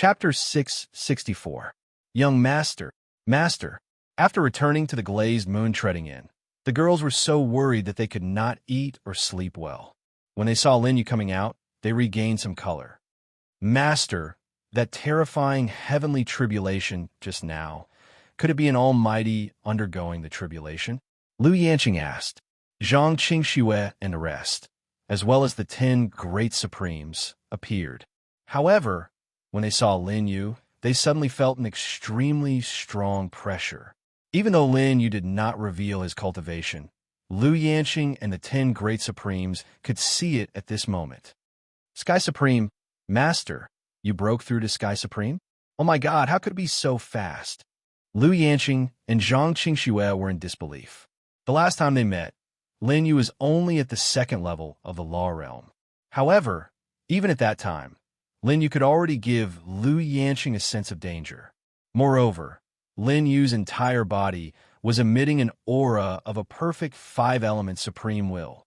Chapter 664. Young Master. Master. After returning to the glazed moon treading in, the girls were so worried that they could not eat or sleep well. When they saw Lin Yu coming out, they regained some color. Master, that terrifying heavenly tribulation just now, could it be an almighty undergoing the tribulation? Lu Yanqing asked. Zhang Qingxue and the rest, as well as the 10 great supremes, appeared. However, when they saw Lin Yu, they suddenly felt an extremely strong pressure. Even though Lin Yu did not reveal his cultivation, Lu Yanqing and the 10 great supremes could see it at this moment. Sky Supreme, Master, you broke through to Sky Supreme? Oh my God, how could it be so fast? Lu Yanqing and Zhang Qingxue were in disbelief. The last time they met, Lin Yu was only at the 2nd level of the Law Realm. However, even at that time, Lin Yu could already give Lu Yanqing a sense of danger. Moreover, Lin Yu's entire body was emitting an aura of a perfect 5-element supreme will.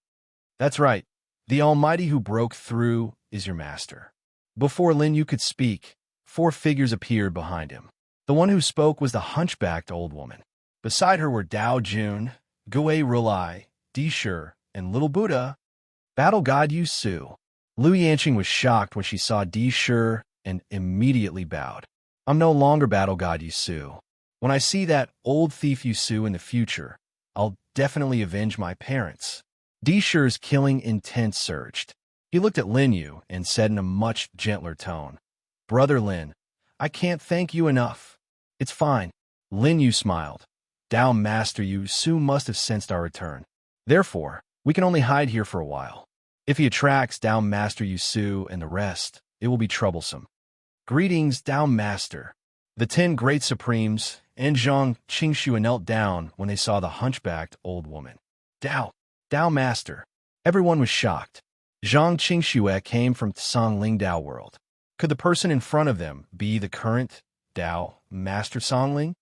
That's right, the Almighty who broke through is your master. Before Lin Yu could speak, 4 figures appeared behind him. The one who spoke was the hunchbacked old woman. Beside her were Dao Jun, Gui Rulai, Di Shi, and Little Buddha. Battle God Yu Su. Lu Yanqing was shocked when she saw Di Shi and immediately bowed. I'm no longer Battle God Yu Su. When I see that old thief Yu Su in the future, I'll definitely avenge my parents. Di Shi's killing intent surged. He looked at Lin Yu and said in a much gentler tone, Brother Lin, I can't thank you enough. It's fine. Lin Yu smiled. Dao Master Yu Su must have sensed our return. Therefore, we can only hide here for a while. If he attracts Dao Master Yu Su and the rest, it will be troublesome. Greetings, Dao Master. The 10 great supremes and Zhang Qingxue knelt down when they saw the hunchbacked old woman. Dao Master. Everyone was shocked. Zhang Qingxue came from Songling Dao world. Could the person in front of them be the current Dao Master Songling?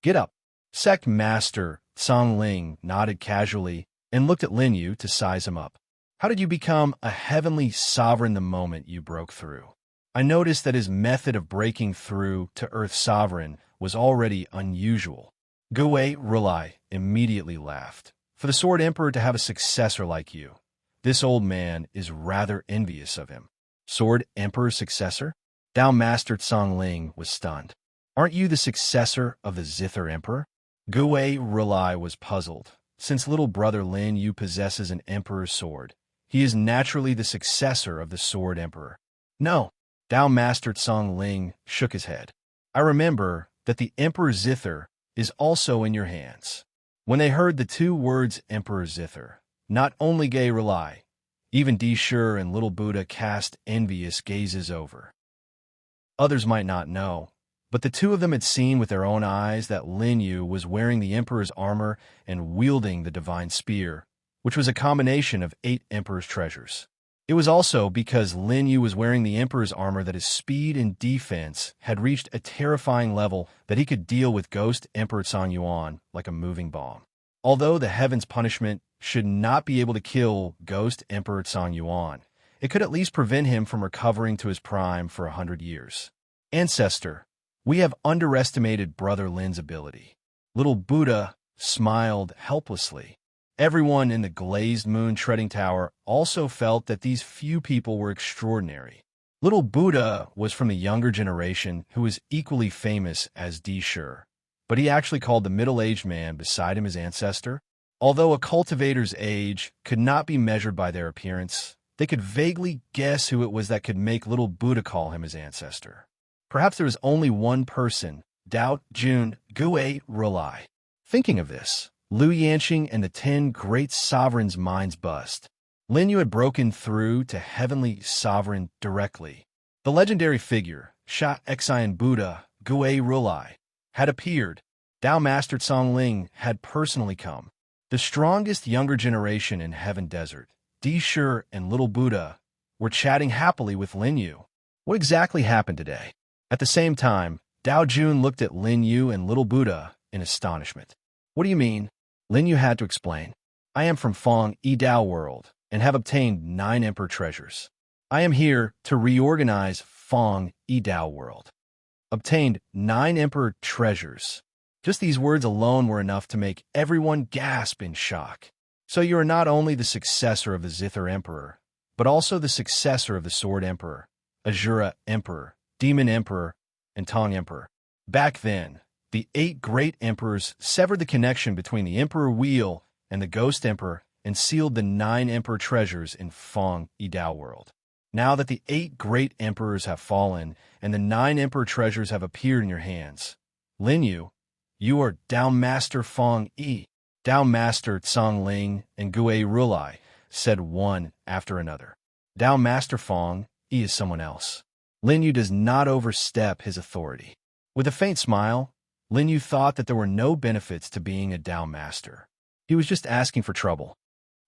Get up. Sect Master Songling nodded casually and looked at Lin Yu to size him up. How did you become a heavenly sovereign the moment you broke through? I noticed that his method of breaking through to Earth Sovereign was already unusual. Gui Rulai immediately laughed. For the Sword Emperor to have a successor like you, this old man is rather envious of him. Sword Emperor's successor? Dao Master Songling was stunned. Aren't you the successor of the Zither Emperor? Gui Rulai was puzzled. Since little brother Lin Yu possesses an Emperor's sword, he is naturally the successor of the Sword Emperor. No, Dao Master Songling shook his head. I remember that the Emperor Zither is also in your hands. When they heard the 2 words Emperor Zither, not only Gui Rulai, even Di Shi and Little Buddha cast envious gazes over. Others might not know, but the 2 of them had seen with their own eyes that Lin Yu was wearing the Emperor's armor and wielding the divine spear, which was a combination of 8 Emperor's treasures. It was also because Lin Yu was wearing the Emperor's armor that his speed and defense had reached a terrifying level that he could deal with Ghost Emperor Song Yuan like a moving bomb. Although the Heaven's punishment should not be able to kill Ghost Emperor Song Yuan, it could at least prevent him from recovering to his prime for 100 years. Ancestor, we have underestimated Brother Lin's ability. Little Buddha smiled helplessly. Everyone in the glazed moon treading tower also felt that these few people were extraordinary. Little Buddha was from the younger generation who was equally famous as Di Shi, but he actually called the middle-aged man beside him his ancestor. Although a cultivator's age could not be measured by their appearance, they could vaguely guess who it was that could make Little Buddha call him his ancestor. Perhaps there was only one person, Dao Jun Gui Rulai. Thinking of this, Lu Yanqing and the 10 great sovereigns' minds bust. Lin Yu had broken through to heavenly sovereign directly. The legendary figure, Sha Xian Buddha Gui Rulai, had appeared. Dao Master Songling had personally come. The strongest younger generation in Heaven Desert, Di Shi and Little Buddha, were chatting happily with Lin Yu. What exactly happened today? At the same time, Dao Jun looked at Lin Yu and Little Buddha in astonishment. What do you mean? Lin Yu had to explain. I am from Fong Yi Dao world and have obtained 9 Emperor treasures. I am here to reorganize Fong Yidao world. Obtained 9 emperor treasures. Just these words alone were enough to make everyone gasp in shock. So you are not only the successor of the Zither Emperor, but also the successor of the Sword Emperor, Azura Emperor, Demon Emperor, and Tong Emperor. Back then, the 8 great emperors severed the connection between the Emperor Wheel and the Ghost Emperor and sealed the 9 emperor treasures in Fong Yidao world. Now that the 8 great emperors have fallen and the 9 emperor treasures have appeared in your hands, Lin Yu, you are Dao Master Fong Yi. Dao Master Tsang Ling and Gue Rulai said one after another. Dao Master Fong Yi is someone else. Lin Yu does not overstep his authority. With a faint smile, Lin Yu thought that there were no benefits to being a Dao Master. He was just asking for trouble.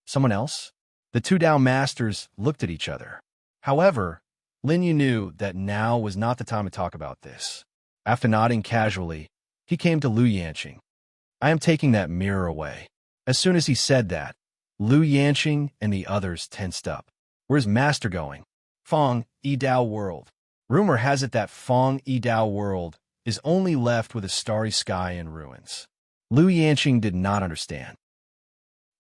Someone else? The 2 Dao Masters looked at each other. However, Lin Yu knew that now was not the time to talk about this. After nodding casually, he came to Lu Yanqing. I am taking that mirror away. As soon as he said that, Lu Yanqing and the others tensed up. Where's Master going? Fong Yidao world. Rumor has it that Fong Yidao world is only left with a starry sky and ruins. Lu Yanqing did not understand.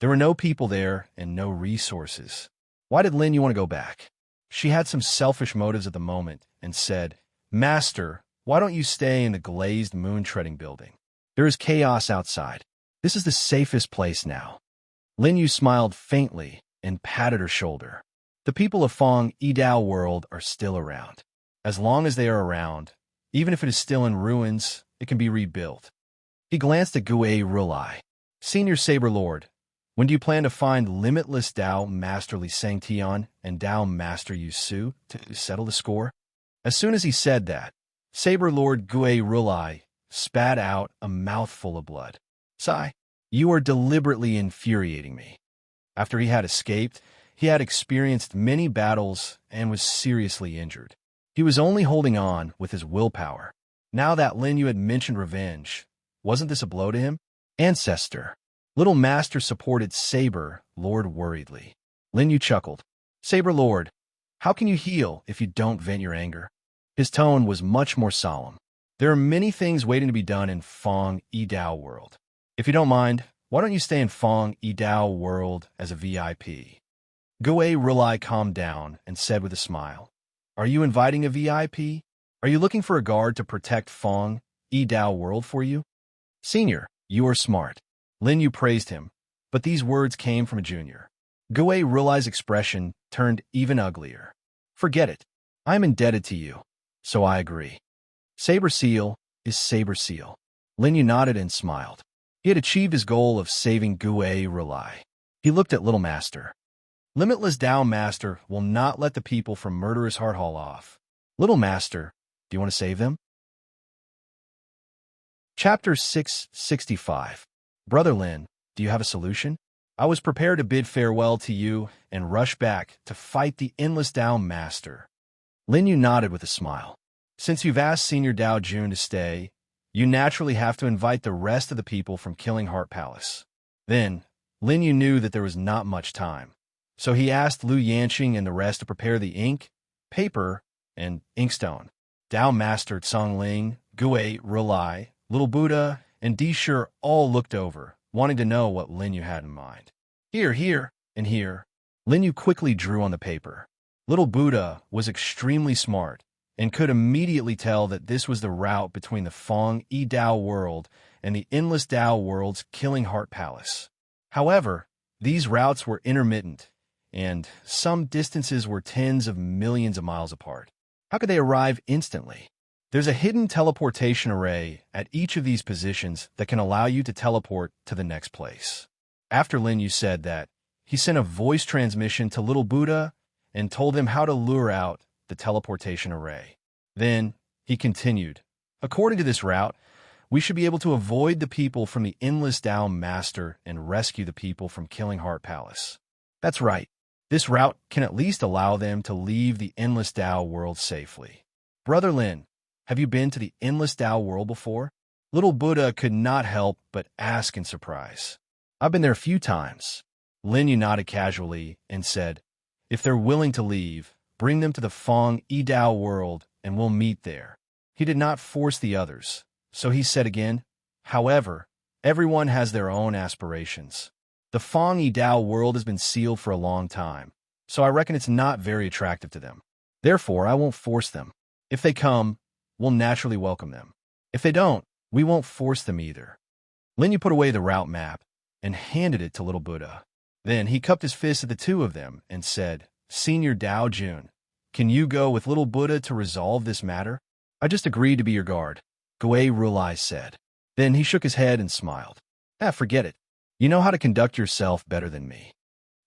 There were no people there and no resources. Why did Lin Yu want to go back? She had some selfish motives at the moment and said, Master, why don't you stay in the glazed moon-treading building? There is chaos outside. This is the safest place now. Lin Yu smiled faintly and patted her shoulder. The people of Fong Yidao world are still around. As long as they are around, even if it is still in ruins, it can be rebuilt. He glanced at Gue Rulai. Senior Saber Lord, when do you plan to find Limitless Dao Master Li Sangtian and Dao Master Yu Su to settle the score? As soon as he said that, Saber Lord Gue Rulai spat out a mouthful of blood. Sigh, you are deliberately infuriating me. After he had escaped, he had experienced many battles and was seriously injured. He was only holding on with his willpower. Now that Lin Yu had mentioned revenge, wasn't this a blow to him? Ancestor. Little Master supported Saber Lord worriedly. Lin Yu chuckled. Saber Lord, how can you heal if you don't vent your anger? His tone was much more solemn. There are many things waiting to be done in Fong Yidao world. If you don't mind, why don't you stay in Fong Yidao world as a VIP? Gue Rulai calmed down and said with a smile, Are you inviting a VIP? Are you looking for a guard to protect Fong Yidao world for you? Senior, you are smart. Lin Yu praised him, but these words came from a junior. Gue Rulai's expression turned even uglier. Forget it. I am indebted to you, so I agree. Saber Seal is Saber Seal. Lin Yu nodded and smiled. He had achieved his goal of saving Gue Rulai. He looked at Little Master. Limitless Dao Master will not let the people from Murderous Heart Hall off. Little Master, do you want to save them? Chapter 665. Brother Lin, do you have a solution? I was prepared to bid farewell to you and rush back to fight the Endless Dao Master. Lin Yu nodded with a smile. Since you've asked Senior Dao Jun to stay, you naturally have to invite the rest of the people from Killing Heart Palace. Then, Lin Yu knew that there was not much time. So he asked Lu Yanqing and the rest to prepare the ink, paper, and inkstone. Dao Master Tsang Ling, Gue Rulai, Little Buddha, and Dishur all looked over, wanting to know what Lin Yu had in mind. Here, and here. Lin Yu quickly drew on the paper. Little Buddha was extremely smart and could immediately tell that this was the route between the Fong Yidao world and the Endless Dao world's Killing Heart Palace. However, these routes were intermittent, and some distances were tens of millions of miles apart. How could they arrive instantly? There's a hidden teleportation array at each of these positions that can allow you to teleport to the next place. After Lin Yu said that, he sent a voice transmission to Little Buddha and told him how to lure out the teleportation array. Then, he continued, according to this route, we should be able to avoid the people from the Endless Dao Master and rescue the people from Killing Heart Palace. That's right. This route can at least allow them to leave the Endless Dao world safely. Brother Lin, have you been to the Endless Dao world before? Little Buddha could not help but ask in surprise. I've been there a few times. Lin Yu nodded casually and said, if they're willing to leave, bring them to the Fong Yidao world and we'll meet there." He did not force the others, so he said again, "However, everyone has their own aspirations. The Feng Yi Dao world has been sealed for a long time, so I reckon it's not very attractive to them. Therefore, I won't force them. If they come, we'll naturally welcome them. If they don't, we won't force them either." Lin Yu put away the route map and handed it to little Buddha. Then he cupped his fist at the two of them and said, "Senior Dao Jun, can you go with little Buddha to resolve this matter?" "I just agreed to be your guard," Gui Rulai said. Then he shook his head and smiled. Forget it. You know how to conduct yourself better than me."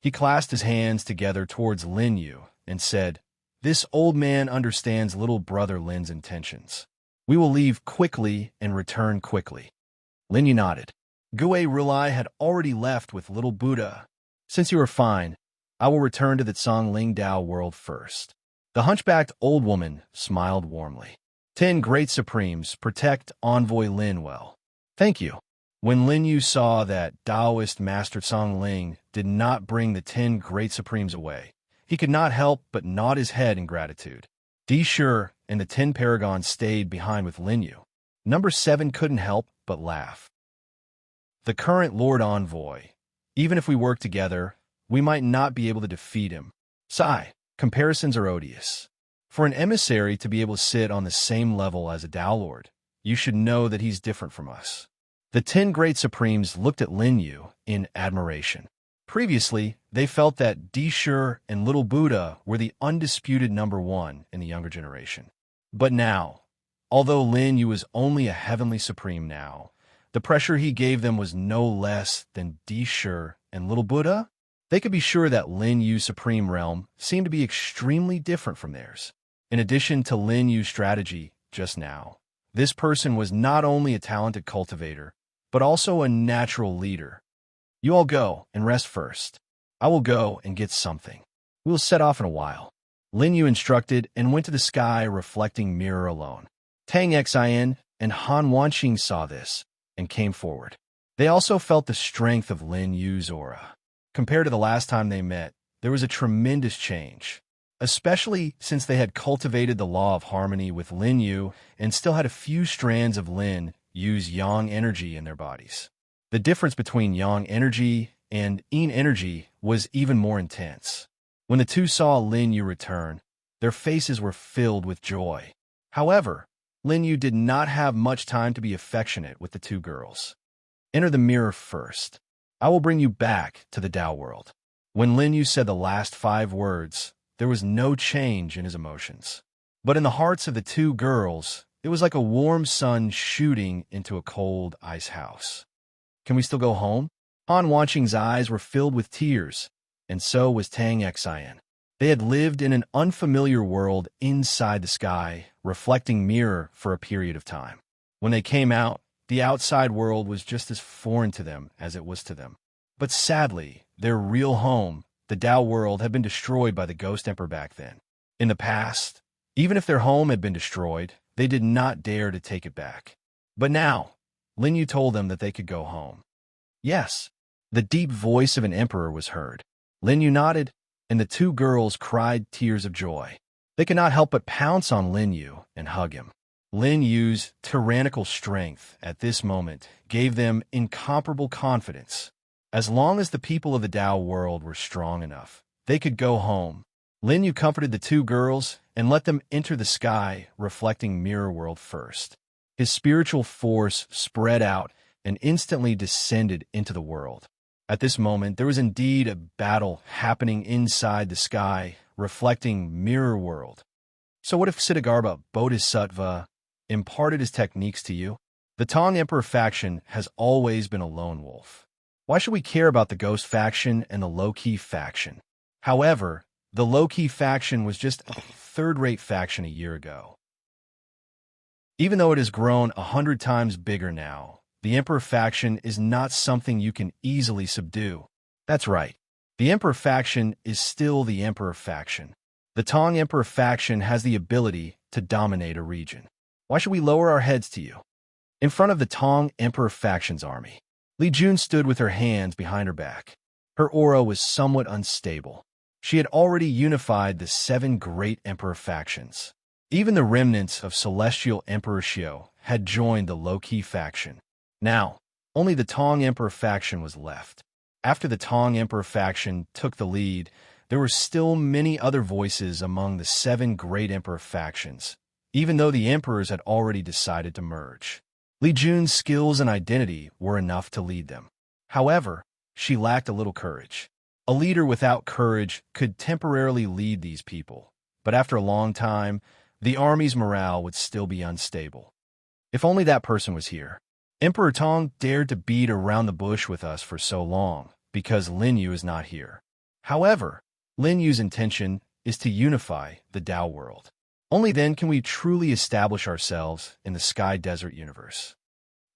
He clasped his hands together towards Lin Yu and said, "This old man understands little brother Lin's intentions. We will leave quickly and return quickly." Lin Yu nodded. Gui Rulai had already left with little Buddha. "Since you are fine, I will return to the Zhongling Dao world first." The hunchbacked old woman smiled warmly. 10 Great Supremes protect Envoy Lin well. "Thank you." When Lin Yu saw that Taoist Master Zhongling did not bring the 10 Great Supremes away, he could not help but nod his head in gratitude. Di Shi and the 10 Paragons stayed behind with Lin Yu. Number 7 couldn't help but laugh. "The current Lord Envoy. Even if we work together, we might not be able to defeat him. Sigh, comparisons are odious. For an emissary to be able to sit on the same level as a Dao Lord, you should know that he's different from us." The 10 Great Supremes looked at Lin Yu in admiration. Previously, they felt that Di Shi and little Buddha were the undisputed number 1 in the younger generation. But now, although Lin Yu was only a heavenly supreme now, the pressure he gave them was no less than Di Shi and little Buddha. They could be sure that Lin Yu's supreme realm seemed to be extremely different from theirs. In addition to Lin Yu's strategy just now, this person was not only a talented cultivator, but also a natural leader. "You all go and rest first. I will go and get something. We will set off in a while." Lin Yu instructed and went to the sky reflecting mirror alone. Tang Xin and Han Wanqing saw this and came forward. They also felt the strength of Lin Yu's aura. Compared to the last time they met, there was a tremendous change, especially since they had cultivated the law of harmony with Lin Yu and still had a few strands of Lin Yu's yang energy in their bodies. The difference between yang energy and yin energy was even more intense. When the two saw Lin Yu return, their faces were filled with joy. However, Lin Yu did not have much time to be affectionate with the two girls. "Enter the mirror first. I will bring you back to the Dao world." When Lin Yu said the last 5 words, there was no change in his emotions. But in the hearts of the two girls, it was like a warm sun shooting into a cold ice house. "Can we still go home?" Han Wanqing's eyes were filled with tears, and so was Tang Xin. They had lived in an unfamiliar world inside the sky, reflecting mirror for a period of time. When they came out, the outside world was just as foreign to them as it was to them. But sadly, their real home, the Dao world, had been destroyed by the Ghost Emperor back then. In the past, even if their home had been destroyed, they did not dare to take it back. But now, Lin Yu told them that they could go home. Yes, the deep voice of an emperor was heard. Lin Yu nodded, and the two girls cried tears of joy. They could not help but pounce on Lin Yu and hug him. Lin Yu's tyrannical strength at this moment gave them incomparable confidence. As long as the people of the Dao world were strong enough, they could go home. Lin Yu comforted the two girls and let them enter the sky, reflecting mirror world first. His spiritual force spread out and instantly descended into the world. At this moment, there was indeed a battle happening inside the sky, reflecting mirror world. So what if Siddhagarbha Bodhisattva imparted his techniques to you? The Tang Emperor faction has always been a lone wolf. Why should we care about the Ghost faction and the low-key faction? However, the low-key faction was just a third-rate faction a year ago. Even though it has grown 100 times bigger now, the Emperor faction is not something you can easily subdue. That's right. The Emperor faction is still the Emperor faction. The Tang Emperor faction has the ability to dominate a region. Why should we lower our heads to you? In front of the Tang Emperor faction's army, Li Jun stood with her hands behind her back. Her aura was somewhat unstable. She had already unified the 7 great Emperor factions. Even the remnants of Celestial Emperor Xiao had joined the low-key faction. Now, only the Tang Emperor faction was left. After the Tang Emperor faction took the lead, there were still many other voices among the 7 great Emperor factions, even though the emperors had already decided to merge. Li Jun's skills and identity were enough to lead them. However, she lacked a little courage. A leader without courage could temporarily lead these people, but after a long time, the army's morale would still be unstable. If only that person was here. Emperor Tong dared to beat around the bush with us for so long because Lin Yu is not here. However, Lin Yu's intention is to unify the Dao world. Only then can we truly establish ourselves in the Sky Desert universe.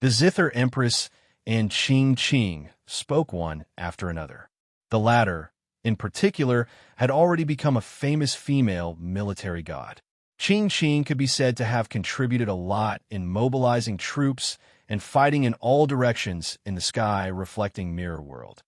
The Zither Empress and Qing Qing spoke one after another. The latter, in particular, had already become a famous female military god. Qing Qing could be said to have contributed a lot in mobilizing troops and fighting in all directions in the sky reflecting Mirror World.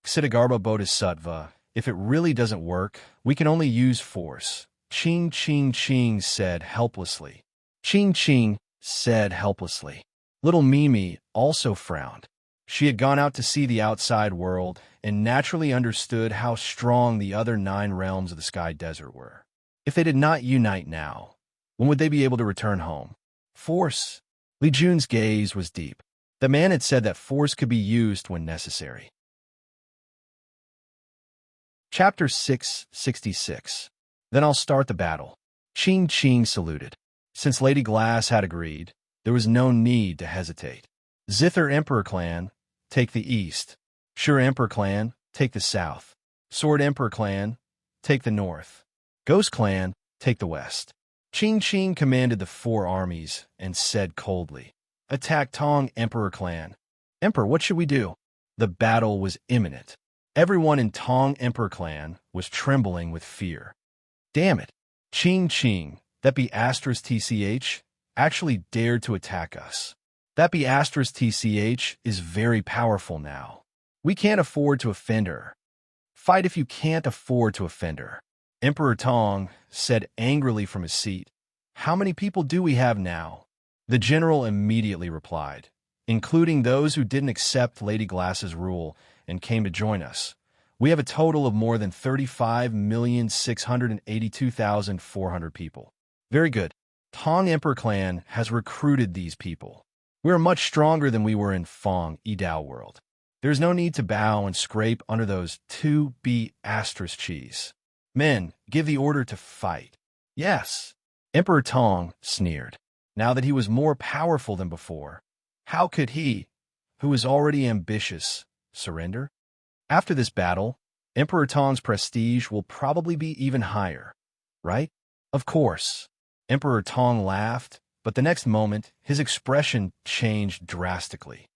Ksitigarbha Bodhisattva, if it really doesn't work, we can only use force. Qing Qing Qing said helplessly. Qing Qing said helplessly. Little Mimi also frowned. She had gone out to see the outside world and naturally understood how strong the other 9 realms of the Sky Desert were. If they did not unite now, when would they be able to return home? Force. Li Jun's gaze was deep. The man had said that force could be used when necessary. Chapter 666. Then I'll start the battle. Qing Qing saluted. Since Lady Glass had agreed, there was no need to hesitate. Zither Emperor Clan, take the east. Sure Emperor Clan, take the south. Sword Emperor Clan, take the north. Ghost Clan, take the west. Qing Qing commanded the 4 armies and said coldly, attack Tong Emperor Clan. Emperor, what should we do? The battle was imminent. Everyone in Tong Emperor Clan was trembling with fear. Damn it. Qing Qing, that be asterisk TCH, actually dared to attack us. That be asterisk TCH is very powerful now. We can't afford to offend her. Fight if you can't afford to offend her. Emperor Tong said angrily from his seat, how many people do we have now? The general immediately replied, including those who didn't accept Lady Glass's rule and came to join us. We have a total of more than 35,682,400 people. Very good. Tong Emperor Clan has recruited these people. We are much stronger than we were in Fong Yidao world. There is no need to bow and scrape under those 2B asterisk cheese. Men, give the order to fight. Yes. Emperor Tong sneered. Now that he was more powerful than before, how could he, who was already ambitious, surrender? After this battle, Emperor Tong's prestige will probably be even higher, right? Of course. Emperor Tong laughed, but the next moment, his expression changed drastically.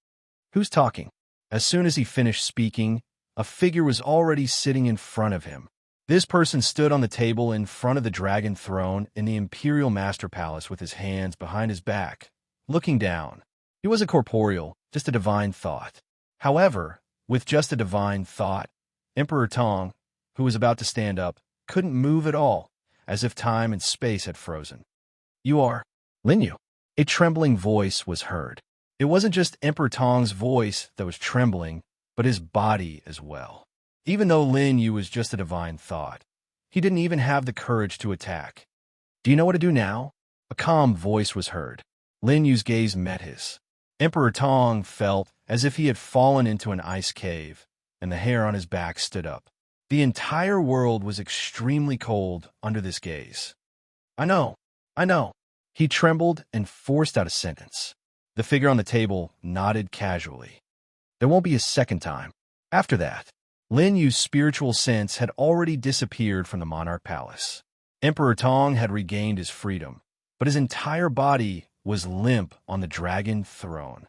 Who's talking? As soon as he finished speaking, a figure was already sitting in front of him. This person stood on the table in front of the dragon throne in the Imperial Master Palace with his hands behind his back, looking down. He wasn't corporeal, just a divine thought. However, with just a divine thought, Emperor Tong, who was about to stand up, couldn't move at all, as if time and space had frozen. You are Lin Yu. A trembling voice was heard. It wasn't just Emperor Tong's voice that was trembling, but his body as well. Even though Lin Yu was just a divine thought, he didn't even have the courage to attack. Do you know what to do now? A calm voice was heard. Lin Yu's gaze met his. Emperor Tong felt as if he had fallen into an ice cave, and the hair on his back stood up. The entire world was extremely cold under this gaze. I know. He trembled and forced out a sentence. The figure on the table nodded casually. There won't be a second time. After that, Lin Yu's spiritual sense had already disappeared from the Monarch Palace. Emperor Tong had regained his freedom, but his entire body was limp on the dragon throne.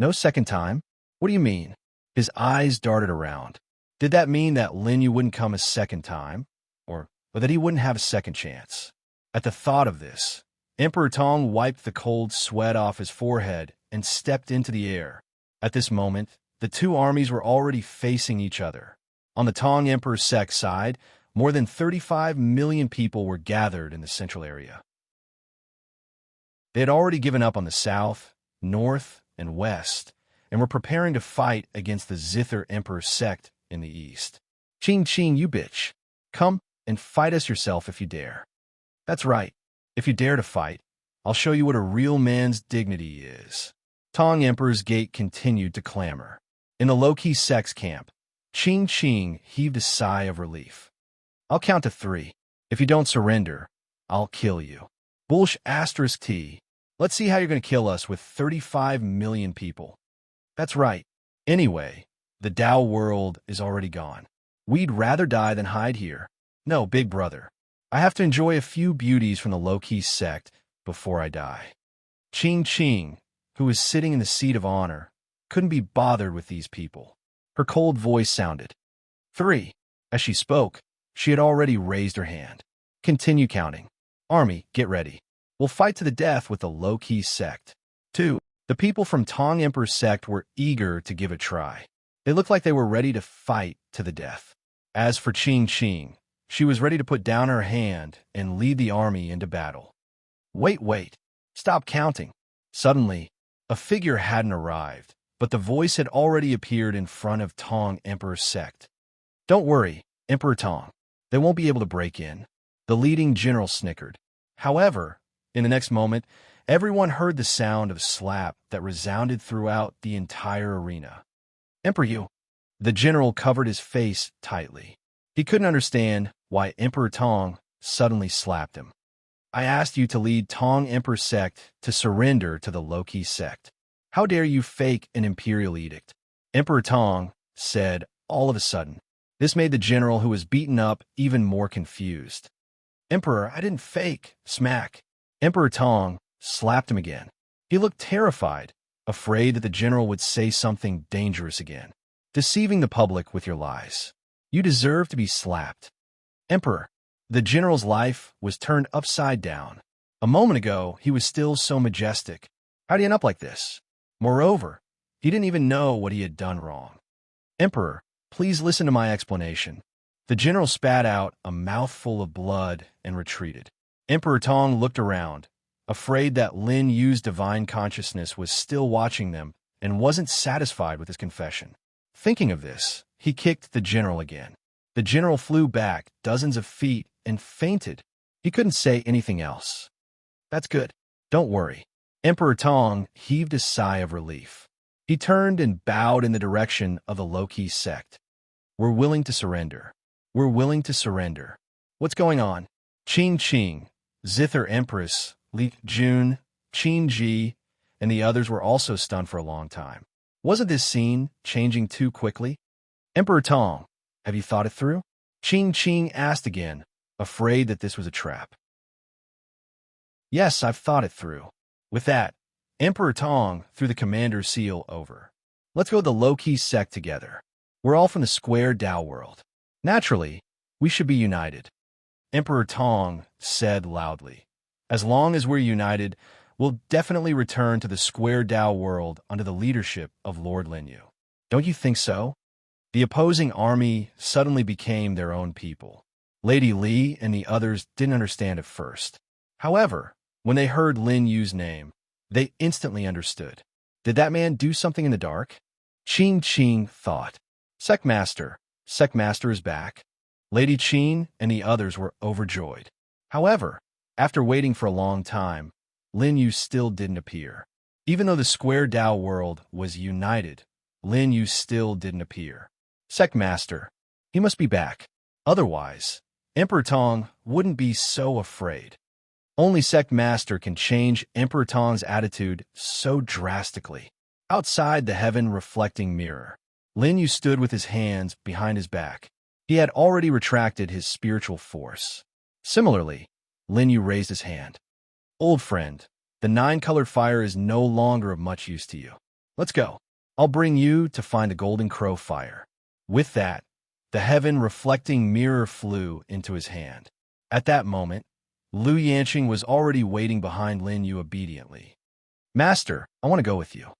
No second time? What do you mean? His eyes darted around. Did that mean that Lin Yu wouldn't come a second time? Or that he wouldn't have a second chance? At the thought of this, Emperor Tong wiped the cold sweat off his forehead and stepped into the air. At this moment, the 2 armies were already facing each other. On the Tong Emperor's sect side, more than 35 million people were gathered in the central area. They had already given up on the south, north, and west, and were preparing to fight against the Zither Emperor sect in the east. Ching ching, you bitch. Come and fight us yourself if you dare. That's right. If you dare to fight, I'll show you what a real man's dignity is. Tong Emperor's gate continued to clamor. In the low-key sect's camp, Ching Ching heaved a sigh of relief. I'll count to 3. If you don't surrender, I'll kill you. Bullsh asterisk T. Let's see how you're going to kill us with 35 million people. That's right. Anyway, the Tao world is already gone. We'd rather die than hide here. No, big brother. I have to enjoy a few beauties from the low-key sect before I die. Ching Ching, who was sitting in the seat of honor, couldn't be bothered with these people. Her cold voice sounded. 3. As she spoke, she had already raised her hand. Continue counting. Army, get ready. We'll fight to the death with the low-key sect. 2. The people from Tong Emperor's sect were eager to give a try. They looked like they were ready to fight to the death. As for Ching Ching, she was ready to put down her hand and lead the army into battle. Wait. Stop counting. Suddenly, a figure hadn't arrived, but the voice had already appeared in front of Tong Emperor's sect. Don't worry, Emperor Tong. They won't be able to break in. The leading general snickered. However, in the next moment, everyone heard the sound of a slap that resounded throughout the entire arena. Emperor you. The general covered his face tightly. He couldn't understand why Emperor Tong suddenly slapped him. I asked you to lead Tong Emperor's sect to surrender to the low-key sect. How dare you fake an imperial edict? Emperor Tong said all of a sudden. This made the general who was beaten up even more confused. Emperor, I didn't fake. Smack. Emperor Tong slapped him again. He looked terrified, afraid that the general would say something dangerous again. Deceiving the public with your lies. You deserve to be slapped. Emperor, the general's life was turned upside down. A moment ago, he was still so majestic. How'd he end up like this? Moreover, he didn't even know what he had done wrong. Emperor, please listen to my explanation. The general spat out a mouthful of blood and retreated. Emperor Tong looked around, afraid that Lin Yu's divine consciousness was still watching them and wasn't satisfied with his confession. Thinking of this, he kicked the general again. The general flew back dozens of feet and fainted. He couldn't say anything else. That's good. Don't worry. Emperor Tong heaved a sigh of relief. He turned and bowed in the direction of the low-key sect. We're willing to surrender. We're willing to surrender. What's going on? Ching Ching, Zither Empress, Li Jun, Qin Ji, and the others were also stunned for a long time. Wasn't this scene changing too quickly? Emperor Tong, have you thought it through? Ching Ching asked again, afraid that this was a trap. Yes, I've thought it through. With that, Emperor Tong threw the commander's seal over. Let's go to the low-key sect together. We're all from the square Tao world. Naturally, we should be united. Emperor Tong said loudly. As long as we're united, we'll definitely return to the square Tao world under the leadership of Lord Linyu. Don't you think so? The opposing army suddenly became their own people. Lady Li and the others didn't understand at first. However, when they heard Lin Yu's name, they instantly understood. Did that man do something in the dark? Ching Ching thought. Secmaster is back. Lady Qin and the others were overjoyed. However, after waiting for a long time, Lin Yu still didn't appear. Even though the square Tao world was united, Lin Yu still didn't appear. Secmaster, he must be back. Otherwise, Emperor Tong wouldn't be so afraid. Only Secmaster can change Emperor Tong's attitude so drastically. Outside the heaven-reflecting mirror, Lin Yu stood with his hands behind his back. He had already retracted his spiritual force. Similarly, Lin Yu raised his hand. Old friend, the nine-colored fire is no longer of much use to you. Let's go. I'll bring you to find the golden crow fire. With that, the heaven-reflecting mirror flew into his hand. At that moment, Lu Yanqing was already waiting behind Lin Yu obediently. Master, I want to go with you.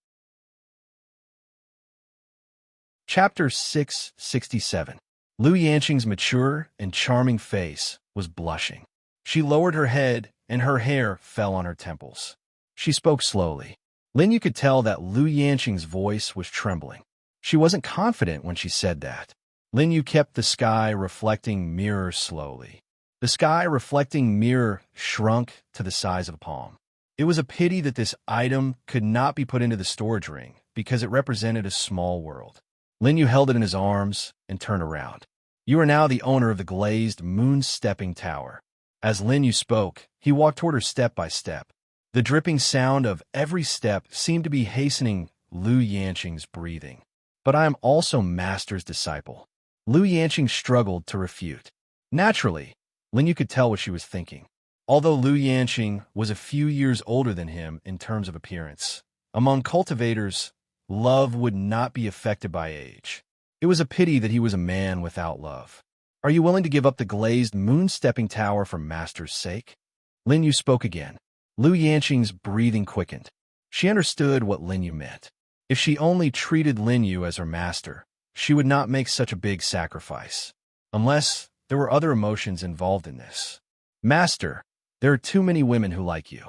Chapter 667. Lu Yanqing's mature and charming face was blushing. She lowered her head, and her hair fell on her temples. She spoke slowly. Lin Yu could tell that Lu Yanqing's voice was trembling. She wasn't confident when she said that. Lin Yu kept the sky reflecting mirror slowly. The sky reflecting mirror shrunk to the size of a palm. It was a pity that this item could not be put into the storage ring because it represented a small world. Lin Yu held it in his arms and turned around. You are now the owner of the glazed moon-stepping tower. As Lin Yu spoke, he walked toward her step by step. The dripping sound of every step seemed to be hastening Lu Yanqing's breathing. But I am also Master's disciple. Lu Yanqing struggled to refute. Naturally, Lin Yu could tell what she was thinking. Although Lu Yanqing was a few years older than him in terms of appearance, among cultivators, love would not be affected by age. It was a pity that he was a man without love. Are you willing to give up the glazed moon-stepping tower for Master's sake? Lin Yu spoke again. Lu Yanqing's breathing quickened. She understood what Lin Yu meant. If she only treated Lin Yu as her master, she would not make such a big sacrifice. Unless there were other emotions involved in this. Master, there are too many women who like you.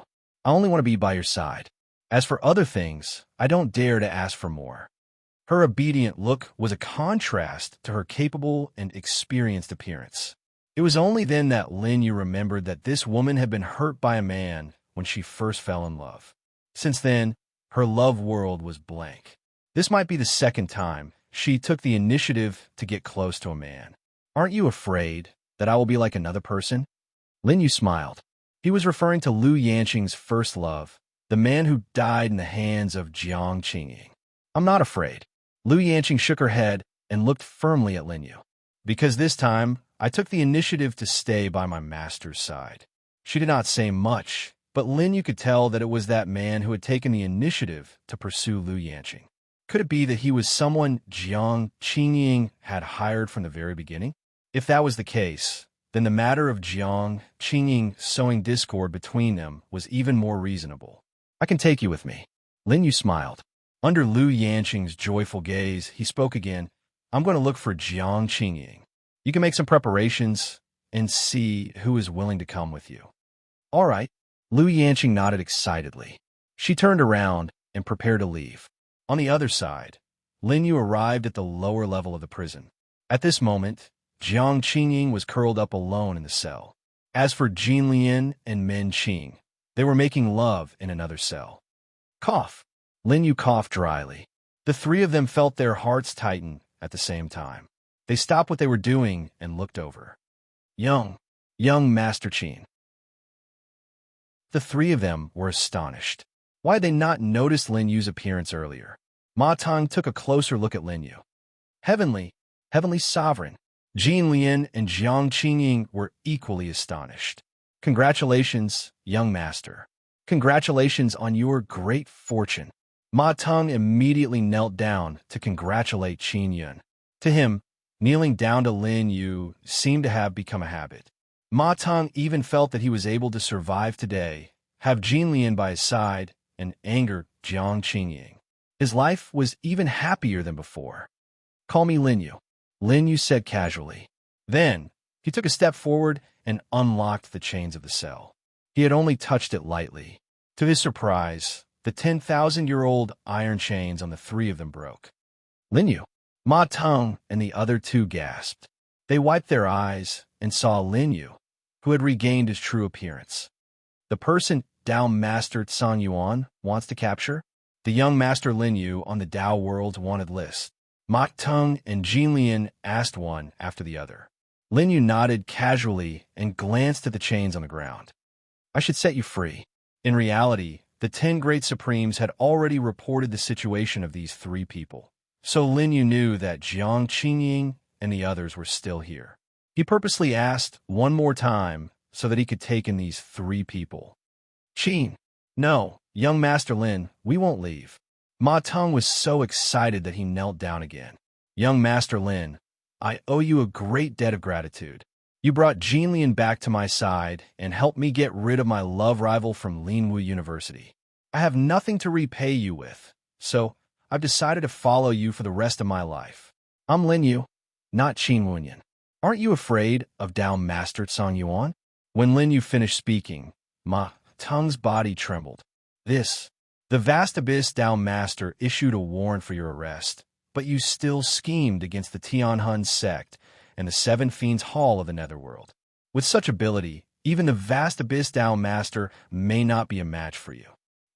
I only want to be by your side. As for other things, I don't dare to ask for more. Her obedient look was a contrast to her capable and experienced appearance. It was only then that Lin Yu remembered that this woman had been hurt by a man when she first fell in love. Since then, her love world was blank. This might be the second time she took the initiative to get close to a man. Aren't you afraid that I will be like another person? Lin Yu smiled. He was referring to Lu Yanqing's first love, the man who died in the hands of Jiang Qingying. I'm not afraid. Lu Yanqing shook her head and looked firmly at Lin Yu. Because this time, I took the initiative to stay by my master's side. She did not say much, but Lin Yu could tell that it was that man who had taken the initiative to pursue Lu Yanqing. Could it be that he was someone Jiang Qingying had hired from the very beginning? If that was the case, then the matter of Jiang Qingying sowing discord between them was even more reasonable. I can take you with me. Lin Yu smiled. Under Lu Yanqing's joyful gaze, he spoke again. I'm going to look for Jiang Qingying. You can make some preparations and see who is willing to come with you. All right. Lu Yanqing nodded excitedly. She turned around and prepared to leave. On the other side, Lin Yu arrived at the lower level of the prison. At this moment, Jiang Qingying was curled up alone in the cell. As for Jin Lian and Men Qing, they were making love in another cell. Cough. Lin Yu coughed dryly. The three of them felt their hearts tighten at the same time. They stopped what they were doing and looked over. Young Master Qin. The three of them were astonished. Why had they not noticed Lin Yu's appearance earlier? Ma Tang took a closer look at Lin Yu. Heavenly Sovereign. Jin Lian and Jiang Qingying were equally astonished. Congratulations, young master. Congratulations on your great fortune. Ma Tang immediately knelt down to congratulate Qin Yun. To him, kneeling down to Lin Yu seemed to have become a habit. Ma Tang even felt that he was able to survive today, have Jin Lian by his side, and anger Jiang Qingying. His life was even happier than before. Call me Lin Yu, Lin Yu said casually. Then, he took a step forward and unlocked the chains of the cell. He had only touched it lightly. To his surprise, the 10,000-year-old iron chains on the three of them broke. Lin Yu, Ma Tang, and the other two gasped. They wiped their eyes and saw Lin Yu, who had regained his true appearance. The person Dao Master Tsang Yuan wants to capture? The young Master Lin Yu on the Dao World's wanted list. Ma Tang and Jin Lian asked one after the other. Lin Yu nodded casually and glanced at the chains on the ground. I should set you free. In reality, the 10 Great Supremes had already reported the situation of these three people. So Lin Yu knew that Jiang Qingying and the others were still here. He purposely asked one more time so that he could take in these three people. Qin. No, young Master Lin, we won't leave. Ma Tang was so excited that he knelt down again. Young Master Lin, I owe you a great debt of gratitude. You brought Jin Lian back to my side and helped me get rid of my love rival from Linwu University. I have nothing to repay you with, so I've decided to follow you for the rest of my life. I'm Lin Yu, not Qin Wunyan. Aren't you afraid of Dao Master Tsang Yuan? When Lin Yu finished speaking, Ma Tang's body trembled. This. The vast abyss Tao Master issued a warrant for your arrest, but you still schemed against the Tianhun sect and the Seven Fiends Hall of the Netherworld. With such ability, even the vast abyss Tao Master may not be a match for you.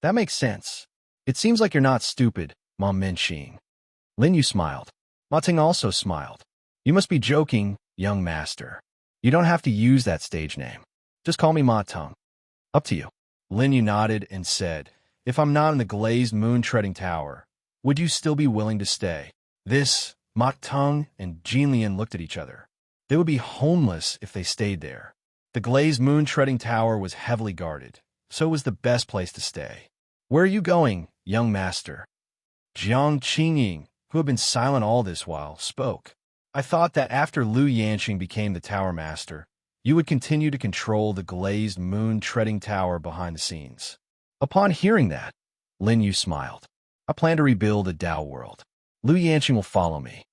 That makes sense. It seems like you're not stupid, Ma Minxing. Lin Yu smiled. Ma Ting also smiled. You must be joking, young master. You don't have to use that stage name. Just call me Ma Tung. Up to you. Lin Yu nodded and said, if I'm not in the glazed moon-treading tower, would you still be willing to stay? This, Ma Tung and Jinlian looked at each other. They would be homeless if they stayed there. The glazed moon-treading tower was heavily guarded, so it was the best place to stay. Where are you going, young master? Jiang Qingying, who had been silent all this while, spoke. I thought that after Lu Yanqing became the tower master, you would continue to control the glazed moon-treading tower behind the scenes. Upon hearing that, Lin Yu smiled. I plan to rebuild a Tao world. Lu Yanqing will follow me.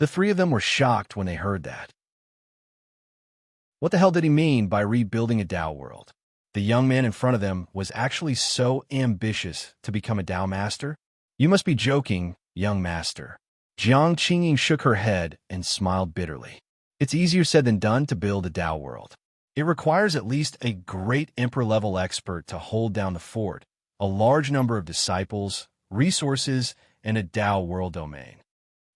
The three of them were shocked when they heard that. What the hell did he mean by rebuilding a Tao world? The young man in front of them was actually so ambitious to become a Tao master? You must be joking, young master. Jiang Qingying shook her head and smiled bitterly. It's easier said than done to build a Tao world. It requires at least a great emperor-level expert to hold down the fort, a large number of disciples, resources, and a Tao world domain.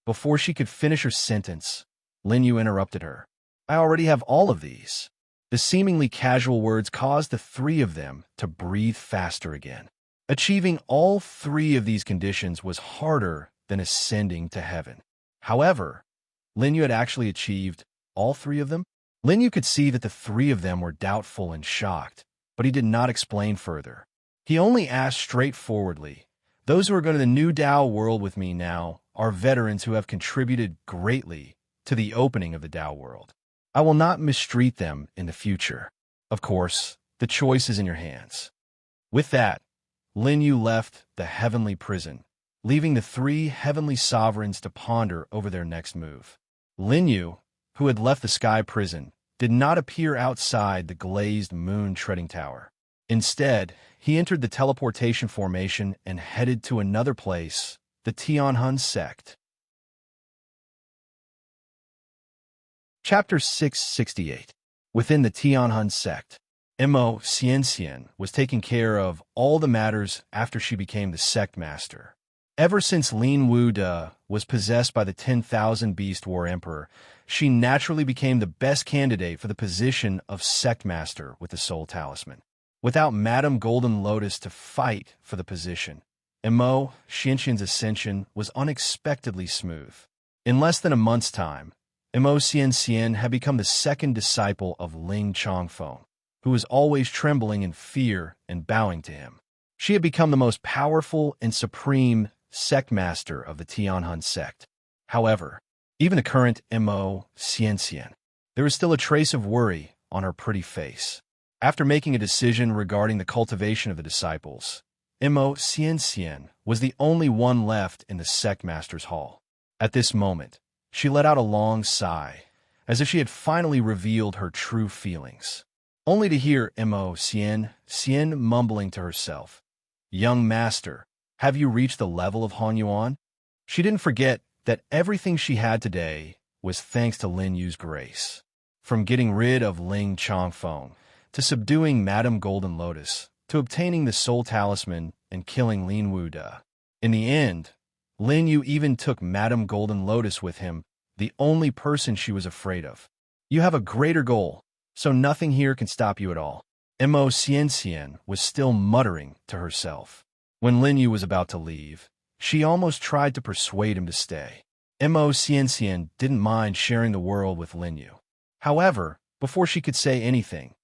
Before she could finish her sentence, Lin Yu interrupted her. I already have all of these. The seemingly casual words caused the three of them to breathe faster again. Achieving all three of these conditions was harder than ascending to heaven. However, Lin Yu had actually achieved all three of them. Lin Yu could see that the three of them were doubtful and shocked, but he did not explain further. He only asked straightforwardly, those who are going to the new Tao world with me now are veterans who have contributed greatly to the opening of the Tao world. I will not mistreat them in the future. Of course, the choice is in your hands. With that, Lin Yu left the heavenly prison, leaving the three heavenly sovereigns to ponder over their next move. Lin Yu, who had left the sky prison, did not appear outside the glazed moon-treading tower. Instead, he entered the teleportation formation and headed to another place, the Tianhun sect. Chapter 668. Within the Tianhun sect, Mo Xianxian was taking care of all the matters after she became the sect master. Ever since Lin Wude was possessed by the 10,000 Beast War Emperor, she naturally became the best candidate for the position of sect master with the Soul Talisman. Without Madame Golden Lotus to fight for the position, Mo Xianxian's ascension was unexpectedly smooth. In less than a month's time, Mo Xianxian had become the second disciple of Ling Chongfeng, who was always trembling in fear and bowing to him. She had become the most powerful and supreme sect master of the Tianhun sect. However, even the current Mo Xianxian, there was still a trace of worry on her pretty face. After making a decision regarding the cultivation of the disciples, Mo Xianxian was the only one left in the sect master's hall. At this moment, she let out a long sigh, as if she had finally revealed her true feelings, only to hear Mo Xian mumbling to herself, "Young master, have you reached the level of Han Yuan?" She didn't forget that everything she had today was thanks to Lin Yu's grace. From getting rid of Ling Chongfeng, to subduing Madame Golden Lotus, to obtaining the Soul Talisman and killing Lin Wude. In the end, Lin Yu even took Madame Golden Lotus with him, the only person she was afraid of. You have a greater goal, so nothing here can stop you at all. Mo Xianxian was still muttering to herself. When Lin Yu was about to leave, she almost tried to persuade him to stay. Mo Xianxian didn't mind sharing the world with Lin Yu. However, before she could say anything,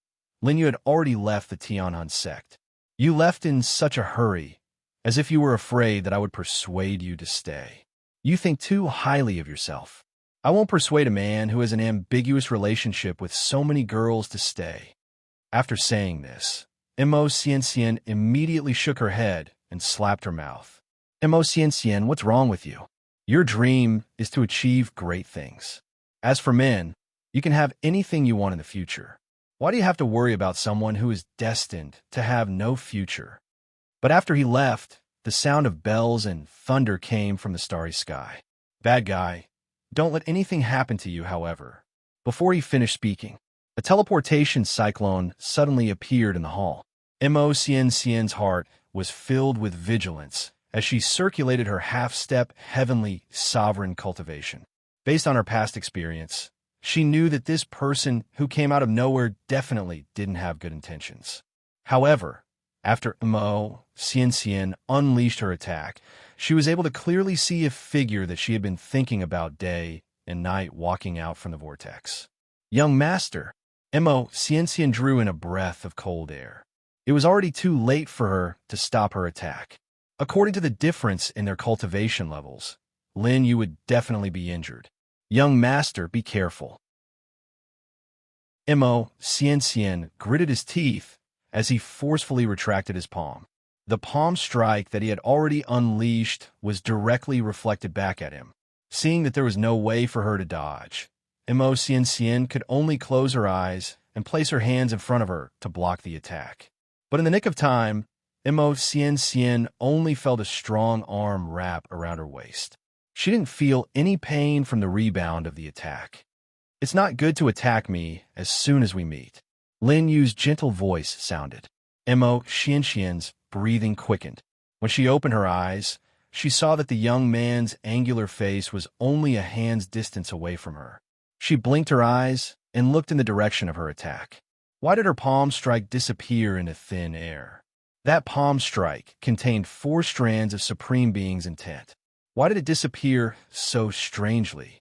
Lin Yu had already left the Tianhun sect. You left in such a hurry, as if you were afraid that I would persuade you to stay. You think too highly of yourself. I won't persuade a man who has an ambiguous relationship with so many girls to stay. After saying this, Mo Xianxian immediately shook her head and slapped her mouth. Mo Xianxian, what's wrong with you? Your dream is to achieve great things. As for men, you can have anything you want in the future. Why do you have to worry about someone who is destined to have no future? But after he left, the sound of bells and thunder came from the starry sky. Bad guy, don't let anything happen to you, however. Before he finished speaking, a teleportation cyclone suddenly appeared in the hall. Mo Cien's heart was filled with vigilance as she circulated her half-step heavenly sovereign cultivation. Based on her past experience, she knew that this person who came out of nowhere definitely didn't have good intentions. However, after Mo Cien unleashed her attack, she was able to clearly see a figure that she had been thinking about day and night walking out from the vortex. Young master, Mo Cien drew in a breath of cold air. It was already too late for her to stop her attack. According to the difference in their cultivation levels, Lin Yu would definitely be injured. Young master, be careful. Mo Cien gritted his teeth as he forcefully retracted his palm. The palm strike that he had already unleashed was directly reflected back at him. Seeing that there was no way for her to dodge, Mo Cien could only close her eyes and place her hands in front of her to block the attack. But in the nick of time, Mo Cien only felt a strong arm wrap around her waist. She didn't feel any pain from the rebound of the attack. It's not good to attack me as soon as we meet. Lin Yu's gentle voice sounded. Mo Cien's breathing quickened. When she opened her eyes, she saw that the young man's angular face was only a hand's distance away from her. She blinked her eyes and looked in the direction of her attack. Why did her palm strike disappear into thin air? That palm strike contained 4 strands of Supreme Being's intent. Why did it disappear so strangely?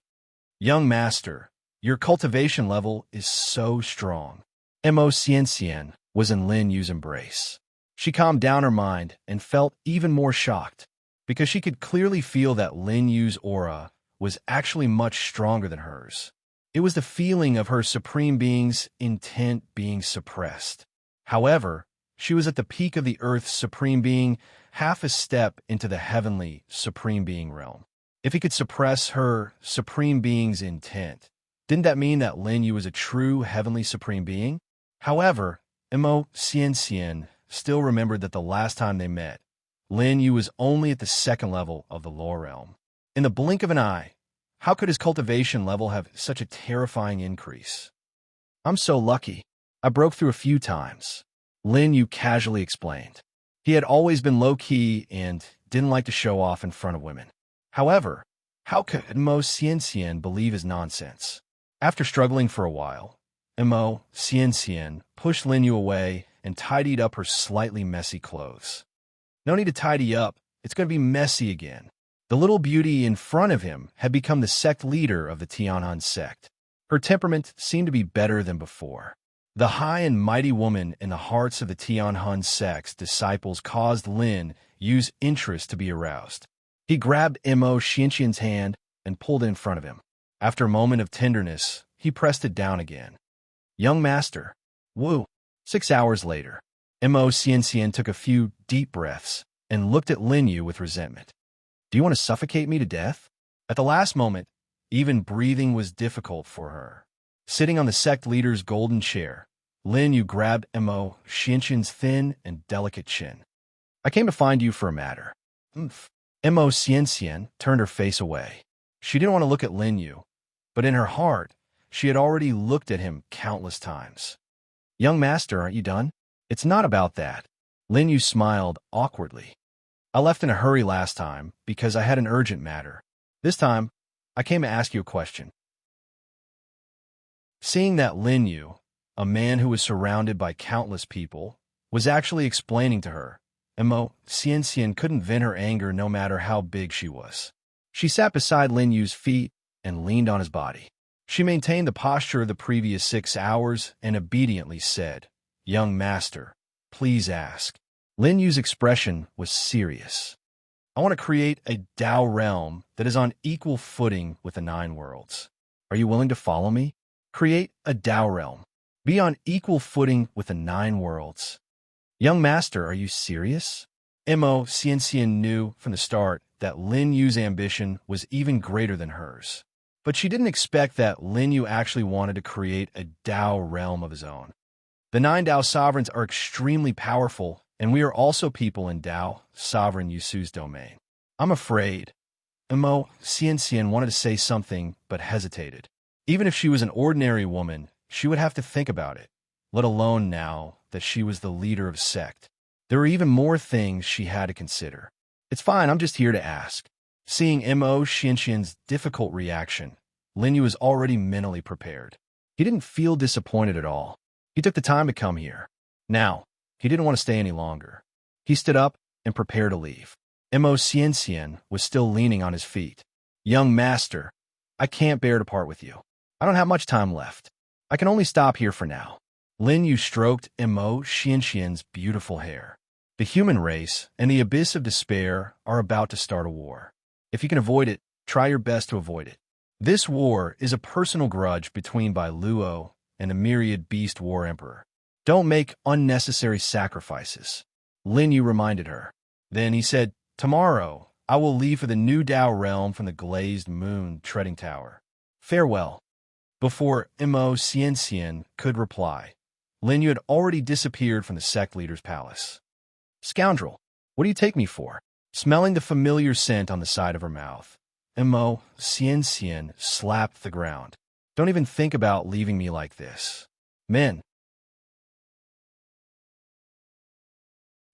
Young master, your cultivation level is so strong. Mo Cien was in Lin Yu's embrace. She calmed down her mind and felt even more shocked, because she could clearly feel that Lin Yu's aura was actually much stronger than hers. It was the feeling of her Supreme Being's intent being suppressed. However, she was at the peak of the Earth's Supreme Being, half a step into the heavenly Supreme Being realm. If he could suppress her Supreme Being's intent, didn't that mean that Lin Yu was a true heavenly Supreme Being? However, Mo Cien still remembered that the last time they met, Lin Yu was only at the 2nd level of the lower realm. In the blink of an eye, how could his cultivation level have such a terrifying increase? I'm so lucky. I broke through a few times, Lin Yu casually explained. He had always been low-key and didn't like to show off in front of women. However, how could Mo Cien believe his nonsense? After struggling for a while, Mo Cien pushed Lin Yu away and tidied up her slightly messy clothes. No need to tidy up, it's going to be messy again. The little beauty in front of him had become the sect leader of the Tianhan sect. Her temperament seemed to be better than before. The high and mighty woman in the hearts of the Tianhan sect's disciples caused Lin Yu's interest to be aroused. He grabbed Mo Cien's hand and pulled it in front of him. After a moment of tenderness, he pressed it down again. Young master, woo. 6 hours later, Mo Cien took a few deep breaths and looked at Lin Yu with resentment. Do you want to suffocate me to death? At the last moment, even breathing was difficult for her. Sitting on the sect leader's golden chair, Lin Yu grabbed Mo Cien's thin and delicate chin. I came to find you for a matter. Mo Cien turned her face away. She didn't want to look at Lin Yu, but in her heart, she had already looked at him countless times. Young master, aren't you done? It's not about that. Lin Yu smiled awkwardly. I left in a hurry last time because I had an urgent matter. This time, I came to ask you a question. Seeing that Lin Yu, a man who was surrounded by countless people, was actually explaining to her, Mo Cien couldn't vent her anger no matter how big she was. She sat beside Lin Yu's feet and leaned on his body. She maintained the posture of the previous 6 hours and obediently said, Young master, please ask. Lin Yu's expression was serious. I want to create a Tao realm that is on equal footing with the 9 worlds. Are you willing to follow me? Create a Tao realm. Be on equal footing with the 9 worlds. Young master, are you serious? Mo Cien knew from the start that Lin Yu's ambition was even greater than hers. But she didn't expect that Lin Yu actually wanted to create a Tao realm of his own. The 9 Tao sovereigns are extremely powerful and we are also people in Tao, sovereign Yusu's domain. I'm afraid. Mo Xianxian wanted to say something, but hesitated. Even if she was an ordinary woman, she would have to think about it, let alone now that she was the leader of a sect. There were even more things she had to consider. It's fine, I'm just here to ask. Seeing Mo Xianxian's difficult reaction, Lin Yu was already mentally prepared. He didn't feel disappointed at all. He took the time to come here. Now, he didn't want to stay any longer. He stood up and prepared to leave. Mo Xianxian was still leaning on his feet. Young master, I can't bear to part with you. I don't have much time left. I can only stop here for now. Lin Yu stroked Mo Xianxian's beautiful hair. The human race and the abyss of despair are about to start a war. If you can avoid it, try your best to avoid it. This war is a personal grudge between Bai Luo and the myriad beast war emperor. Don't make unnecessary sacrifices, Lin Yu reminded her. Then he said, tomorrow, I will leave for the new Tao realm from the glazed moon treading tower. Farewell. Before Mo Xianxian could reply, Lin Yu had already disappeared from the sect leader's palace. Scoundrel, what do you take me for? Smelling the familiar scent on the side of her mouth, Mo Xianxian slapped the ground. Don't even think about leaving me like this. Men.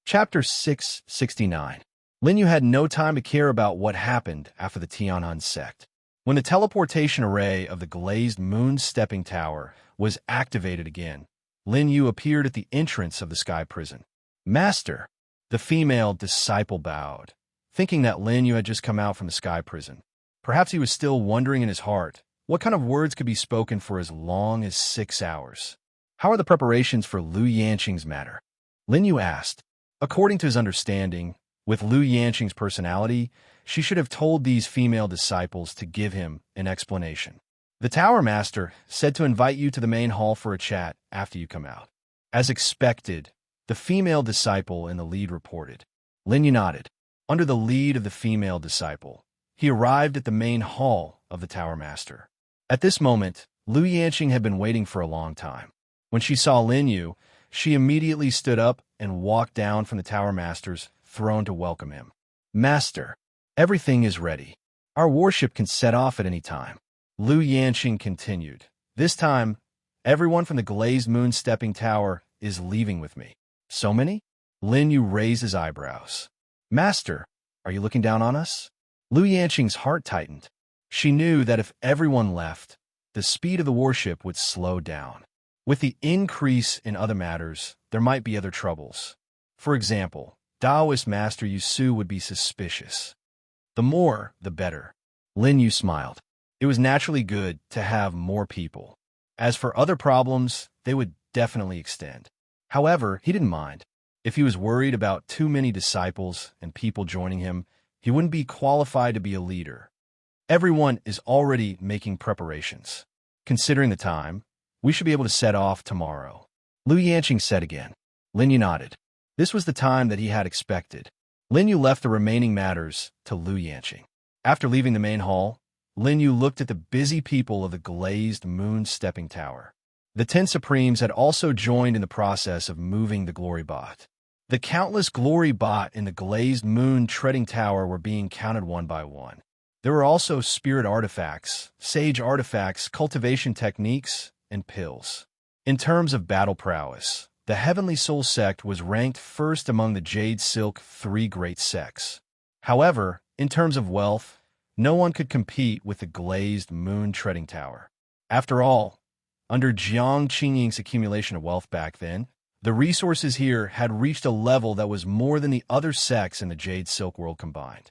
Chapter 669. Lin Yu had no time to care about what happened after the Tian'an sect. When the teleportation array of the glazed moon stepping tower was activated again, Lin Yu appeared at the entrance of the sky prison. Master, the female disciple bowed, thinking that Lin Yu had just come out from the sky prison. Perhaps he was still wondering in his heart what kind of words could be spoken for as long as 6 hours. How are the preparations for Lu Yanqing's matter? Lin Yu asked. According to his understanding, with Lu Yanqing's personality, she should have told these female disciples to give him an explanation. The Tower Master said to invite you to the main hall for a chat after you come out. As expected, the female disciple in the lead reported. Lin Yu nodded. Under the lead of the female disciple, he arrived at the main hall of the Tower Master. At this moment, Lu Yanqing had been waiting for a long time. When she saw Lin Yu, she immediately stood up and walked down from the Tower Master's throne to welcome him. Master, everything is ready. Our warship can set off at any time. Lu Yanqing continued. This time, everyone from the glazed moon stepping tower is leaving with me. So many? Lin Yu raised his eyebrows. Master, are you looking down on us? Lu Yanqing's heart tightened. She knew that if everyone left, the speed of the warship would slow down. With the increase in other matters, there might be other troubles. For example, Taoist Master Yusu would be suspicious. The more, the better. Lin Yu smiled. It was naturally good to have more people. As for other problems, they would definitely extend. However, he didn't mind. If he was worried about too many disciples and people joining him, he wouldn't be qualified to be a leader. Everyone is already making preparations. Considering the time, we should be able to set off tomorrow. Lu Yanqing said again. Lin Yu nodded. This was the time that he had expected. Lin Yu left the remaining matters to Lu Yanqing. After leaving the main hall, Lin Yu looked at the busy people of the glazed moon stepping tower. The 10 Supremes had also joined in the process of moving the glory bot. The countless glory bot in the glazed moon treading tower were being counted one by one. There were also spirit artifacts, sage artifacts, cultivation techniques, and pills. In terms of battle prowess, the Heavenly Soul sect was ranked first among the Jade Silk 3 great sects. However, in terms of wealth, no one could compete with the glazed moon treading tower. After all, under Jiang Qingying's accumulation of wealth back then, the resources here had reached a level that was more than the other sects in the Jade Silk world combined.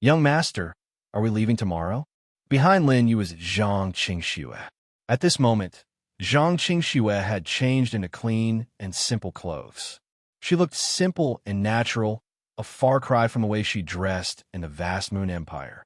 Young master, are we leaving tomorrow? Behind Lin Yu was Zhang Qingxue. At this moment, Zhang Qingxue had changed into clean and simple clothes. She looked simple and natural, a far cry from the way she dressed in the vast Moon Empire.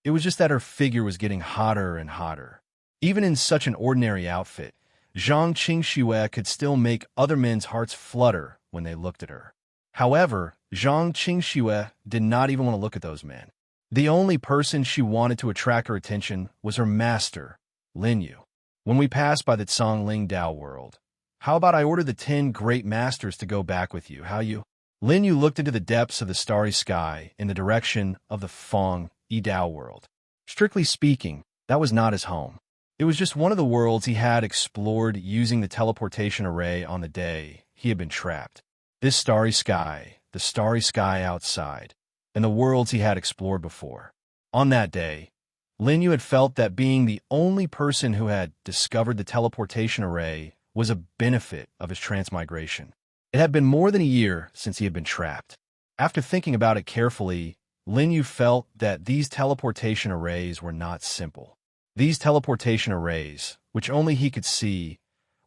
It was just that her figure was getting hotter and hotter. Even in such an ordinary outfit, Zhang Qingxue could still make other men's hearts flutter when they looked at her. However, Zhang Qingxue did not even want to look at those men. The only person she wanted to attract her attention was her master, Lin Yu. When we passed by the Congling Dao world, How about I order the 10 great masters to go back with you? How you? Lin Yu looked into the depths of the starry sky in the direction of the Feng Yidao world. Strictly speaking, that was not his home. It was just one of the worlds he had explored using the teleportation array on the day he had been trapped. This starry sky, the starry sky outside, and the worlds he had explored before. On that day, Lin Yu had felt that being the only person who had discovered the teleportation array was a benefit of his transmigration. It had been more than a year since he had been trapped. After thinking about it carefully, Lin Yu felt that these teleportation arrays were not simple. These teleportation arrays, which only he could see,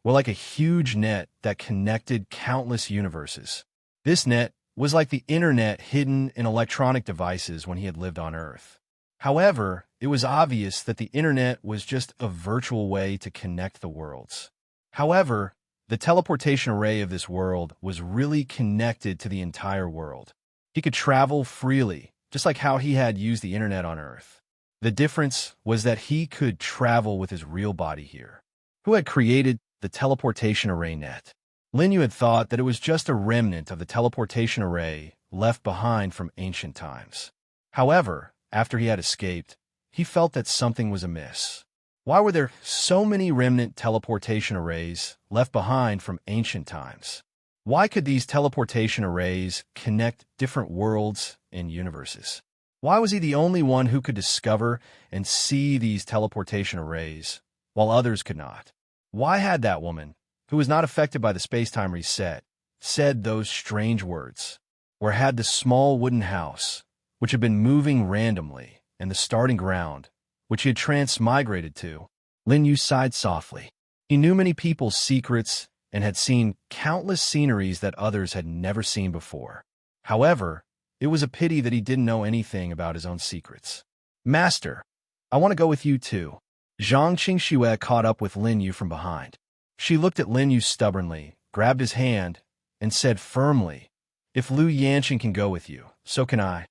were like a huge net that connected countless universes. This net was like the internet hidden in electronic devices when he had lived on Earth. However, it was obvious that the internet was just a virtual way to connect the worlds. However, the teleportation array of this world was really connected to the entire world. He could travel freely, just like how he had used the internet on Earth. The difference was that he could travel with his real body here. Who had created the teleportation array net? Lin Yu had thought that it was just a remnant of the teleportation array left behind from ancient times. However, after he had escaped, he felt that something was amiss. Why were there so many remnant teleportation arrays left behind from ancient times? Why could these teleportation arrays connect different worlds and universes? Why was he the only one who could discover and see these teleportation arrays, while others could not? Why had that woman, who was not affected by the space-time reset, said those strange words? Or had the small wooden house, which had been moving randomly, and the starting ground, which he had transmigrated to? Lin Yu sighed softly. He knew many people's secrets and had seen countless sceneries that others had never seen before. However, it was a pity that he didn't know anything about his own secrets. Master, I want to go with you too. Zhang Qingxue caught up with Lin Yu from behind. She looked at Lin Yu stubbornly, grabbed his hand, and said firmly, "If Lu Yanqing can go with you, so can I."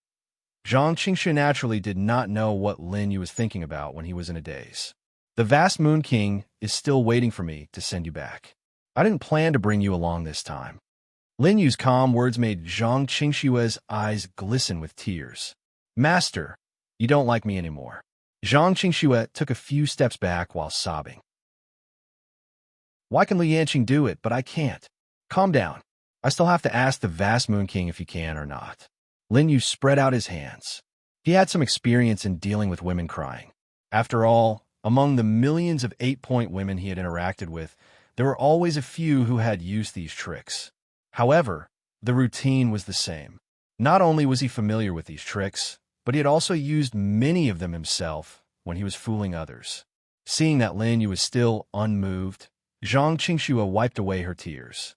Zhang Qingxue naturally did not know what Lin Yu was thinking about when he was in a daze. "The vast Moon King is still waiting for me to send you back. I didn't plan to bring you along this time." Lin Yu's calm words made Zhang Qingxue's eyes glisten with tears. "Master, you don't like me anymore." Zhang Qingxue took a few steps back while sobbing. "Why can Lu Yanqing do it, but I can't?" "Calm down. I still have to ask the vast Moon King if you can or not." Lin Yu spread out his hands. He had some experience in dealing with women crying. After all, among the millions of 8-point women he had interacted with, there were always a few who had used these tricks. However, the routine was the same. Not only was he familiar with these tricks, but he had also used many of them himself when he was fooling others. Seeing that Lin Yu was still unmoved, Zhang Qingxue wiped away her tears.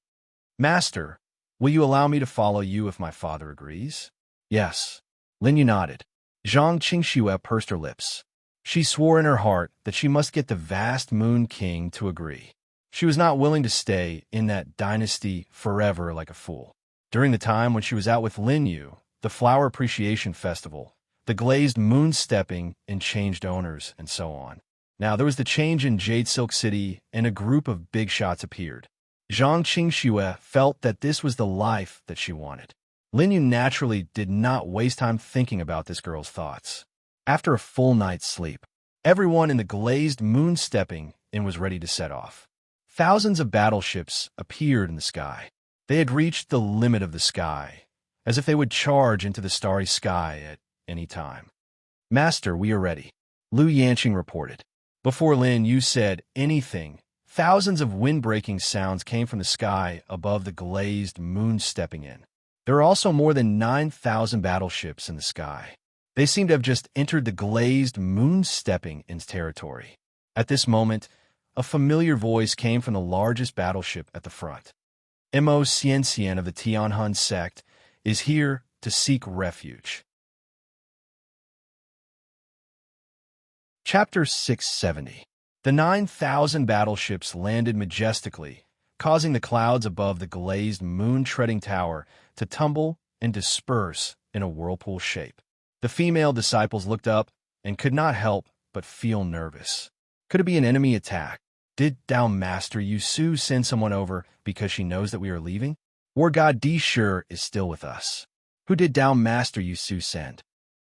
"Master, will you allow me to follow you if my father agrees?" "Yes." Lin Yu nodded. Zhang Qingxue pursed her lips. She swore in her heart that she must get the vast Moon King to agree. She was not willing to stay in that dynasty forever like a fool. During the time when she was out with Lin Yu, the Flower Appreciation Festival, the glazed moon stepping and changed owners, and so on. Now there was the change in Jade Silk City, and a group of big shots appeared. Zhang Qingxue felt that this was the life that she wanted. Lin Yu naturally did not waste time thinking about this girl's thoughts. After a full night's sleep, everyone in the glazed moon stepping and was ready to set off. Thousands of battleships appeared in the sky. They had reached the limit of the sky, as if they would charge into the starry sky at any time. "Master, we are ready," Lu Yanqing reported. Before Lin Yu said anything, thousands of wind-breaking sounds came from the sky above the glazed moon stepping in. There were also more than 9,000 battleships in the sky. They seemed to have just entered the glazed moon stepping in's territory. At this moment, a familiar voice came from the largest battleship at the front. "Mo Xianxian of the Tianhun sect is here to seek refuge." Chapter 670. The 9,000 battleships landed majestically, causing the clouds above the glazed moon-treading tower to tumble and disperse in a whirlpool shape. The female disciples looked up and could not help but feel nervous. Could it be an enemy attack? Did Tao Master Yu Su send someone over because she knows that we are leaving? War God D sure is still with us. Who did Tao Master Yu Su send?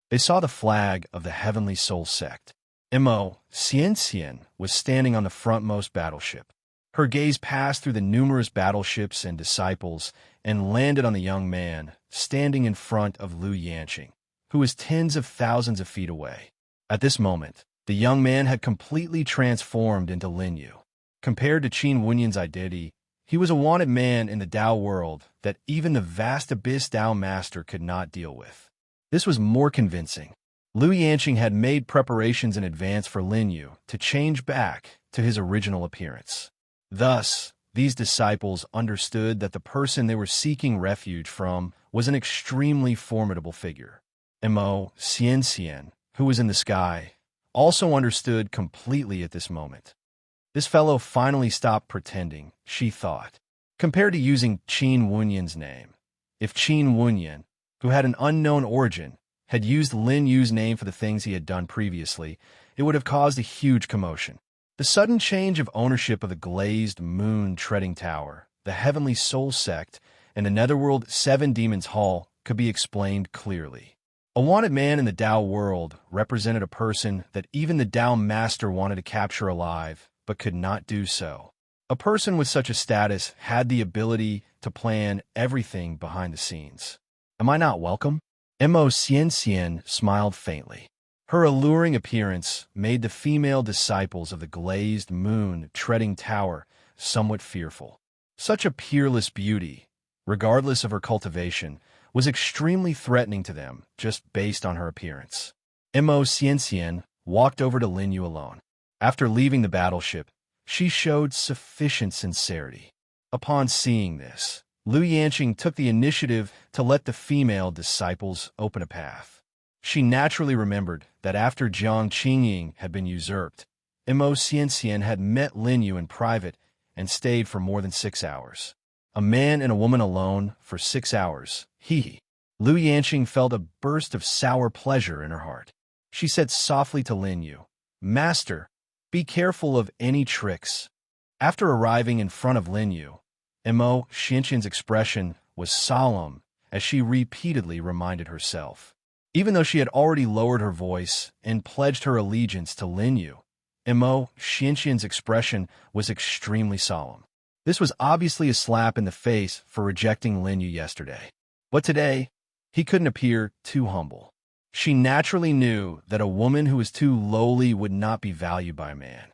They saw the flag of the Heavenly Soul Sect. Mo Xian was standing on the frontmost battleship. Her gaze passed through the numerous battleships and disciples and landed on the young man standing in front of Lu Yanqing, who was tens of thousands of feet away. At this moment, the young man had completely transformed into Lin Yu. Compared to Qin Wenyan's identity, he was a wanted man in the Dao world that even the vast abyss Dao master could not deal with. This was more convincing. Lu Yanqing had made preparations in advance for Lin Yu to change back to his original appearance. Thus, these disciples understood that the person they were seeking refuge from was an extremely formidable figure. Mo Xian, who was in the sky, also understood completely at this moment. This fellow finally stopped pretending, she thought. Compared to using Qin Wenyan's name, if Qin Wenyan, who had an unknown origin, had used Lin Yu's name for the things he had done previously, it would have caused a huge commotion. The sudden change of ownership of the glazed moon treading tower, the Heavenly Soul Sect, and the Netherworld Seven Demons Hall could be explained clearly. A wanted man in the Dao world represented a person that even the Dao master wanted to capture alive, but could not do so. A person with such a status had the ability to plan everything behind the scenes. Am I not welcome? Mo Xian smiled faintly. Her alluring appearance made the female disciples of the glazed moon treading tower somewhat fearful. Such a peerless beauty, regardless of her cultivation, was extremely threatening to them just based on her appearance. Mo Xian walked over to Lin Yu alone. After leaving the battleship, she showed sufficient sincerity. Upon seeing this, Lu Yanqing took the initiative to let the female disciples open a path. She naturally remembered that after Jiang Qingying had been usurped, Mo Xian had met Lin Yu in private and stayed for more than 6 hours. A man and a woman alone for 6 hours. Lu Yanqing felt a burst of sour pleasure in her heart. She said softly to Lin Yu, "Master, be careful of any tricks." After arriving in front of Lin Yu, Mo Xianqian's expression was solemn as she repeatedly reminded herself. Even though she had already lowered her voice and pledged her allegiance to Lin Yu, Mo Xianqian's expression was extremely solemn. This was obviously a slap in the face for rejecting Lin Yu yesterday. But today, he couldn't appear too humble. She naturally knew that a woman who was too lowly would not be valued by a man.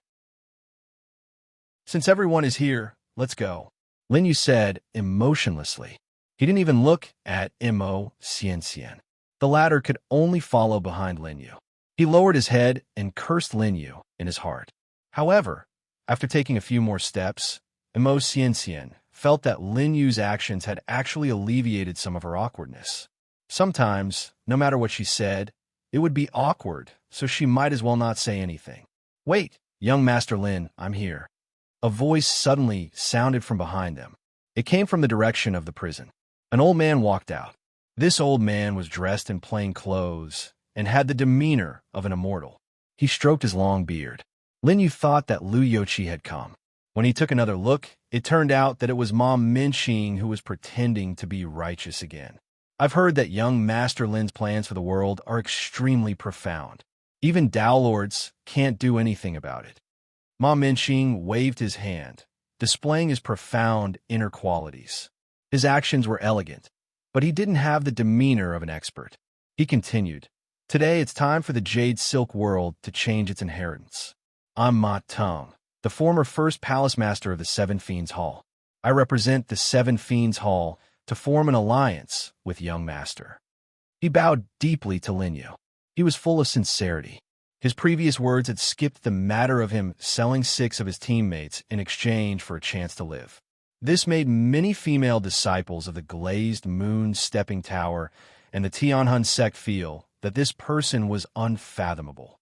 "Since everyone is here, let's go," Lin Yu said emotionlessly. He didn't even look at Mo Xian. The latter could only follow behind Lin Yu. He lowered his head and cursed Lin Yu in his heart. However, after taking a few more steps, Mo Xian felt that Lin Yu's actions had actually alleviated some of her awkwardness. Sometimes, no matter what she said, it would be awkward, so she might as well not say anything. "Wait, young Master Lin, I'm here." A voice suddenly sounded from behind them. It came from the direction of the prison. An old man walked out. This old man was dressed in plain clothes and had the demeanor of an immortal. He stroked his long beard. Lin Yu thought that Lu Youqi had come. When he took another look, it turned out that it was Mom Minqing who was pretending to be righteous again. "I've heard that young Master Lin's plans for the world are extremely profound. Even Dao Lords can't do anything about it." Mom Minqing waved his hand, displaying his profound inner qualities. His actions were elegant, but he didn't have the demeanor of an expert. He continued, "Today it's time for the Jade Silk world to change its inheritance. I'm Ma Teng, the former first palace master of the Seven Fiends Hall. I represent the Seven Fiends Hall to form an alliance with young master." He bowed deeply to Lin Yu. He was full of sincerity. His previous words had skipped the matter of him selling 6 of his teammates in exchange for a chance to live. This made many female disciples of the glazed moon stepping tower and the Tianhun sect feel that this person was unfathomable.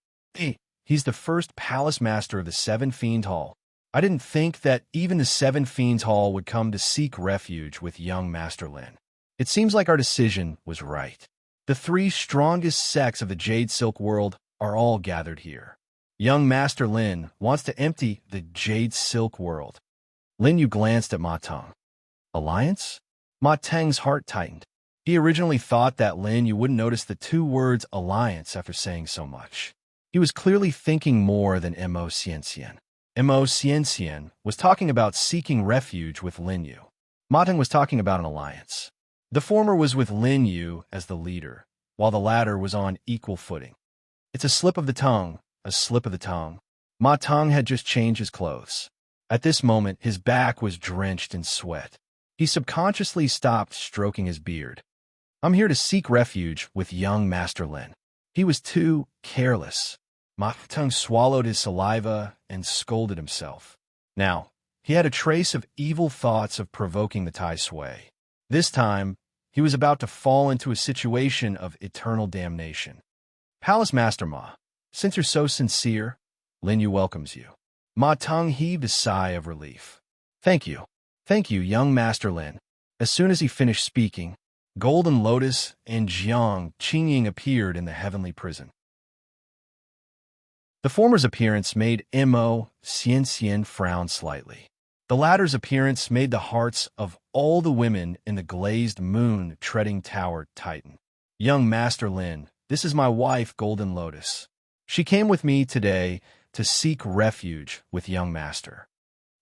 He's the first palace master of the Seven Fiend Hall. I didn't think that even the Seven Fiends Hall would come to seek refuge with young Master Lin. It seems like our decision was right. The 3 strongest sects of the Jade Silk world are all gathered here. Young Master Lin wants to empty the jade silk world. Lin Yu glanced at Ma Teng. Alliance? Ma Teng's heart tightened. He originally thought that Lin Yu wouldn't notice the two words alliance after saying so much. He was clearly thinking more than Mo Xianxian. Mo Xianxian was talking about seeking refuge with Lin Yu. Ma Teng was talking about an alliance. The former was with Lin Yu as the leader, while the latter was on equal footing. It's a slip of the tongue, a slip of the tongue. Ma Teng had just changed his clothes. At this moment, his back was drenched in sweat. He subconsciously stopped stroking his beard. I'm here to seek refuge with young Master Lin. He was too careless. Ma Teng swallowed his saliva and scolded himself. Now, he had a trace of evil thoughts of provoking the Tai Sui. This time, he was about to fall into a situation of eternal damnation. Palace Master Ma, since you're so sincere, Lin Yu welcomes you. Ma Teng heaved a sigh of relief. Thank you. Thank you, young Master Lin. As soon as he finished speaking, Golden Lotus and Jiang Qingying appeared in the heavenly prison. The former's appearance made Mo Xianxian frown slightly. The latter's appearance made the hearts of all the women in the glazed moon treading tower tighten. Young Master Lin, this is my wife, Golden Lotus. She came with me today to seek refuge with young Master.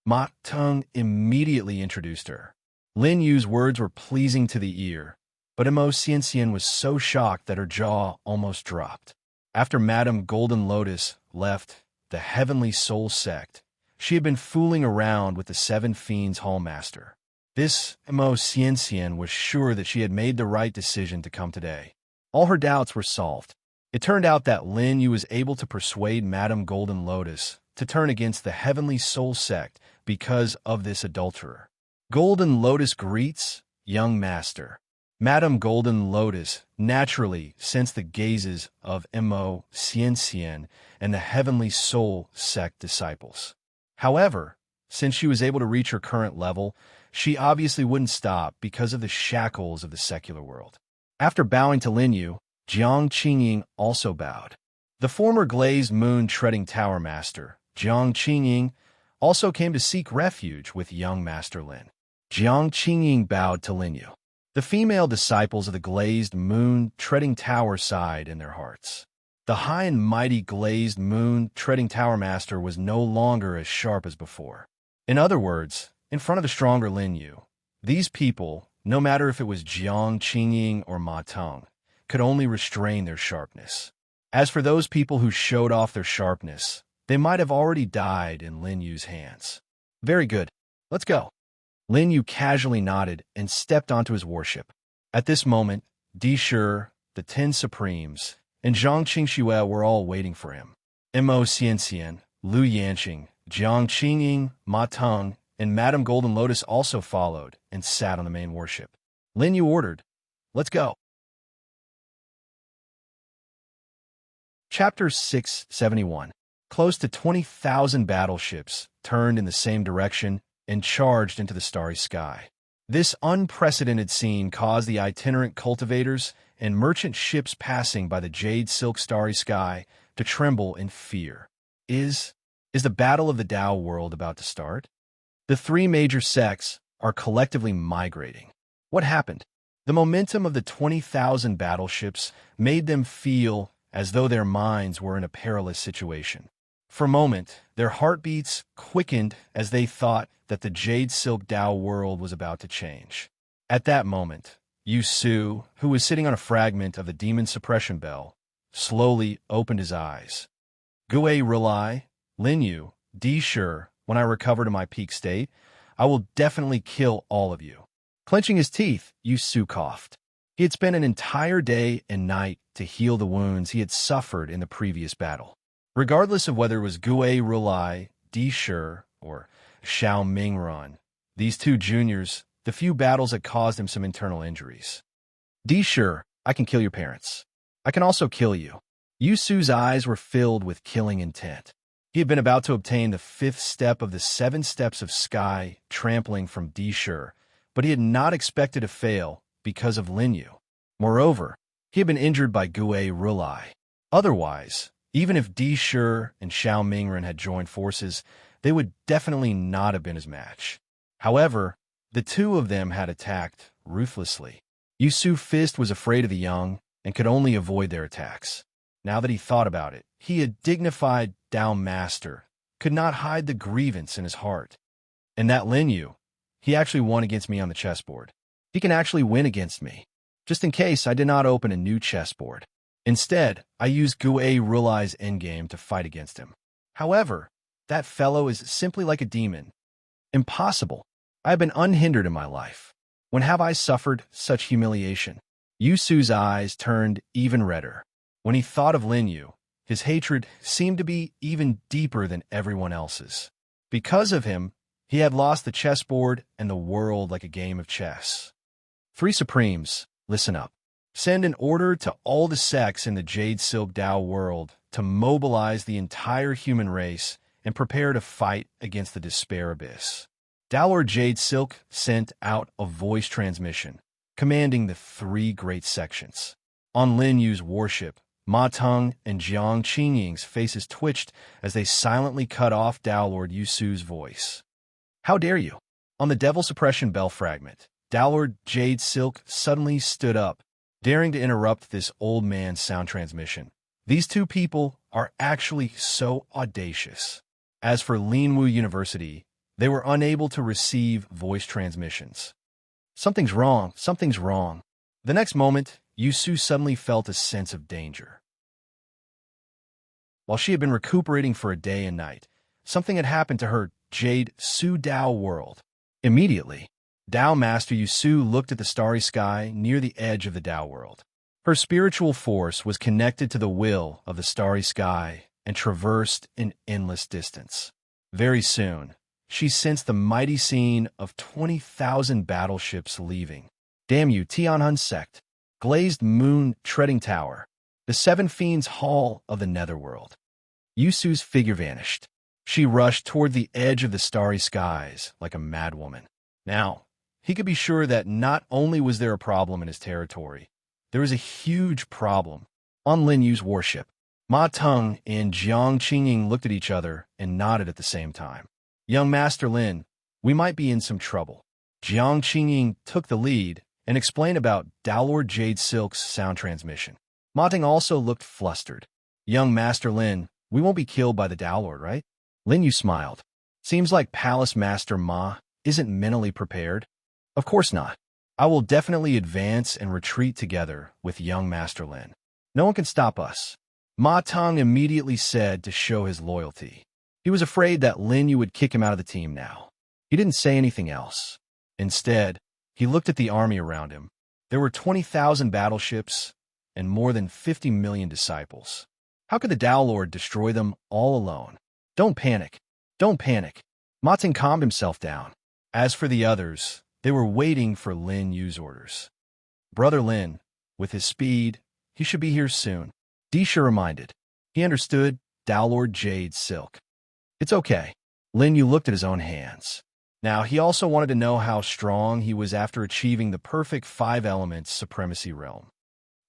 Ma Teng immediately introduced her. Lin Yu's words were pleasing to the ear, but Mo Xianxian was so shocked that her jaw almost dropped. After Madame Golden Lotus left the Heavenly Soul Sect, she had been fooling around with the Seven Fiends Hallmaster. This Mo Xianxian was sure that she had made the right decision to come today. All her doubts were solved. It turned out that Lin Yu was able to persuade Madame Golden Lotus to turn against the Heavenly Soul Sect because of this adulterer. Golden Lotus greets young Master. Madame Golden Lotus naturally sensed the gazes of Mo Xianxian and the Heavenly Soul Sect disciples. However, since she was able to reach her current level, she obviously wouldn't stop because of the shackles of the secular world. After bowing to Lin Yu, Jiang Qingying also bowed. The former glazed moon treading tower master, Jiang Qingying, also came to seek refuge with young Master Lin. Jiang Qingying bowed to Lin Yu. The female disciples of the glazed moon treading tower sighed in their hearts. The high and mighty glazed moon treading tower master was no longer as sharp as before. In other words, in front of the stronger Lin Yu, these people, no matter if it was Jiang Qingying or Ma Teng, could only restrain their sharpness. As for those people who showed off their sharpness, they might have already died in Lin Yu's hands. Very good. Let's go. Lin Yu casually nodded and stepped onto his warship. At this moment, Di Shi, the 10 Supremes, and Zhang Qingxue were all waiting for him. Mo Xianxian, Lu Yanqing, Jiang Qingying, Ma Teng, and Madame Golden Lotus also followed and sat on the main warship. Lin Yu ordered, "Let's go." Chapter 671. Close to 20,000 battleships turned in the same direction and charged into the starry sky. This unprecedented scene caused the itinerant cultivators and merchant ships passing by the jade silk starry sky to tremble in fear. Is the battle of the Tao world about to start? The three major sects are collectively migrating. What happened? The momentum of the 20,000 battleships made them feel as though their minds were in a perilous situation. For a moment, their heartbeats quickened as they thought that the jade silk Tao world was about to change. At that moment, Yu Su, who was sitting on a fragment of the demon suppression bell, slowly opened his eyes. Gue Rilai, Lin Yu, Di Shi, when I recover to my peak state, I will definitely kill all of you. Clenching his teeth, Yu Su coughed. He had spent an entire day and night to heal the wounds he had suffered in the previous battle. Regardless of whether it was Gue Rilai, Di Shi, or Xiao Mingran, these two juniors, the few battles had caused him some internal injuries. Di Shi, I can kill your parents. I can also kill you. Yu Su's eyes were filled with killing intent. He had been about to obtain the 5th step of the 7 steps of sky trampling from Di Shi, but he had not expected to fail because of Lin Yu. Moreover, he had been injured by Gue Rilai. Otherwise, Even if Di Shi and Xiao Mingren had joined forces, they would definitely not have been his match. However, the two of them had attacked ruthlessly. Yusu Fist was afraid of the young and could only avoid their attacks. Now that he thought about it, he, a dignified Dao master, could not hide the grievance in his heart. And that Lin Yu, he actually won against me on the chessboard. He can actually win against me. Just in case, I did not open a new chessboard. Instead, I used Gue Rulai's endgame to fight against him. However, that fellow is simply like a demon. Impossible. I have been unhindered in my life. When have I suffered such humiliation? Yusu's eyes turned even redder. When he thought of Lin Yu, his hatred seemed to be even deeper than everyone else's. Because of him, he had lost the chessboard and the world like a game of chess. 3 Supremes, listen up. Send an order to all the sects in the Jade Silk Dao world to mobilize the entire human race and prepare to fight against the Despair Abyss. Dao Lord Jade Silk sent out a voice transmission, commanding the 3 great sections. On Lin Yu's warship, Ma Teng and Jiang Qingying's faces twitched as they silently cut off Dao Lord Yusu's voice. How dare you? On the Devil Suppression Bell fragment, Dao Lord Jade Silk suddenly stood up, daring to interrupt this old man's sound transmission. These 2 people are actually so audacious. As for Linwu University, they were unable to receive voice transmissions. Something's wrong, something's wrong. The next moment, Yusu suddenly felt a sense of danger. While she had been recuperating for a day and night, something had happened to her Jade Su Dao world. Immediately, Dao Master Yusu looked at the starry sky near the edge of the Dao world. Her spiritual force was connected to the will of the starry sky and traversed an endless distance. Very soon, she sensed the mighty scene of 20,000 battleships leaving. Damn you, Tianhun sect. Glazed moon treading tower. The 7 fiends hall of the netherworld. Yusu's figure vanished. She rushed toward the edge of the starry skies like a madwoman. Now, he could be sure that not only was there a problem in his territory, there was a huge problem on Lin Yu's warship. Ma Teng and Jiang Qingying looked at each other and nodded at the same time. Young Master Lin, we might be in some trouble. Jiang Qingying took the lead and explained about Dao Lord Jade Silk's sound transmission. Ma Teng also looked flustered. Young Master Lin, we won't be killed by the Dao Lord, right? Lin Yu smiled. Seems like Palace Master Ma isn't mentally prepared. Of course not. I will definitely advance and retreat together with young Master Lin. No one can stop us. Ma Teng immediately said to show his loyalty. He was afraid that Lin Yu would kick him out of the team now. He didn't say anything else. Instead, he looked at the army around him. There were 20,000 battleships and more than 50 million disciples. How could the Dao Lord destroy them all alone? Don't panic. Don't panic. Ma Teng calmed himself down. As for the others, they were waiting for Lin Yu's orders. Brother Lin, with his speed, he should be here soon. Di Shi reminded. He understood Dao Lord Jade Silk. It's okay. Lin Yu looked at his own hands. Now, he also wanted to know how strong he was after achieving the perfect 5 elements supremacy realm.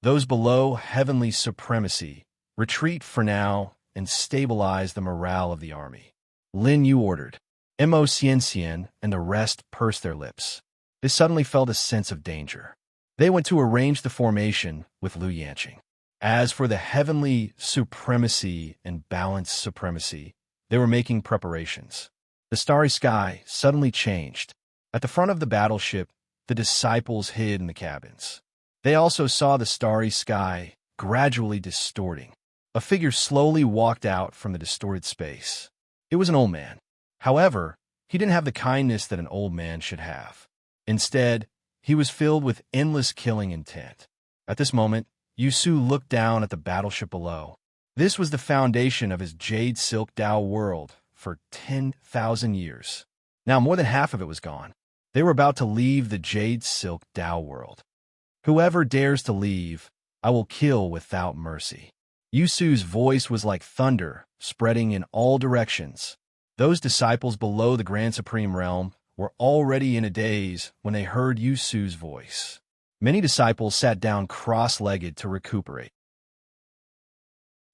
Those below heavenly supremacy retreat for now and stabilize the morale of the army. Lin Yu ordered. Mo Xian and the rest pursed their lips. They suddenly felt a sense of danger. They went to arrange the formation with Lu Yanqing. As for the heavenly supremacy and balanced supremacy, they were making preparations. The starry sky suddenly changed. At the front of the battleship, the disciples hid in the cabins. They also saw the starry sky gradually distorting. A figure slowly walked out from the distorted space. It was an old man. However, he didn't have the kindness that an old man should have. Instead, he was filled with endless killing intent. At this moment, Yusu looked down at the battleship below. This was the foundation of his Jade Silk Dao world for 10,000 years. Now more than half of it was gone. They were about to leave the Jade Silk Dao world. Whoever dares to leave, I will kill without mercy. Yusu's voice was like thunder, spreading in all directions. Those disciples below the Grand Supreme Realm were already in a daze when they heard Yusu's voice. Many disciples sat down cross-legged to recuperate.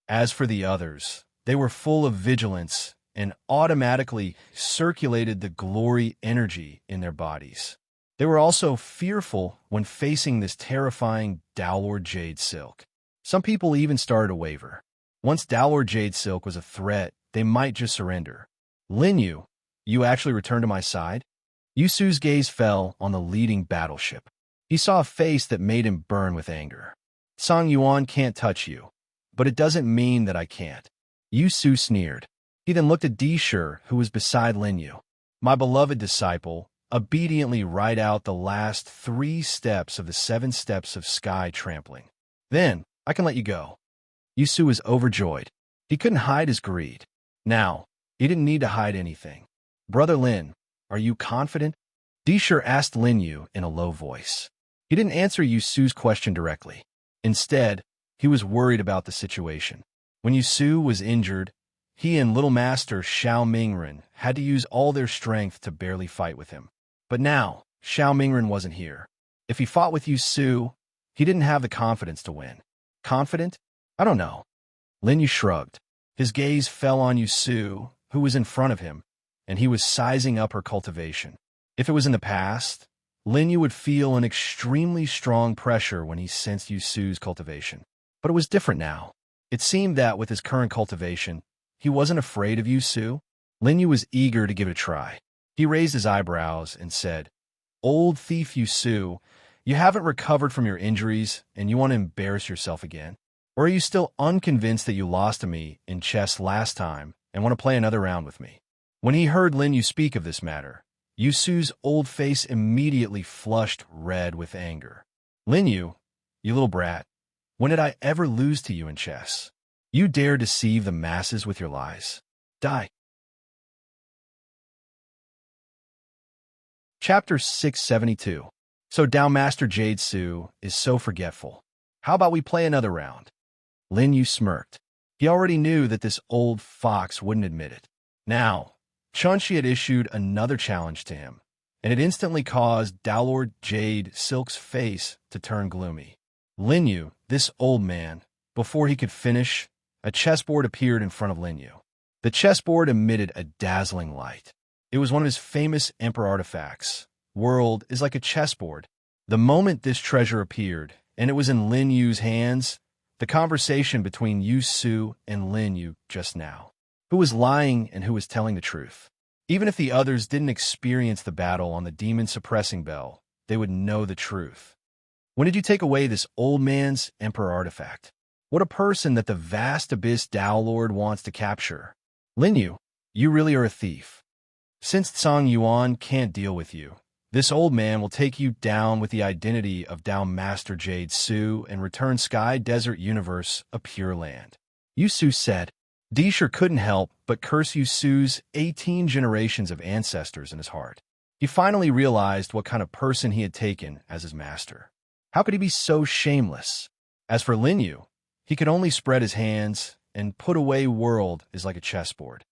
As for the others, they were full of vigilance and automatically circulated the glory energy in their bodies. They were also fearful when facing this terrifying Dowlord Jade Silk. Some people even started to waver. Once Dowlord Jade Silk was a threat, they might just surrender. Linyu, you actually returned to my side? Yusu's gaze fell on the leading battleship. He saw a face that made him burn with anger. Song Yuan can't touch you, but it doesn't mean that I can't. Yusu sneered. He then looked at Dishur, who was beside Linyu. My beloved disciple, obediently write out the last 3 steps of the 7 steps of sky trampling. Then, I can let you go. Yusu was overjoyed. He couldn't hide his greed. Now, he didn't need to hide anything. Brother Lin, are you confident? Dishur asked Linyu in a low voice. He didn't answer Yusu's question directly. Instead, he was worried about the situation. When Yusu was injured, he and Little Master Xiao Mingren had to use all their strength to barely fight with him. But now, Xiao Mingren wasn't here. If he fought with Yusu, he didn't have the confidence to win. Confident? I don't know. Linyu shrugged. His gaze fell on Yusu, who was in front of him, and he was sizing up her cultivation. If it was in the past, Linyu would feel an extremely strong pressure when he sensed Yusu's cultivation. But it was different now. It seemed that with his current cultivation, he wasn't afraid of Yusu. Linyu was eager to give it a try. He raised his eyebrows and said, Old thief Yusu, you haven't recovered from your injuries and you want to embarrass yourself again? Or are you still unconvinced that you lost to me in chess last time and want to play another round with me? When he heard Linyu speak of this matter, Yusu's old face immediately flushed red with anger. Linyu, you little brat, when did I ever lose to you in chess? You dare deceive the masses with your lies. Die. Chapter 672. So Dao Master Jade Su is so forgetful. How about we play another round? Linyu smirked. He already knew that this old fox wouldn't admit it. Now, Chunshi had issued another challenge to him, and it instantly caused Dowlord Jade Silk's face to turn gloomy. Linyu, this old man, before he could finish, a chessboard appeared in front of Linyu. The chessboard emitted a dazzling light. It was one of his famous emperor artifacts. World is like a chessboard. The moment this treasure appeared, and it was in Linyu's hands, the conversation between Yusu and Linyu just now. Who was lying and who was telling the truth? Even if the others didn't experience the battle on the demon suppressing bell, they would know the truth. When did you take away this old man's emperor artifact? What a person that the vast abyss Tao Lord wants to capture. Linyu, you really are a thief. Since Song Yuan can't deal with you, this old man will take you down with the identity of Tao Master Jade Su and return Sky Desert Universe a pure land. Yusu said. Dishur couldn't help but curse Yusu's 18 generations of ancestors in his heart. He finally realized what kind of person he had taken as his master. How could he be so shameless? As for Linyu, he could only spread his hands and put away world is like a chessboard.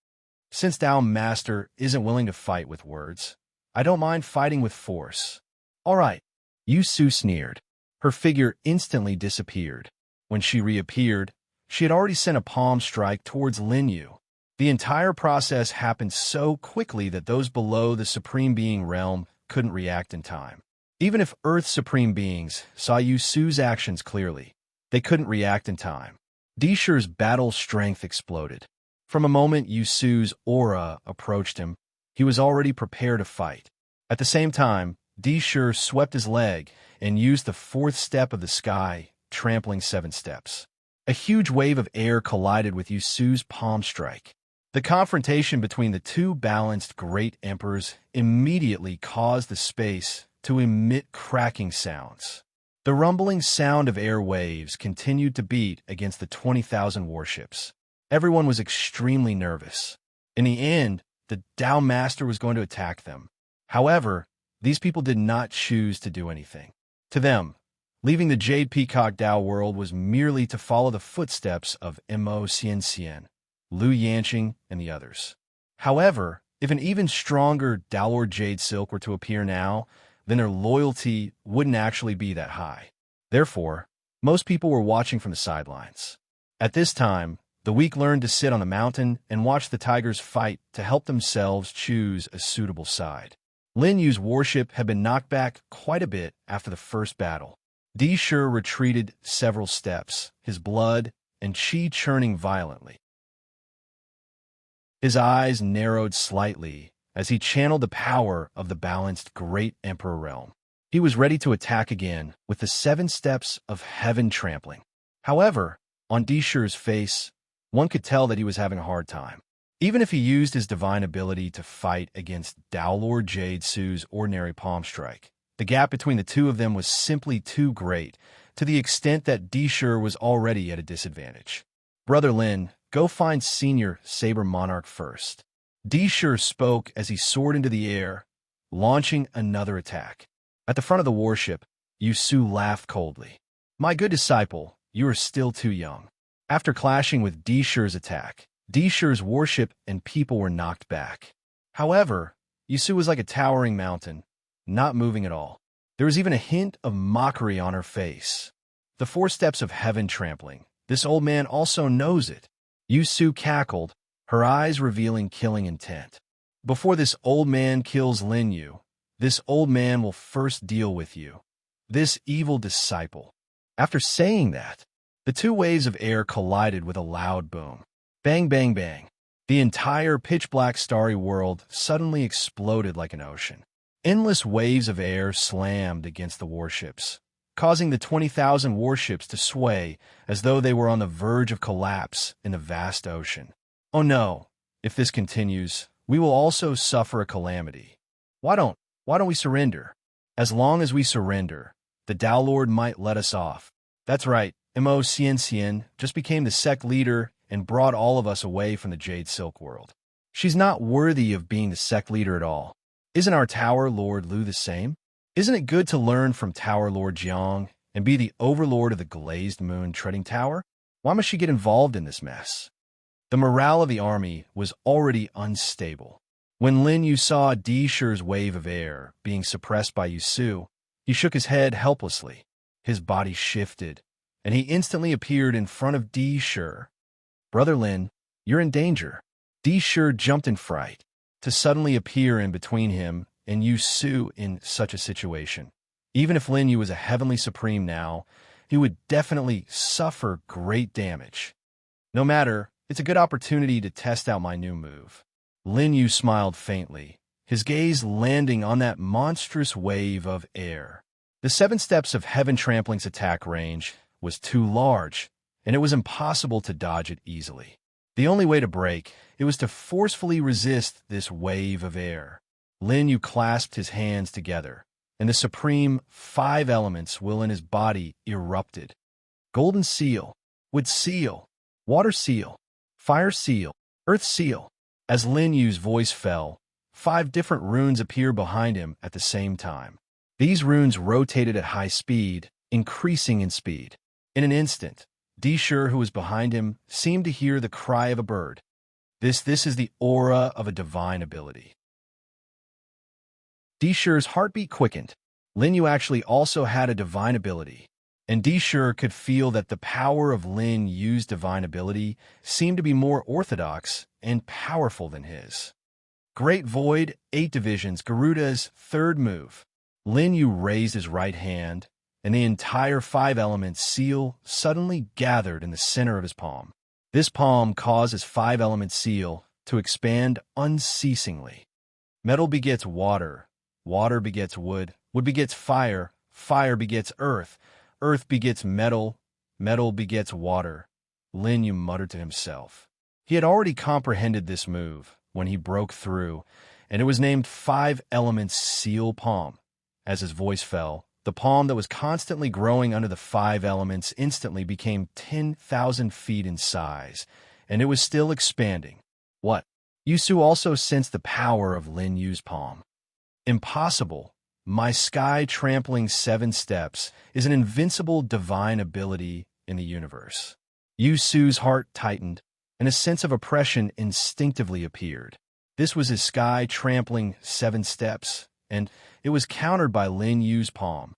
Since Tao Master isn't willing to fight with words, I don't mind fighting with force. All right, Yusu sneered. Her figure instantly disappeared. When she reappeared, she had already sent a palm strike towards Linyu. The entire process happened so quickly that those below the Supreme Being realm couldn't react in time. Even if Earth's Supreme Beings saw Yusu's actions clearly, they couldn't react in time. Dishur's battle strength exploded. From a moment Yusu's aura approached him, he was already prepared to fight. At the same time, Dishur swept his leg and used the 4th step of the sky, trampling 7 steps. A huge wave of air collided with Yusu's palm strike. The confrontation between the two balanced great emperors immediately caused the space to emit cracking sounds. The rumbling sound of air waves continued to beat against the 20,000 warships. Everyone was extremely nervous. In the end, the Tao Master was going to attack them. However, these people did not choose to do anything. To them, leaving the Jade Peacock Tao world was merely to follow the footsteps of Mo Xianxian, Lu Yanqing, and the others. However, if an even stronger Dowlord Jade Silk were to appear now, then their loyalty wouldn't actually be that high. Therefore, most people were watching from the sidelines. At this time, The weak learned to sit on the mountain and watch the tigers fight to help themselves choose a suitable side. Lin Yu's warship had been knocked back quite a bit after the first battle. Di Shi retreated several steps, his blood and qi churning violently. His eyes narrowed slightly as he channeled the power of the balanced Great Emperor realm. He was ready to attack again with the 7 steps of heaven trampling. However, on Di Shi's face, one could tell that he was having a hard time. Even if he used his divine ability to fight against Tao Lord Jade Su's ordinary palm strike, the gap between the two of them was simply too great, to the extent that Di Shi was already at a disadvantage. Brother Lin, go find Senior Saber Monarch first. Di Shi spoke as he soared into the air, launching another attack. At the front of the warship, Yusu laughed coldly. My good disciple, you are still too young. After clashing with Di Shi's attack, Di Shi's warship and people were knocked back. However, Yusu was like a towering mountain, not moving at all. There was even a hint of mockery on her face. The 4 steps of heaven trampling. This old man also knows it. Yusu cackled, her eyes revealing killing intent. Before this old man kills Lin Yu, this old man will first deal with you, this evil disciple. After saying that, the 2 waves of air collided with a loud boom. Bang, bang, bang. The entire pitch-black starry world suddenly exploded like an ocean. Endless waves of air slammed against the warships, causing the 20,000 warships to sway as though they were on the verge of collapse in the vast ocean. Oh no, if this continues, we will also suffer a calamity. Why don't we surrender? As long as we surrender, the Tao Lord might let us off. That's right, Mo Xian just became the sect leader and brought all of us away from the Jade Silk world. She's not worthy of being the sect leader at all. Isn't our Tower Lord Lu the same? Isn't it good to learn from Tower Lord Jiang and be the overlord of the Glazed Moon Treading Tower? Why must she get involved in this mess? The morale of the army was already unstable. When Lin Yu saw Di Shi's wave of air being suppressed by Yusu, he shook his head helplessly. His body shifted, and he instantly appeared in front of Di Shi. Brother Lin, you're in danger. Di Shi jumped in fright to suddenly appear in between him and Yusu in such a situation. Even if Lin Yu was a heavenly supreme now, he would definitely suffer great damage. No matter, it's a good opportunity to test out my new move. Lin Yu smiled faintly, his gaze landing on that monstrous wave of air. The 7 steps of Heaven Trampling's attack range was too large, and it was impossible to dodge it easily. The only way to break it was to forcefully resist this wave of air. Lin Yu clasped his hands together, and the supreme 5 elements will in his body erupted. Golden seal, wood seal, water seal, fire seal, earth seal. As Lin Yu's voice fell, 5 different runes appeared behind him at the same time. These runes rotated at high speed, increasing in speed. In an instant, Di Shi, who was behind him, seemed to hear the cry of a bird. This is the aura of a divine ability. Di Shi's heartbeat quickened. Lin Yu actually also had a divine ability, and Di Shi could feel that the power of Lin Yu's divine ability seemed to be more orthodox and powerful than his. Great Void, 8 divisions, Garuda's 3rd move. Lin Yu raised his right hand, and the entire 5 elements seal suddenly gathered in the center of his palm. This palm caused his 5 element seal to expand unceasingly. Metal begets water, water begets wood, wood begets fire, fire begets earth, earth begets metal, metal begets water. Lin Yu muttered to himself. He had already comprehended this move when he broke through, and it was named 5 Elements Seal Palm. As his voice fell, the palm that was constantly growing under the 5 elements instantly became 10,000 feet in size, and it was still expanding. What? Yusu also sensed the power of Lin Yu's palm. Impossible. My sky-trampling 7 steps is an invincible divine ability in the universe. Yusu's heart tightened, and a sense of oppression instinctively appeared. This was his sky-trampling 7 steps, and it was countered by Lin Yu's palm.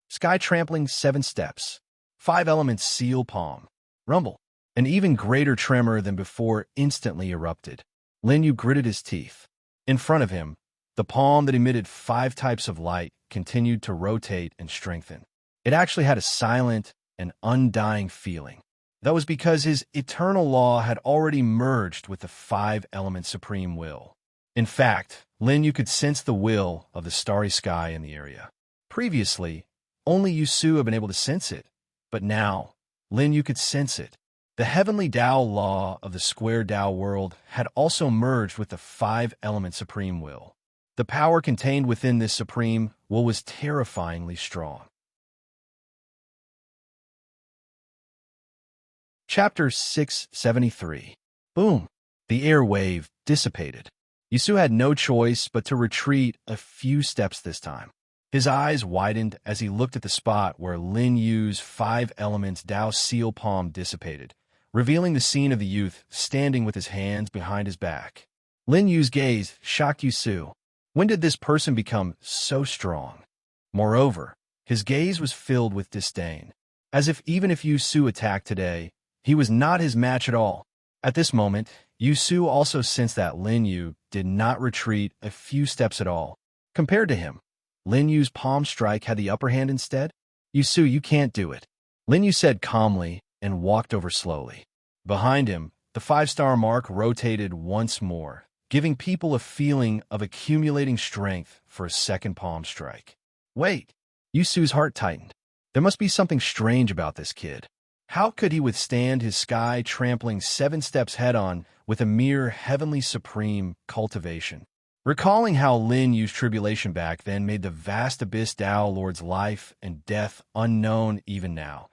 Sky-trampling 7 steps. 5 elements seal palm. Rumble. An even greater tremor than before instantly erupted. Lin Yu gritted his teeth. In front of him, the palm that emitted 5 types of light continued to rotate and strengthen. It actually had a silent and undying feeling. That was because his eternal law had already merged with the 5-element supreme will. In fact, Lin Yu could sense the will of the starry sky in the area. Previously, only Yusu had been able to sense it, but now, Lin Yu could sense it. The heavenly Tao law of the square Tao world had also merged with the 5-element supreme will. The power contained within this supreme will was terrifyingly strong. Chapter 673. Boom! The air wave dissipated. Yusu had no choice but to retreat a few steps this time. His eyes widened as he looked at the spot where Lin Yu's 5 elements Tao seal palm dissipated, revealing the scene of the youth standing with his hands behind his back. Lin Yu's gaze shocked Yusu. When did this person become so strong? Moreover, his gaze was filled with disdain, as if even if Yusu attacked today, he was not his match at all. At this moment, Yusu also sensed that Lin Yu did not retreat a few steps at all. Compared to him, Lin Yu's palm strike had the upper hand instead. Yusu, you can't do it, Lin Yu said calmly and walked over slowly. Behind him, the 5-star mark rotated once more, giving people a feeling of accumulating strength for a second palm strike. Wait, Yusu's heart tightened. There must be something strange about this kid. How could he withstand his sky-trampling 7 steps head-on with a mere heavenly supreme cultivation? Recalling how Lin Yu's tribulation back then made the vast abyss Tao Lord's life and death unknown even now,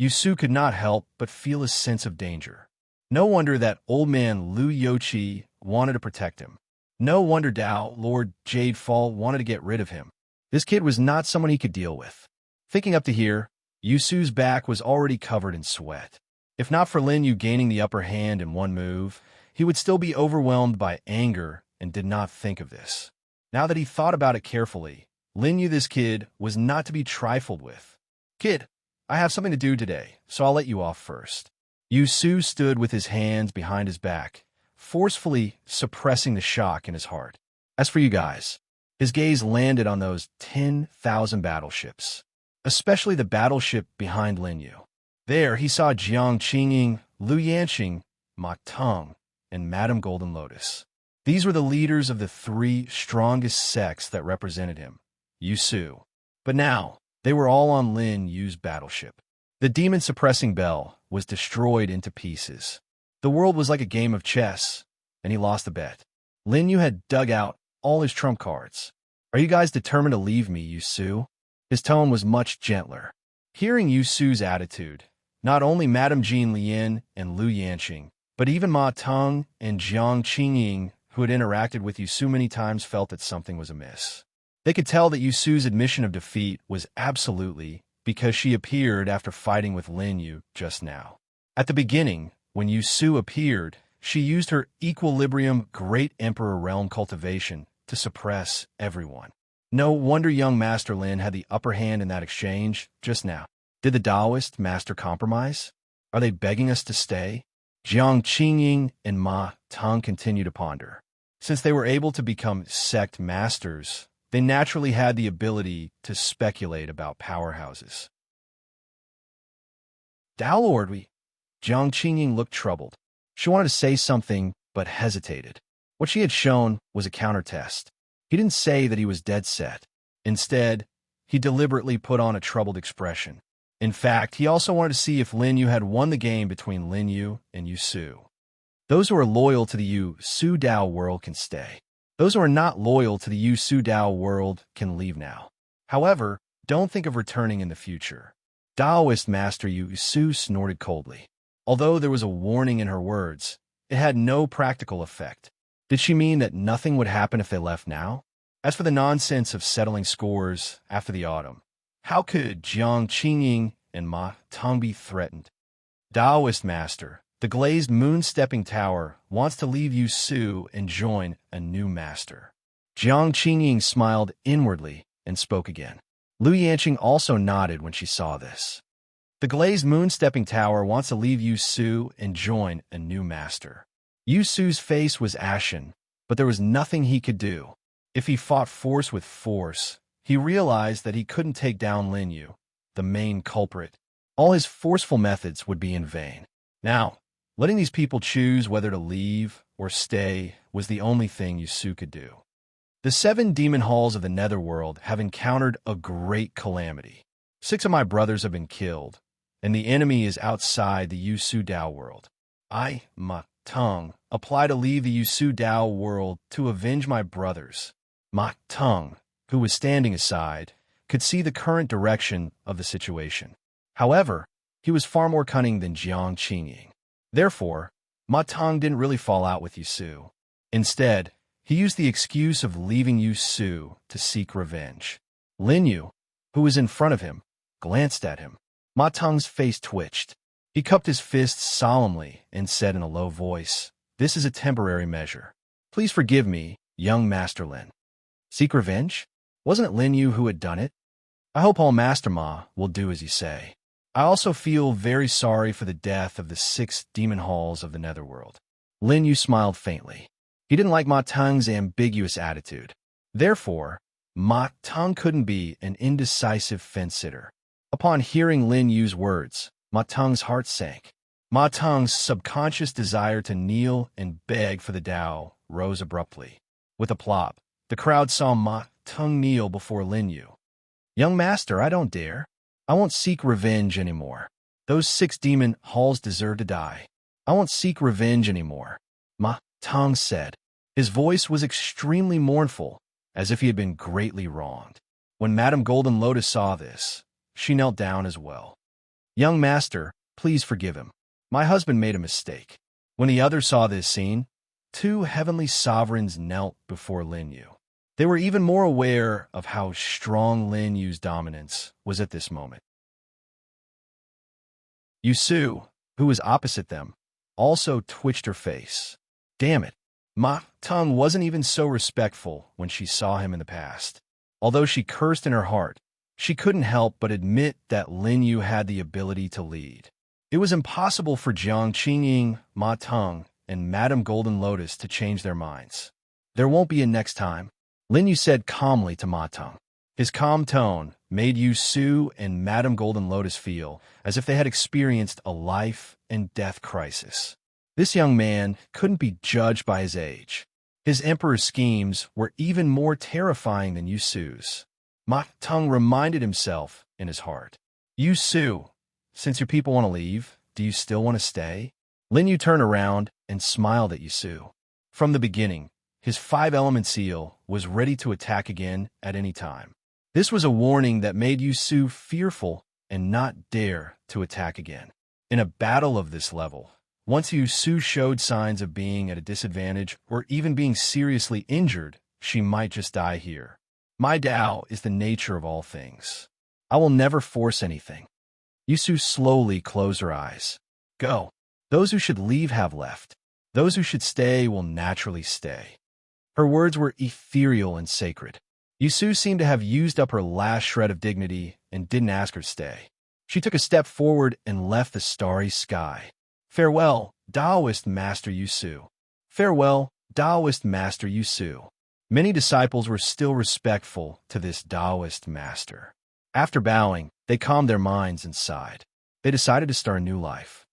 Yusu could not help but feel a sense of danger. No wonder that old man Lu Youqi wanted to protect him. No wonder Tao Lord Jade Fall wanted to get rid of him. This kid was not someone he could deal with. Thinking up to here, Yusu's back was already covered in sweat. If not for Lin Yu gaining the upper hand in one move, he would still be overwhelmed by anger and did not think of this. Now that he thought about it carefully, Lin Yu, this kid, was not to be trifled with. Kid, I have something to do today, so I'll let you off first. Yusu stood with his hands behind his back, forcefully suppressing the shock in his heart. As for you guys, his gaze landed on those 10,000 battleships, especially the battleship behind Lin Yu. There he saw Jiang Qingying, Lu Yanqing, Ma Teng, and Madame Golden Lotus. These were the leaders of the 3 strongest sects that represented him, Yusu. But now, they were all on Lin Yu's battleship. The demon-suppressing bell was destroyed into pieces. The world was like a game of chess, and he lost the bet. Lin Yu had dug out all his trump cards. Are you guys determined to leave me, Yusu? His tone was much gentler. Hearing Yusu's attitude, not only Madame Jean Lian and Lu Yanqing, but even Ma Teng and Jiang Qingying, who had interacted with Yusu many times, felt that something was amiss. They could tell that Yusu's admission of defeat was absolutely because she appeared after fighting with Lin Yu just now. At the beginning, when Yusu appeared, she used her equilibrium Great Emperor Realm cultivation to suppress everyone. No wonder young Master Lin had the upper hand in that exchange just now. Did the Taoist master compromise? Are they begging us to stay? Jiang Qingying and Ma Teng continued to ponder. Since they were able to become sect masters, they naturally had the ability to speculate about powerhouses. Tao Lord, Jiang Qingying looked troubled. She wanted to say something, but hesitated. What she had shown was a counter-test. He didn't say that he was dead set. Instead, he deliberately put on a troubled expression. In fact, he also wanted to see if Lin Yu had won the game between Lin Yu and Yusu. Those who are loyal to the Yusu Dao world can stay. Those who are not loyal to the Yusu Dao world can leave now. However, don't think of returning in the future. Taoist Master Yusu snorted coldly. Although there was a warning in her words, it had no practical effect. Did she mean that nothing would happen if they left now? As for the nonsense of settling scores after the autumn, how could Jiang Qingying and Ma Teng be threatened? Taoist Master, the glazed moon-stepping tower, wants to leave Yusu and join a new master. Jiang Qingying smiled inwardly and spoke again. Lu Yanqing also nodded when she saw this. The glazed moon-stepping tower wants to leave Yu Su and join a new master. Yu Su's face was ashen, but there was nothing he could do. If he fought force with force, he realized that he couldn't take down Lin Yu, the main culprit. All his forceful methods would be in vain. Now, letting these people choose whether to leave or stay was the only thing Yu Su could do. The 7 demon halls of the Netherworld have encountered a great calamity. 6 of my brothers have been killed, and the enemy is outside the Yu Su Dao world. Ma Tung, apply to leave the Yu Su Dao world to avenge my brothers. Ma Tung, who was standing aside, could see the current direction of the situation. However, he was far more cunning than Jiang Qingying. Therefore, Ma Tung didn't really fall out with Yu Su. Instead, he used the excuse of leaving Yu Su to seek revenge. Lin Yu, who was in front of him, glanced at him. Ma Tung's face twitched. He cupped his fists solemnly and said in a low voice, "This is a temporary measure. Please forgive me, young Master Lin." Seek revenge? Wasn't it Lin Yu who had done it? I hope all Master Ma will do as you say. I also feel very sorry for the death of the 6 demon halls of the Netherworld. Lin Yu smiled faintly. He didn't like Ma Tung's ambiguous attitude. Therefore, Ma Tung couldn't be an indecisive fence-sitter. Upon hearing Lin Yu's words, Ma Tung's heart sank. Ma Tung's subconscious desire to kneel and beg for the Tao rose abruptly. With a plop, the crowd saw Ma Tung kneel before Lin Yu. "Young master, I don't dare. I won't seek revenge anymore. Those 6 demon halls deserve to die. I won't seek revenge anymore," Ma Tung said. His voice was extremely mournful, as if he had been greatly wronged. When Madame Golden Lotus saw this, she knelt down as well. "Young master, please forgive him. My husband made a mistake." When the others saw this scene, 2 heavenly sovereigns knelt before Lin Yu. They were even more aware of how strong Lin Yu's dominance was at this moment. Yu Su, who was opposite them, also twitched her face. Damn it. Ma Tung wasn't even so respectful when she saw him in the past. Although she cursed in her heart, she couldn't help but admit that Lin Yu had the ability to lead. It was impossible for Jiang Qingying, Ma Tung, and Madame Golden Lotus to change their minds. "There won't be a next time," Lin Yu said calmly to Ma Tung. His calm tone made Yu Su and Madame Golden Lotus feel as if they had experienced a life-and-death crisis. This young man couldn't be judged by his age. His emperor's schemes were even more terrifying than Yu Su's. Ma Tung reminded himself in his heart. "Yu Su, since your people want to leave, do you still want to stay?" Lin Yu turned around and smiled at Yu Su. From the beginning, his 5-element seal was ready to attack again at any time. This was a warning that made Yu Su fearful and not dare to attack again. In a battle of this level, once Yu Su showed signs of being at a disadvantage or even being seriously injured, she might just die here. My Tao is the nature of all things. I will never force anything. Yu Su slowly closed her eyes. Go. Those who should leave have left. Those who should stay will naturally stay. Her words were ethereal and sacred. Yu Su seemed to have used up her last shred of dignity and didn't ask her to stay. She took a step forward and left the starry sky. Farewell, Taoist Master Yu Su. Farewell, Taoist Master Yu Su. Many disciples were still respectful to this Taoist master. After bowing, they calmed their minds and sighed. They decided to start a new life.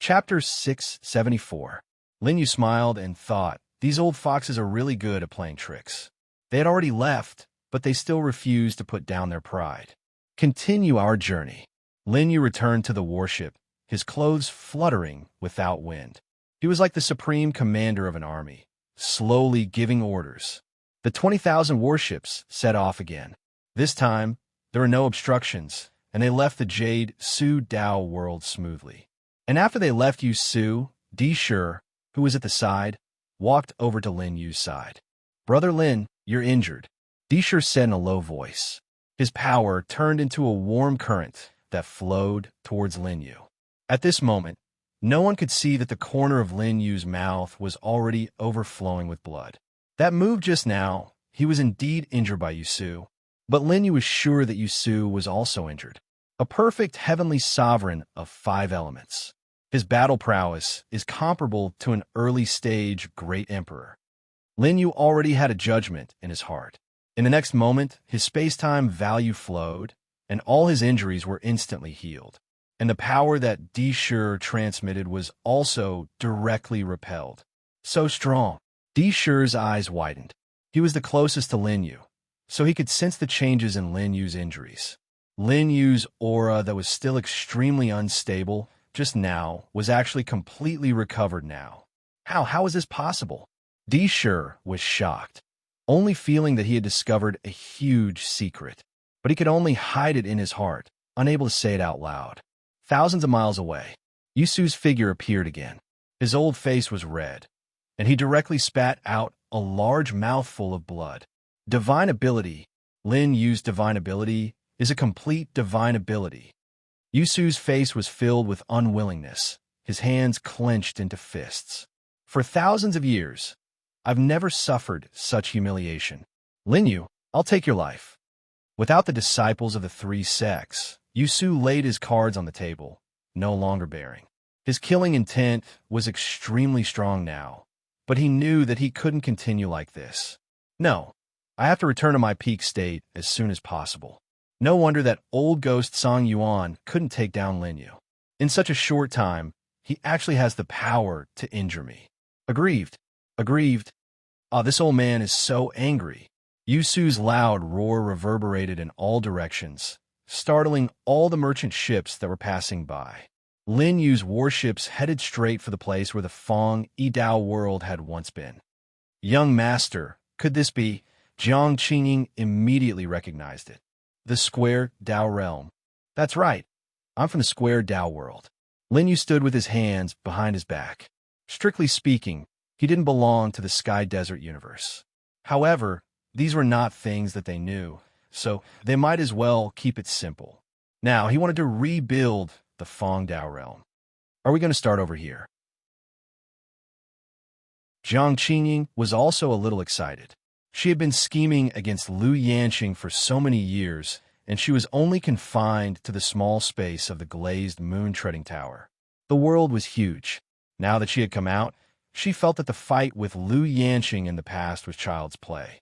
Chapter 674. Lin Yu smiled and thought, these old foxes are really good at playing tricks. They had already left, but they still refused to put down their pride. Continue our journey. Lin Yu returned to the warship, his clothes fluttering without wind. He was like the supreme commander of an army, slowly giving orders. The 20,000 warships set off again. This time, there were no obstructions, and they left the Jade Su Dao world smoothly. And after they left Yu Su, Di Shi, who was at the side, walked over to Lin Yu's side. Brother Lin, you're injured, Di Shi said in a low voice. His power turned into a warm current that flowed towards Lin Yu. At this moment, no one could see that the corner of Lin Yu's mouth was already overflowing with blood. That move just now, he was indeed injured by Yu Su. But Lin Yu was sure that Yusu was also injured. A perfect heavenly sovereign of 5 elements. His battle prowess is comparable to an early-stage great emperor. Lin Yu already had a judgment in his heart. In the next moment, his space-time value flowed, and all his injuries were instantly healed. And the power that Di Shi transmitted was also directly repelled. So strong. Di Shi's eyes widened. He was the closest to Lin Yu, so he could sense the changes in Lin Yu's injuries. Lin Yu's aura that was still extremely unstable just now was actually completely recovered now. How is this possible? Di Shi was shocked, only feeling that he had discovered a huge secret. But he could only hide it in his heart, unable to say it out loud. Thousands of miles away, Yusu's figure appeared again. His old face was red, and he directly spat out a large mouthful of blood. Divine ability. Lin Yu's divine ability is a complete divine ability. Yusu's face was filled with unwillingness, his hands clenched into fists. For thousands of years, I've never suffered such humiliation. Lin Yu, I'll take your life. Without the disciples of the 3 sects, Yusu laid his cards on the table, no longer bearing. His killing intent was extremely strong now, but he knew that he couldn't continue like this. No, I have to return to my peak state as soon as possible. No wonder that old ghost Song Yuan couldn't take down Lin Yu. In such a short time, he actually has the power to injure me. Aggrieved. This old man is so angry. Yusu's loud roar reverberated in all directions, startling all the merchant ships that were passing by. Lin Yu's warships headed straight for the place where the Fong Yidao world had once been. Young master, could this be? Jiang Qingying immediately recognized it. The Square Dao realm. That's right. I'm from the Square Dao world. Lin Yu stood with his hands behind his back. Strictly speaking, he didn't belong to the Sky Desert universe. However, these were not things that they knew, so they might as well keep it simple. Now, he wanted to rebuild the Fong Dao realm. Are we going to start over here? Jiang Qingying was also a little excited. She had been scheming against Lu Yanqing for so many years, and she was only confined to the small space of the glazed moon-treading tower. The world was huge. Now that she had come out, she felt that the fight with Lu Yanqing in the past was child's play.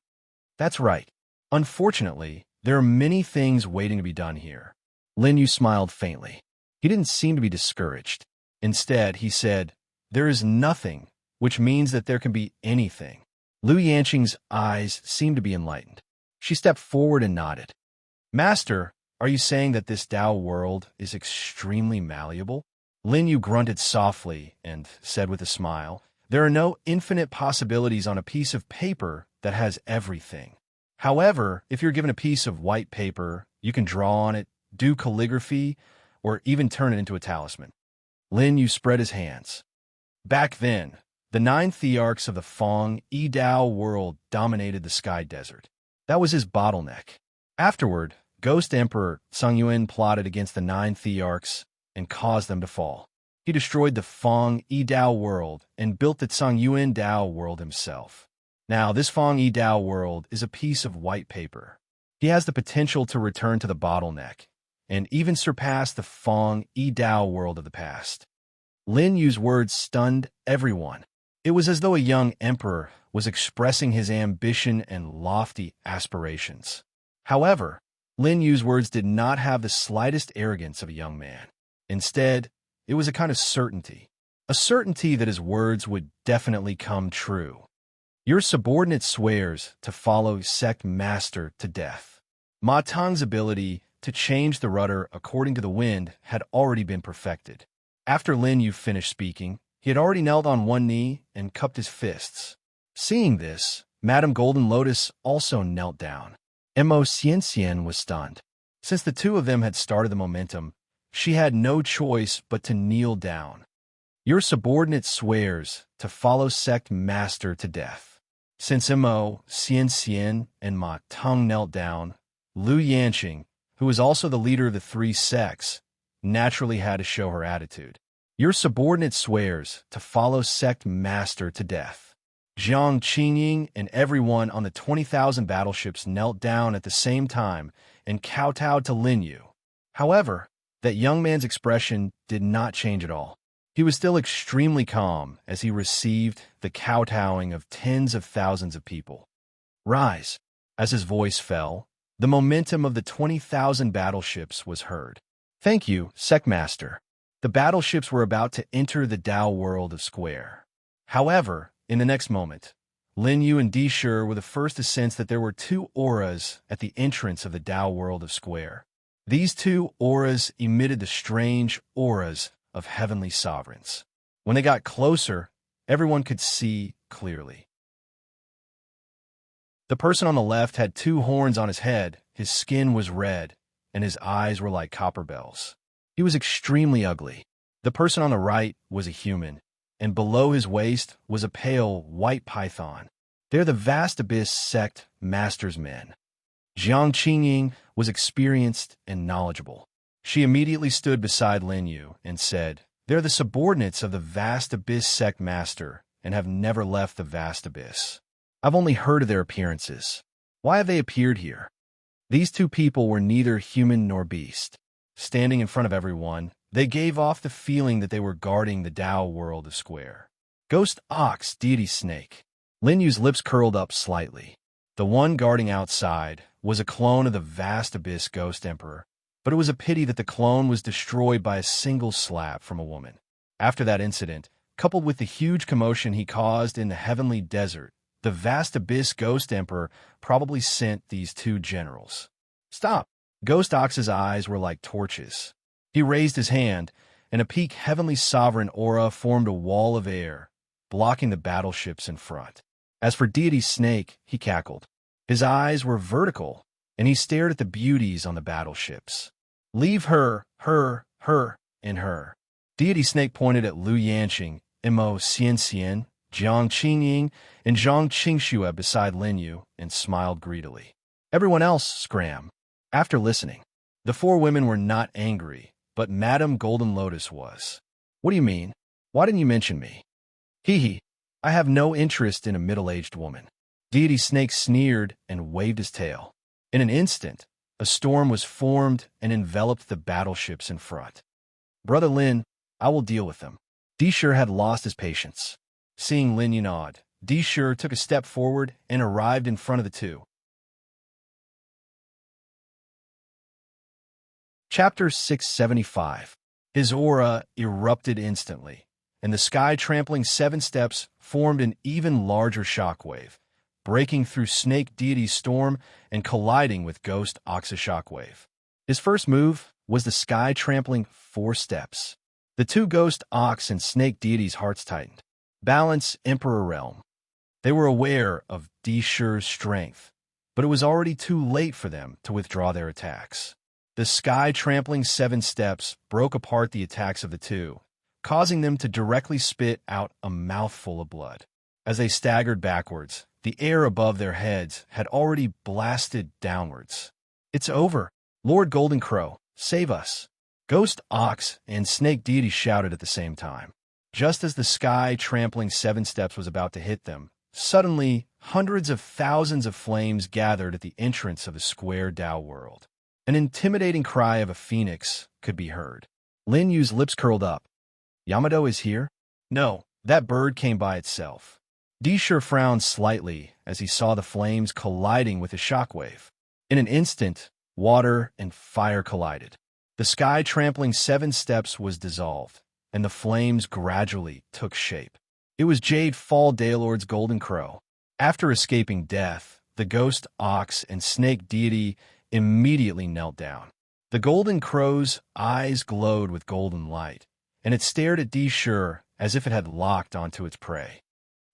That's right. Unfortunately, there are many things waiting to be done here. Lin Yu smiled faintly. He didn't seem to be discouraged. Instead, he said, "There is nothing," which means that there can be anything. Lu Yanqing's eyes seemed to be enlightened. She stepped forward and nodded. "Master, are you saying that this Dao world is extremely malleable?" Lin Yu grunted softly and said with a smile, "There are no infinite possibilities on a piece of paper that has everything. However, if you're given a piece of white paper, you can draw on it, do calligraphy, or even turn it into a talisman." Lin Yu spread his hands. Back then, the 9 thearchs of the Fong Yidao world dominated the Sky Desert. That was his bottleneck. Afterward, Ghost Emperor Song Yuan plotted against the 9 thearchs and caused them to fall. He destroyed the Fong Yidao world and built the Song Yuan Dao world himself. Now, this Fong Yidao world is a piece of white paper. He has the potential to return to the bottleneck and even surpass the Fong Yidao world of the past. Lin Yu's words stunned everyone. It was as though a young emperor was expressing his ambition and lofty aspirations. However, Lin Yu's words did not have the slightest arrogance of a young man. Instead, it was a kind of certainty. A certainty that his words would definitely come true. Your subordinate swears to follow sect master to death. Ma Tong's ability to change the rudder according to the wind had already been perfected. After Lin Yu finished speaking, he had already knelt on one knee and cupped his fists. Seeing this, Madame Golden Lotus also knelt down. Mo Xian was stunned. Since the two of them had started the momentum, she had no choice but to kneel down. Your subordinate swears to follow sect master to death. Since Mo Xian and Ma Tong knelt down, Lu Yanqing, who was also the leader of the 3 sects, naturally had to show her attitude. Your subordinate swears to follow sect master to death. Jiang Qingying and everyone on the 20,000 battleships knelt down at the same time and kowtowed to Lin Yu. However, that young man's expression did not change at all. He was still extremely calm as he received the kowtowing of tens of thousands of people. Rise! As his voice fell, the momentum of the 20,000 battleships was heard. Thank you, Secmaster. The battleships were about to enter the Tao world of Square. However, in the next moment, Lin Yu and Di Shi were the first to sense that there were two auras at the entrance of the Tao world of Square. These two auras emitted the strange auras of heavenly sovereigns. When they got closer, everyone could see clearly. The person on the left had two horns on his head, his skin was red, and his eyes were like copper bells. He was extremely ugly. The person on the right was a human, and below his waist was a pale white python. They're the vast abyss sect master's men. Jiang Qingying was experienced and knowledgeable. She immediately stood beside Lin Yu and said, "They're the subordinates of the vast abyss sect master and have never left the vast abyss. I've only heard of their appearances. Why have they appeared here?" These two people were neither human nor beast. Standing in front of everyone, they gave off the feeling that they were guarding the Tao world of Square. Ghost Ox, Deity Snake. Lin Yu's lips curled up slightly. The one guarding outside was a clone of the vast abyss Ghost Emperor, but it was a pity that the clone was destroyed by a single slap from a woman. After that incident, coupled with the huge commotion he caused in the heavenly desert, the vast abyss Ghost Emperor probably sent these two generals. Stop! Ghost Ox's eyes were like torches. He raised his hand, and a peak heavenly sovereign aura formed a wall of air, blocking the battleships in front. As for Deity Snake, he cackled. His eyes were vertical, and he stared at the beauties on the battleships. Leave her, and her. Deity Snake pointed at Lu Yanqing, Mo Xian, Jiang Qingying, and Zhang Qingxue beside Lin Yu, and smiled greedily. Everyone else scram. After listening, the four women were not angry, but Madame Golden Lotus was. What do you mean? Why didn't you mention me? Hee. I have no interest in a middle-aged woman. Deity Snake sneered and waved his tail. In an instant, a storm was formed and enveloped the battleships in front. Brother Lin, I will deal with them. Di Shi had lost his patience. Seeing Lin Yu nod, Di Shi took a step forward and arrived in front of the two. Chapter 675. His aura erupted instantly, and the sky-trampling 7 steps formed an even larger shockwave, breaking through Snake Deity's storm and colliding with Ghost Ox's shockwave. His first move was the sky-trampling 4 steps. The two Ghost Ox and Snake Deity's hearts tightened. Balance Emperor Realm. They were aware of Di Shi's strength, but it was already too late for them to withdraw their attacks. The sky-trampling 7 steps broke apart the attacks of the two, causing them to directly spit out a mouthful of blood. As they staggered backwards, the air above their heads had already blasted downwards. It's over. Lord Golden Crow, save us. Ghost Ox and Snake Deity shouted at the same time. Just as the sky-trampling 7 steps was about to hit them, suddenly hundreds of thousands of flames gathered at the entrance of the Square Tao world. An intimidating cry of a phoenix could be heard. Lin Yu's lips curled up. Yamato is here? No, that bird came by itself. Di Shi frowned slightly as he saw the flames colliding with a shockwave. In an instant, water and fire collided. The sky-trampling 7 steps was dissolved, and the flames gradually took shape. It was Jade Fall Daylord's Golden Crow. After escaping death, the Ghost Ox and Snake Deity immediately knelt down. The Golden Crow's eyes glowed with golden light, and it stared at Di Shi as if it had locked onto its prey.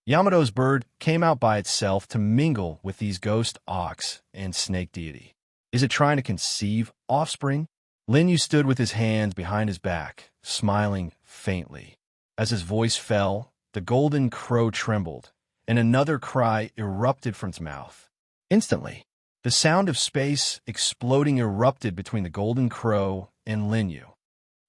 Yamato's bird came out by itself to mingle with these Ghost Ox and Snake Deity. Is it trying to conceive offspring? Lin Yu stood with his hands behind his back, smiling faintly. As his voice fell, the Golden Crow trembled, and another cry erupted from its mouth. Instantly, the sound of space exploding erupted between the Golden Crow and Lin Yu.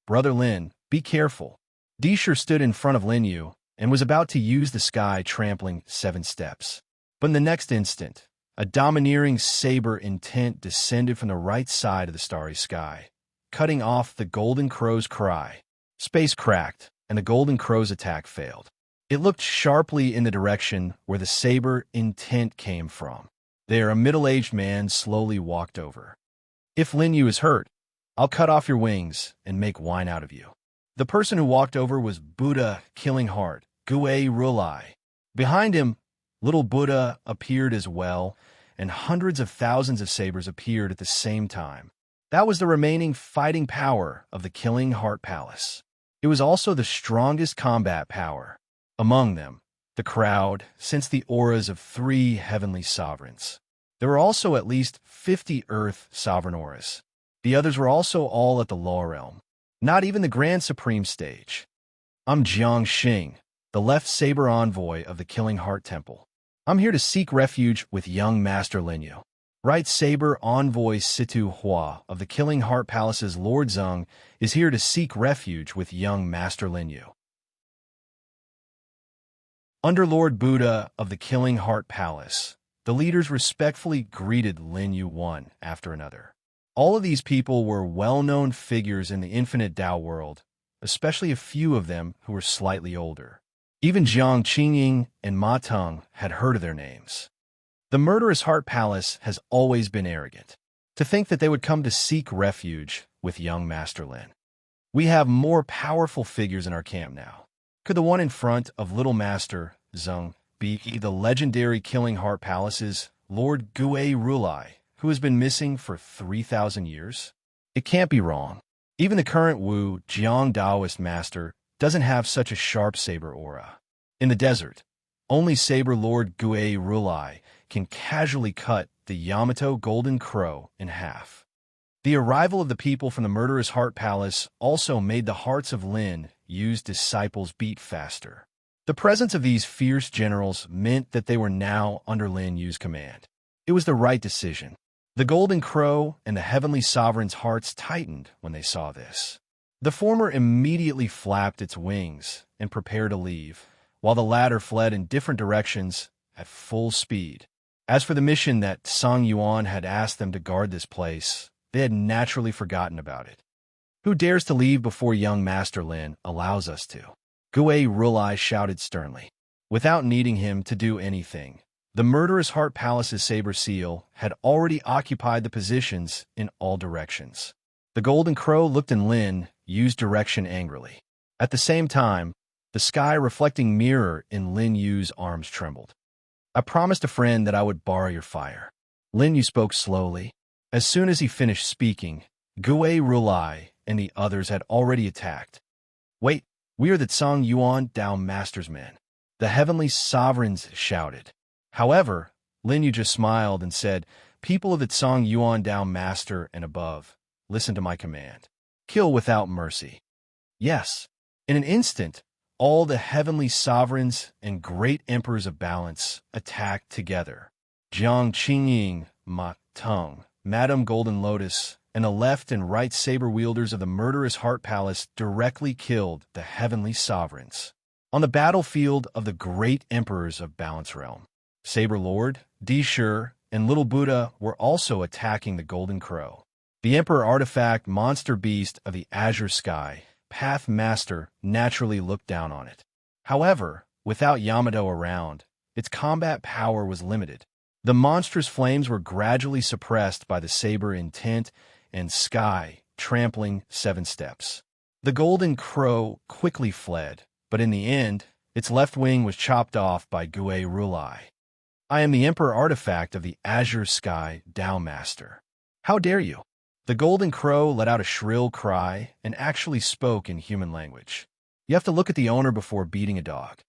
Brother Lin, be careful. Di Shi stood in front of Lin Yu and was about to use the sky trampling 7 steps. But in the next instant, a domineering saber intent descended from the right side of the starry sky, cutting off the golden crow's cry. Space cracked, and the golden crow's attack failed. It looked sharply in the direction where the saber intent came from. There, a middle-aged man slowly walked over. "If Lin Yu is hurt, I'll cut off your wings and make wine out of you." The person who walked over was Buddha Killing Heart, Gue Rulai. Behind him, little Buddha appeared as well, and hundreds of thousands of sabers appeared at the same time. That was the remaining fighting power of the Killing Heart Palace. It was also the strongest combat power. Among them, the crowd sensed the auras of 3 heavenly sovereigns. There were also at least 50 earth sovereign auras. The others were also all at the lower realm, not even the Grand Supreme stage. "I'm Jiang Xing, the left saber envoy of the Killing Heart Temple. I'm here to seek refuge with young Master Lin Yu." Right saber envoy Situ Hua of the Killing Heart Palace's Lord Zeng is here to seek refuge with young Master Lin Yu. Under Lord Buddha of the Killing Heart Palace, the leaders respectfully greeted Lin Yu one after another. All of these people were well-known figures in the infinite Tao world, especially a few of them who were slightly older. Even Jiang Qingying and Ma Teng had heard of their names. The Murderous Heart Palace has always been arrogant. To think that they would come to seek refuge with young Master Lin. "We have more powerful figures in our camp now. Could the one in front of Little Master Zeng be the legendary Killing Heart Palace's Lord Gue Rulai, who has been missing for 3,000 years? It can't be wrong. Even the current Wu Jiang Daoist master doesn't have such a sharp saber aura. In the desert, only Saber Lord Gue Rulai can casually cut the Yamato Golden Crow in half." The arrival of the people from the Murderous Heart Palace also made the hearts of Lin Yu's disciples beat faster. The presence of these fierce generals meant that they were now under Lin Yu's command. It was the right decision. The Golden Crow and the Heavenly Sovereign's hearts tightened when they saw this. The former immediately flapped its wings and prepared to leave, while the latter fled in different directions at full speed. As for the mission that Song Yuan had asked them to guard this place, they had naturally forgotten about it. "Who dares to leave before young Master Lin allows us to?" Gue Rulai shouted sternly. Without needing him to do anything, the Murderous Heart Palace's Saber Seal had already occupied the positions in all directions. The Golden Crow looked in Lin Yu's direction angrily. At the same time, the sky reflecting mirror in Lin Yu's arms trembled. "I promised a friend that I would borrow your fire." Lin Yu spoke slowly. As soon as he finished speaking, Gue Rulai and the others had already attacked. "Wait, we are the Song Yuan Dao Master's men," the Heavenly Sovereigns shouted. However, Lin Yu just smiled and said, "People of the Song Yuan Dao Master and above, listen to my command. Kill without mercy." Yes, in an instant, all the Heavenly Sovereigns and Great Emperors of Balance attacked together. Jiang Qingying, Ma Teng, Madame Golden Lotus, and the left and right saber wielders of the Murderous Heart Palace directly killed the Heavenly Sovereigns. On the battlefield of the Great Emperors of Balance Realm, Saber Lord, Deshur, and Little Buddha were also attacking the Golden Crow. The Emperor Artifact Monster Beast of the Azure Sky, Path Master, naturally looked down on it. However, without Yamato around, its combat power was limited. The monstrous flames were gradually suppressed by the saber intent and sky trampling 7 steps. The Golden Crow quickly fled, but in the end, its left wing was chopped off by Gue Rulai. "I am the Emperor Artifact of the Azure Sky Tao Master. How dare you?" The Golden Crow let out a shrill cry and actually spoke in human language. "You have to look at the owner before beating a dog."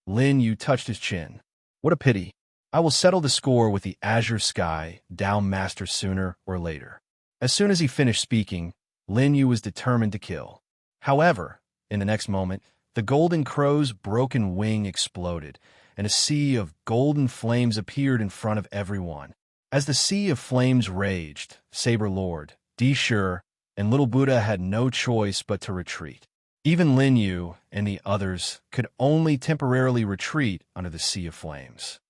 Lin Yu touched his chin. "What a pity. I will settle the score with the Azure Sky Tao Master sooner or later." As soon as he finished speaking, Lin Yu was determined to kill. However, in the next moment, the Golden Crow's broken wing exploded, and a sea of golden flames appeared in front of everyone. As the sea of flames raged, Saber Lord, Deshur, and Little Buddha had no choice but to retreat. Even Lin Yu and the others could only temporarily retreat under the sea of flames.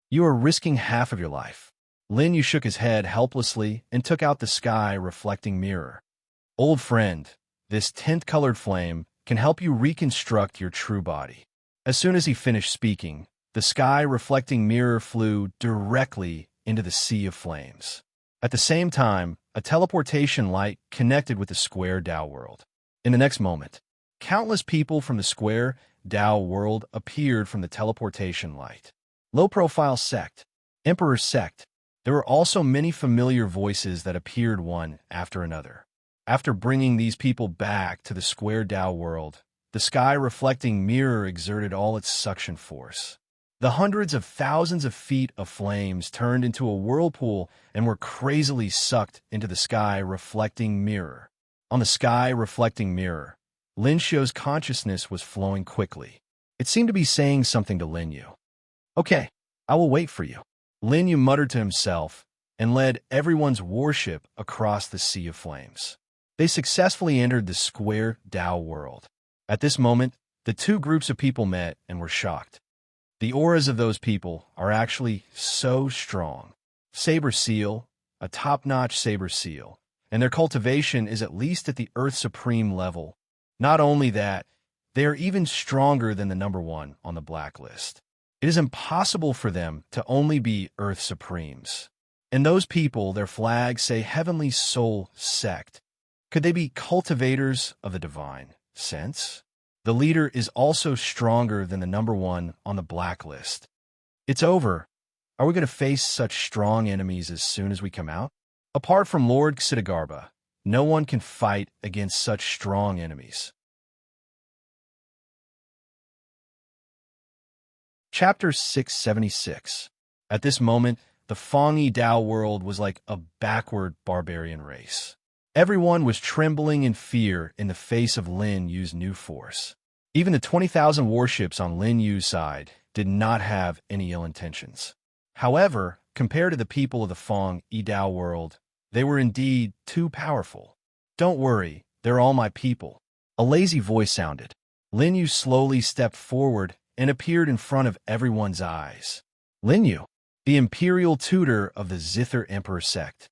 You are risking half of your life. Lin Yu shook his head helplessly and took out the sky-reflecting mirror. Old friend, this tint-colored flame can help you reconstruct your true body. As soon as he finished speaking, the sky-reflecting mirror flew directly into the sea of flames. At the same time, a teleportation light connected with the square Dao world. In the next moment, countless people from the square Dao world appeared from the teleportation light. Low-profile sect, Emperor sect. There were also many familiar voices that appeared one after another. After bringing these people back to the square Dao world, the sky-reflecting mirror exerted all its suction force. The hundreds of thousands of feet of flames turned into a whirlpool and were crazily sucked into the sky-reflecting mirror. On the sky-reflecting mirror, Lin Xiu's consciousness was flowing quickly. It seemed to be saying something to Lin Yu. "Okay, I will wait for you." Lin Yu muttered to himself and led everyone's warship across the sea of flames. They successfully entered the square Dao world. At this moment, the two groups of people met and were shocked. The auras of those people are actually so strong. Saber seal, a top-notch saber seal, and their cultivation is at least at the Earth Supreme level. Not only that, they are even stronger than the number one on the blacklist. It is impossible for them to only be Earth Supremes. And those people, their flags say Heavenly Soul Sect. Could they be cultivators of the divine sense? The leader is also stronger than the number one on the blacklist. It's over. Are we going to face such strong enemies as soon as we come out? Apart from Lord Xidagarba, no one can fight against such strong enemies. Chapter 676. At this moment, the Fangyi Dao world was like a backward barbarian race. Everyone was trembling in fear in the face of Lin Yu's new force. Even the 20,000 warships on Lin Yu's side did not have any ill intentions. However, compared to the people of the Fangyi Dao world, they were indeed too powerful. "Don't worry, they're all my people." A lazy voice sounded. Lin Yu slowly stepped forward and appeared in front of everyone's eyes. Lin Yu, the imperial tutor of the Zither Emperor sect.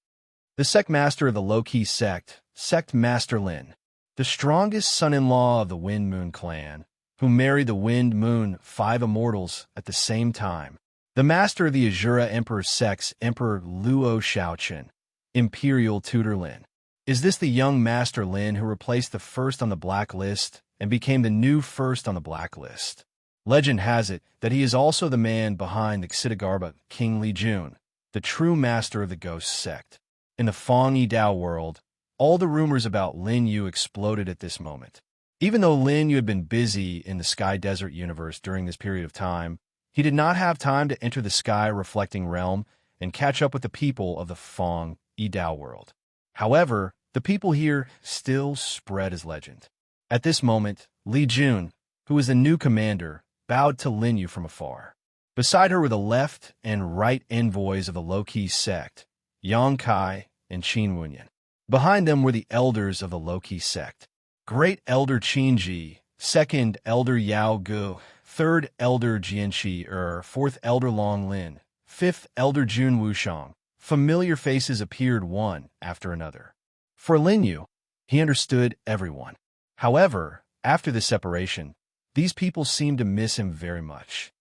The sect master of the low-key sect, Sect Master Lin, the strongest son-in-law of the Wind Moon clan, who married the Wind Moon 5 immortals at the same time. The master of the Azura Emperor sect's Emperor Luo Shaoqin, imperial tutor Lin. Is this the young Master Lin who replaced the first on the blacklist and became the new first on the blacklist? Legend has it that he is also the man behind the Xidagarba King Li Jun, the true master of the Ghost sect. In the Fangyi Dao world, all the rumors about Lin Yu exploded at this moment. Even though Lin Yu had been busy in the Sky Desert universe during this period of time, he did not have time to enter the sky-reflecting realm and catch up with the people of the Fangyi Dao world. However, the people here still spread as legend. At this moment, Li Jun, who was the new commander, bowed to Lin Yu from afar. Beside her were the left and right envoys of the low-key sect, Yang Kai and Qin Wunyan. Behind them were the elders of the low-key sect. Great Elder Qin Ji, Second Elder Yao Gu, Third Elder Jianqi Fourth Elder Long Lin, Fifth Elder Jun Wushang. Familiar faces appeared one after another. For Lin Yu, he understood everyone. However, after the separation, these people seemed to miss him very much.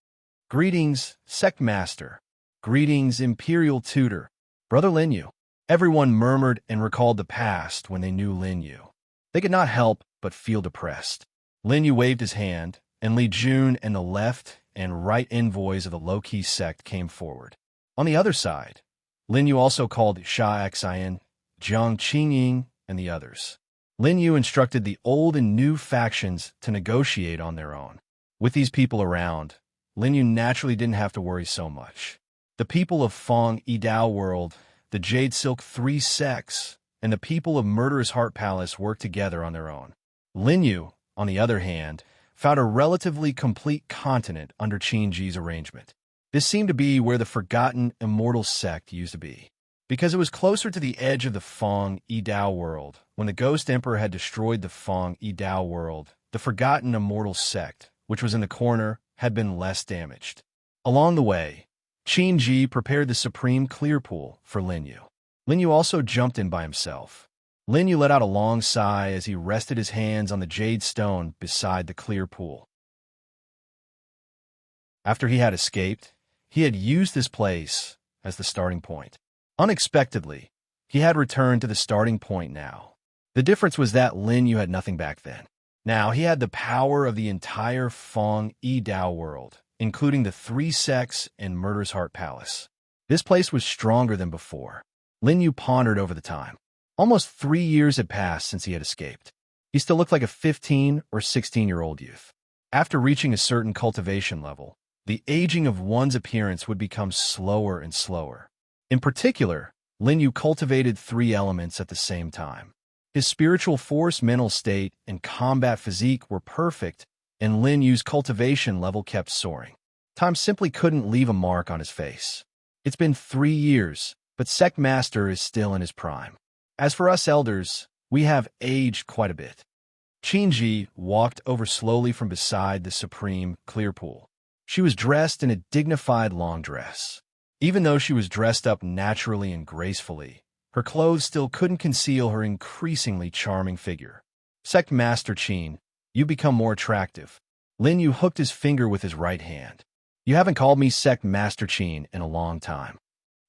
"Greetings, Sect Master. Greetings, Imperial Tutor. Brother Lin Yu." Everyone murmured and recalled the past when they knew Lin Yu. They could not help but feel depressed. Lin Yu waved his hand, and Li Jun and the left and right envoys of the low-key sect came forward. On the other side, Lin Yu also called Sha Xian, Jiang Qingying, and the others. Lin Yu instructed the old and new factions to negotiate on their own. With these people around, Lin Yu naturally didn't have to worry so much. The people of Fangyi Dao world, the Jade Silk 3 sects, and the people of Murderous Heart Palace worked together on their own. Lin Yu, on the other hand, found a relatively complete continent under Qin Ji's arrangement. This seemed to be where the forgotten immortal sect used to be. Because it was closer to the edge of the Fangyi Dao world, when the Ghost Emperor had destroyed the Fangyi Dao world, the forgotten immortal sect, which was in the corner, had been less damaged. Along the way, Qin prepared the supreme clear pool for Lin Yu. Lin Yu also jumped in by himself. Lin Yu let out a long sigh as he rested his hands on the jade stone beside the clear pool. After he had escaped, he had used this place as the starting point. Unexpectedly, he had returned to the starting point now. The difference was that Lin Yu had nothing back then. Now he had the power of the entire Feng Yi Dao world, including the 3 sects and Murder's Heart Palace. This place was stronger than before. Lin Yu pondered over the time. Almost 3 years had passed since he had escaped. He still looked like a 15 or 16-year-old youth. After reaching a certain cultivation level, the aging of one's appearance would become slower and slower. In particular, Lin Yu cultivated 3 elements at the same time. His spiritual force, mental state, and combat physique were perfect, and Lin Yu's cultivation level kept soaring. Time simply couldn't leave a mark on his face. It's been 3 years, but Sect Master is still in his prime. As for us elders, we have aged quite a bit. Qin walked over slowly from beside the supreme clear pool. She was dressed in a dignified long dress. Even though she was dressed up naturally and gracefully, her clothes still couldn't conceal her increasingly charming figure. Sect Master Qin, you become more attractive. Lin Yu hooked his finger with his right hand. You haven't called me Sect Master Qin in a long time.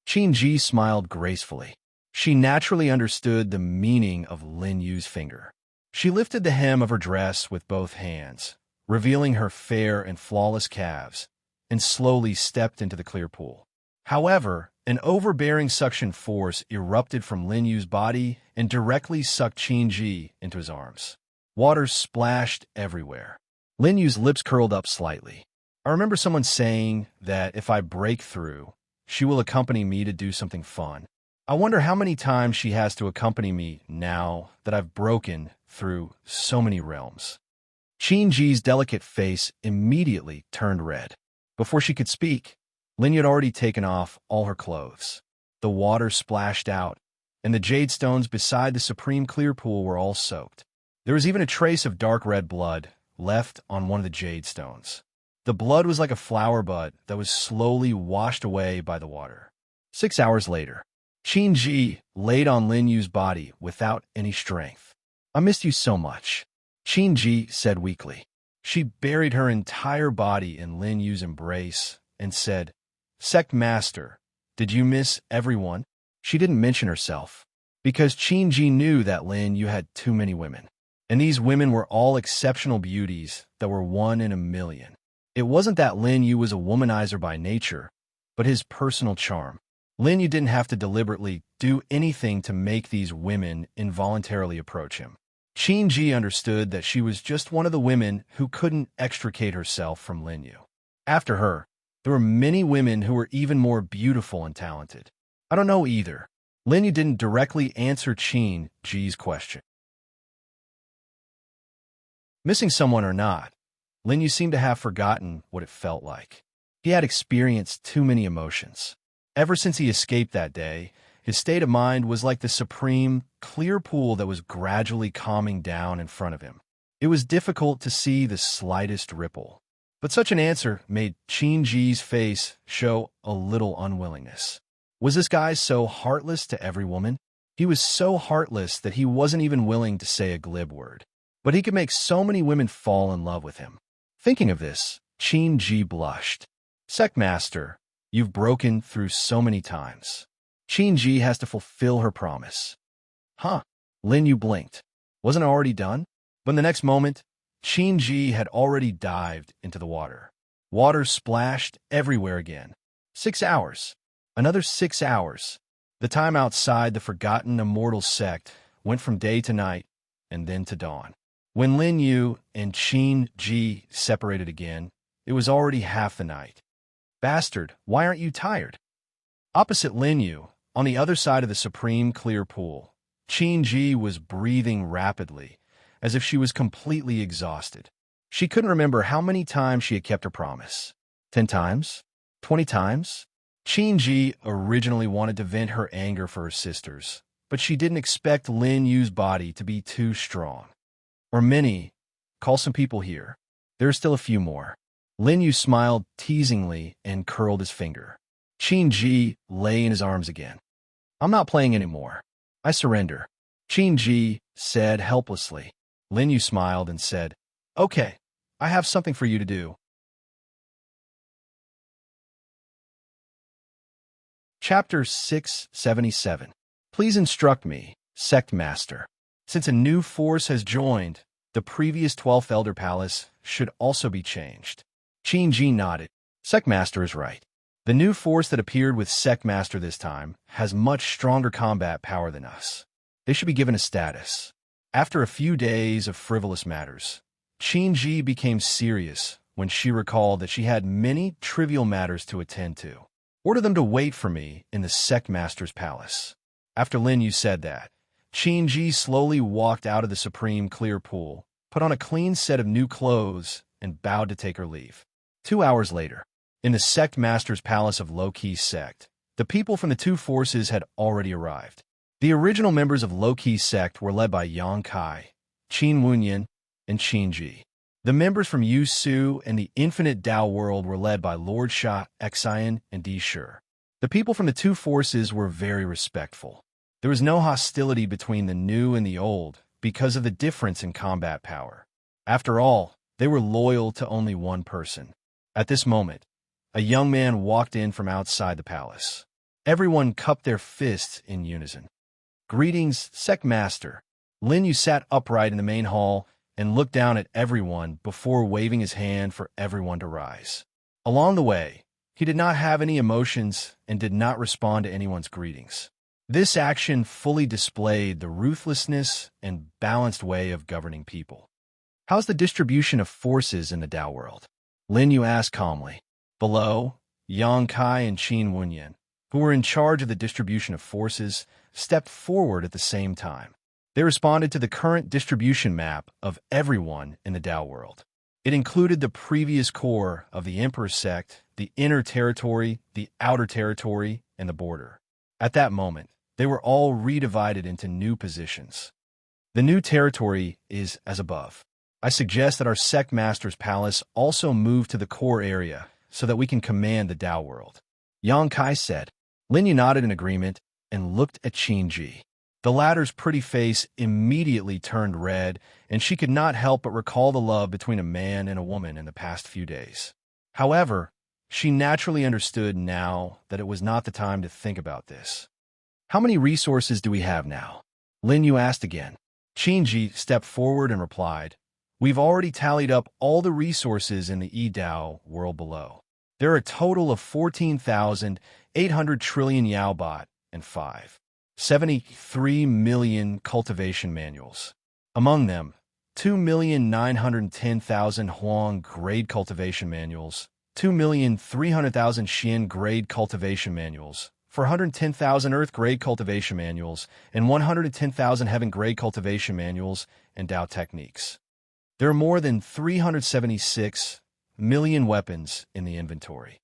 Qin smiled gracefully. She naturally understood the meaning of Lin Yu's finger. She lifted the hem of her dress with both hands, revealing her fair and flawless calves, and slowly stepped into the clear pool. However, an overbearing suction force erupted from Lin Yu's body and directly sucked Qin into his arms. Water splashed everywhere. Lin Yu's lips curled up slightly. I remember someone saying that if I break through, she will accompany me to do something fun. I wonder how many times she has to accompany me now that I've broken through so many realms. Qin delicate face immediately turned red. Before she could speak, Lin Yu had already taken off all her clothes. The water splashed out, and the jade stones beside the supreme clear pool were all soaked. There was even a trace of dark red blood left on one of the jade stones. The blood was like a flower bud that was slowly washed away by the water. 6 hours later, Qin laid on Lin Yu's body without any strength. I missed you so much, Qin said weakly. She buried her entire body in Lin Yu's embrace and said, Sect Master, did you miss everyone? She didn't mention herself, because Qin knew that Lin Yu had too many women, and these women were all exceptional beauties that were 1 in a million. It wasn't that Lin Yu was a womanizer by nature, but his personal charm. Lin Yu didn't have to deliberately do anything to make these women involuntarily approach him. Qin understood that she was just one of the women who couldn't extricate herself from Lin Yu. After her, there were many women who were even more beautiful and talented. I don't know either. Lin Yu didn't directly answer Qin's question. Missing someone or not, Lin Yu seemed to have forgotten what it felt like. He had experienced too many emotions. Ever since he escaped that day, his state of mind was like the supreme, clear pool that was gradually calming down in front of him. It was difficult to see the slightest ripple. But such an answer made Qin's face show a little unwillingness. Was this guy so heartless to every woman? He was so heartless that he wasn't even willing to say a glib word. But he could make so many women fall in love with him. Thinking of this, Qin blushed. Sect Master, you've broken through so many times. Qin has to fulfill her promise. Huh? Lin Yu blinked. Wasn't it already done? But in the next moment, Qin had already dived into the water. Water splashed everywhere again. 6 hours. Another 6 hours. The time outside the forgotten immortal sect went from day to night and then to dawn. When Lin Yu and Qin separated again, it was already half the night. Bastard, why aren't you tired? Opposite Lin Yu, on the other side of the supreme clear pool, Qin was breathing rapidly, as if she was completely exhausted. She couldn't remember how many times she had kept her promise. 10 times? 20 times? Qin originally wanted to vent her anger for her sisters, but she didn't expect Lin Yu's body to be too strong. Or many Call some people here. There are still a few more. Lin Yu smiled teasingly and curled his finger. Qin Ji lay in his arms again. I'm not playing anymore. I surrender. Qin Ji said helplessly. Lin Yu smiled and said, Okay, I have something for you to do. Chapter 677. Please instruct me, Sect Master. Since a new force has joined, the previous 12th Elder Palace should also be changed. Qin Ji nodded. Sect Master is right. The new force that appeared with Sect Master this time has much stronger combat power than us. They should be given a status. After a few days of frivolous matters, Qin Ji became serious when she recalled that she had many trivial matters to attend to. Order them to wait for me in the Sect Master's palace. After Lin Yu said that, Qin Ji slowly walked out of the supreme clear pool, put on a clean set of new clothes, and bowed to take her leave. 2 hours later, in the Sect Master's palace of Low-Key Sect, the people from the two forces had already arrived. The original members of Low-Key Sect were led by Yang Kai, Qin Wunyan, and Qin Ji. The members from Yu Su and the Infinite Tao World were led by Lord Sha, Xian, and Di Shi. The people from the two forces were very respectful. There was no hostility between the new and the old because of the difference in combat power. After all, they were loyal to only one person. At this moment, a young man walked in from outside the palace. Everyone cupped their fists in unison. Greetings, Sect Master. Lin Yu sat upright in the main hall and looked down at everyone before waving his hand for everyone to rise. Along the way, he did not have any emotions and did not respond to anyone's greetings. This action fully displayed the ruthlessness and balanced way of governing people. How's the distribution of forces in the Tao world? Lin Yu asked calmly. Below, Yang Kai and Qin Wunyan, who were in charge of the distribution of forces, stepped forward at the same time. They responded to the current distribution map of everyone in the Tao world. It included the previous core of the Emperor sect, the inner territory, the outer territory, and the border. At that moment, they were all redivided into new positions. The new territory is as above. I suggest that our Sect Master's palace also move to the core area so that we can command the Tao world. Yang Kai said. Lin Yu nodded in agreement and looked at Qin Ji. The latter's pretty face immediately turned red, and she could not help but recall the love between a man and a woman in the past few days. However, she naturally understood now that it was not the time to think about this. How many resources do we have now? Lin Yu asked again. Qin Ji stepped forward and replied, We've already tallied up all the resources in the Yi-Dao world below. There are a total of 14,800 trillion Yaobot and 73 million cultivation manuals. Among them, 2,910,000 Huang grade cultivation manuals, 2,300,000 Xian grade cultivation manuals, 410,000 Earth grade cultivation manuals, and 110,000 Heaven grade cultivation manuals and Dao techniques. There are more than 376 million weapons in the inventory.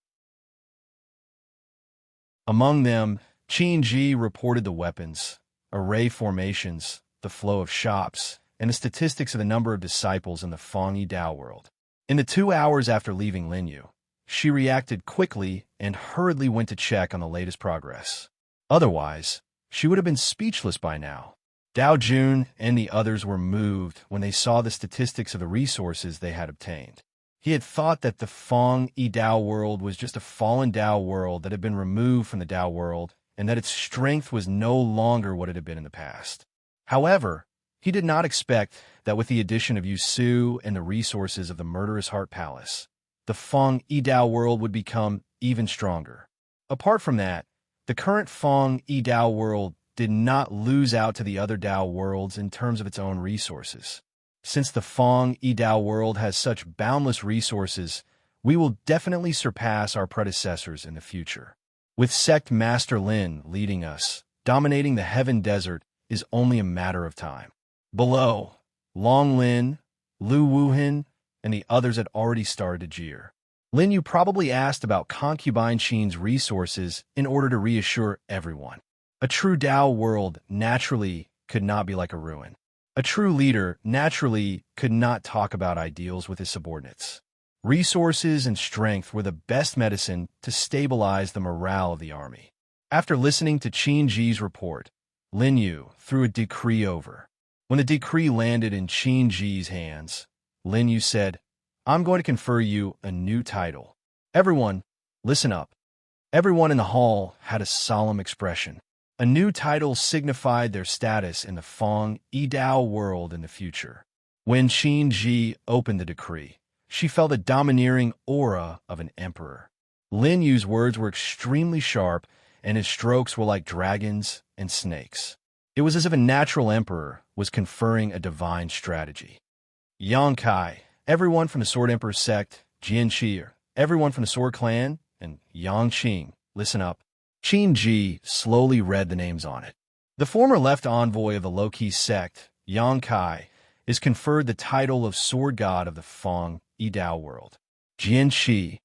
Among them, Qin Ji reported the weapons, array formations, the flow of shops, and the statistics of the number of disciples in the Feng Yi Dao world. In the 2 hours after leaving Lin Yu, she reacted quickly and hurriedly went to check on the latest progress. Otherwise, she would have been speechless by now. Dao Jun and the others were moved when they saw the statistics of the resources they had obtained. He had thought that the Feng Yi Dao world was just a fallen Dao world that had been removed from the Dao world, and that its strength was no longer what it had been in the past. However, he did not expect that with the addition of Yu Su and the resources of the Murderous Heart Palace, the Feng Yi Dao world would become even stronger. Apart from that, the current Feng Yi Dao world did not lose out to the other Dao worlds in terms of its own resources. Since the Feng Yi Dao world has such boundless resources, we will definitely surpass our predecessors in the future. With Sect Master Lin leading us, dominating the Heaven Desert is only a matter of time. Below, Long Lin, Lu Wuhan, and the others had already started to jeer. Lin Yu probably asked about Concubine Qin's resources in order to reassure everyone. A true Dao world naturally could not be like a ruin. A true leader naturally could not talk about ideals with his subordinates. Resources and strength were the best medicine to stabilize the morale of the army. After listening to Qin Ji's report, Lin Yu threw a decree over. When the decree landed in Qin Ji's hands, Lin Yu said, "I'm going to confer you a new title. Everyone, listen up." Everyone in the hall had a solemn expression. A new title signified their status in the Feng Yidao world in the future. When Qin Ji opened the decree, she felt a domineering aura of an emperor. Lin Yu's words were extremely sharp, and his strokes were like dragons and snakes. It was as if a natural emperor was conferring a divine strategy. Yang Kai, everyone from the Sword Emperor sect, Jian Shi, everyone from the Sword Clan, and Yang Qing, listen up. Qin Ji slowly read the names on it. The former left envoy of the low-key sect, Yang Kai, is conferred the title of Sword God of the Feng Yidao world. Jian Shi,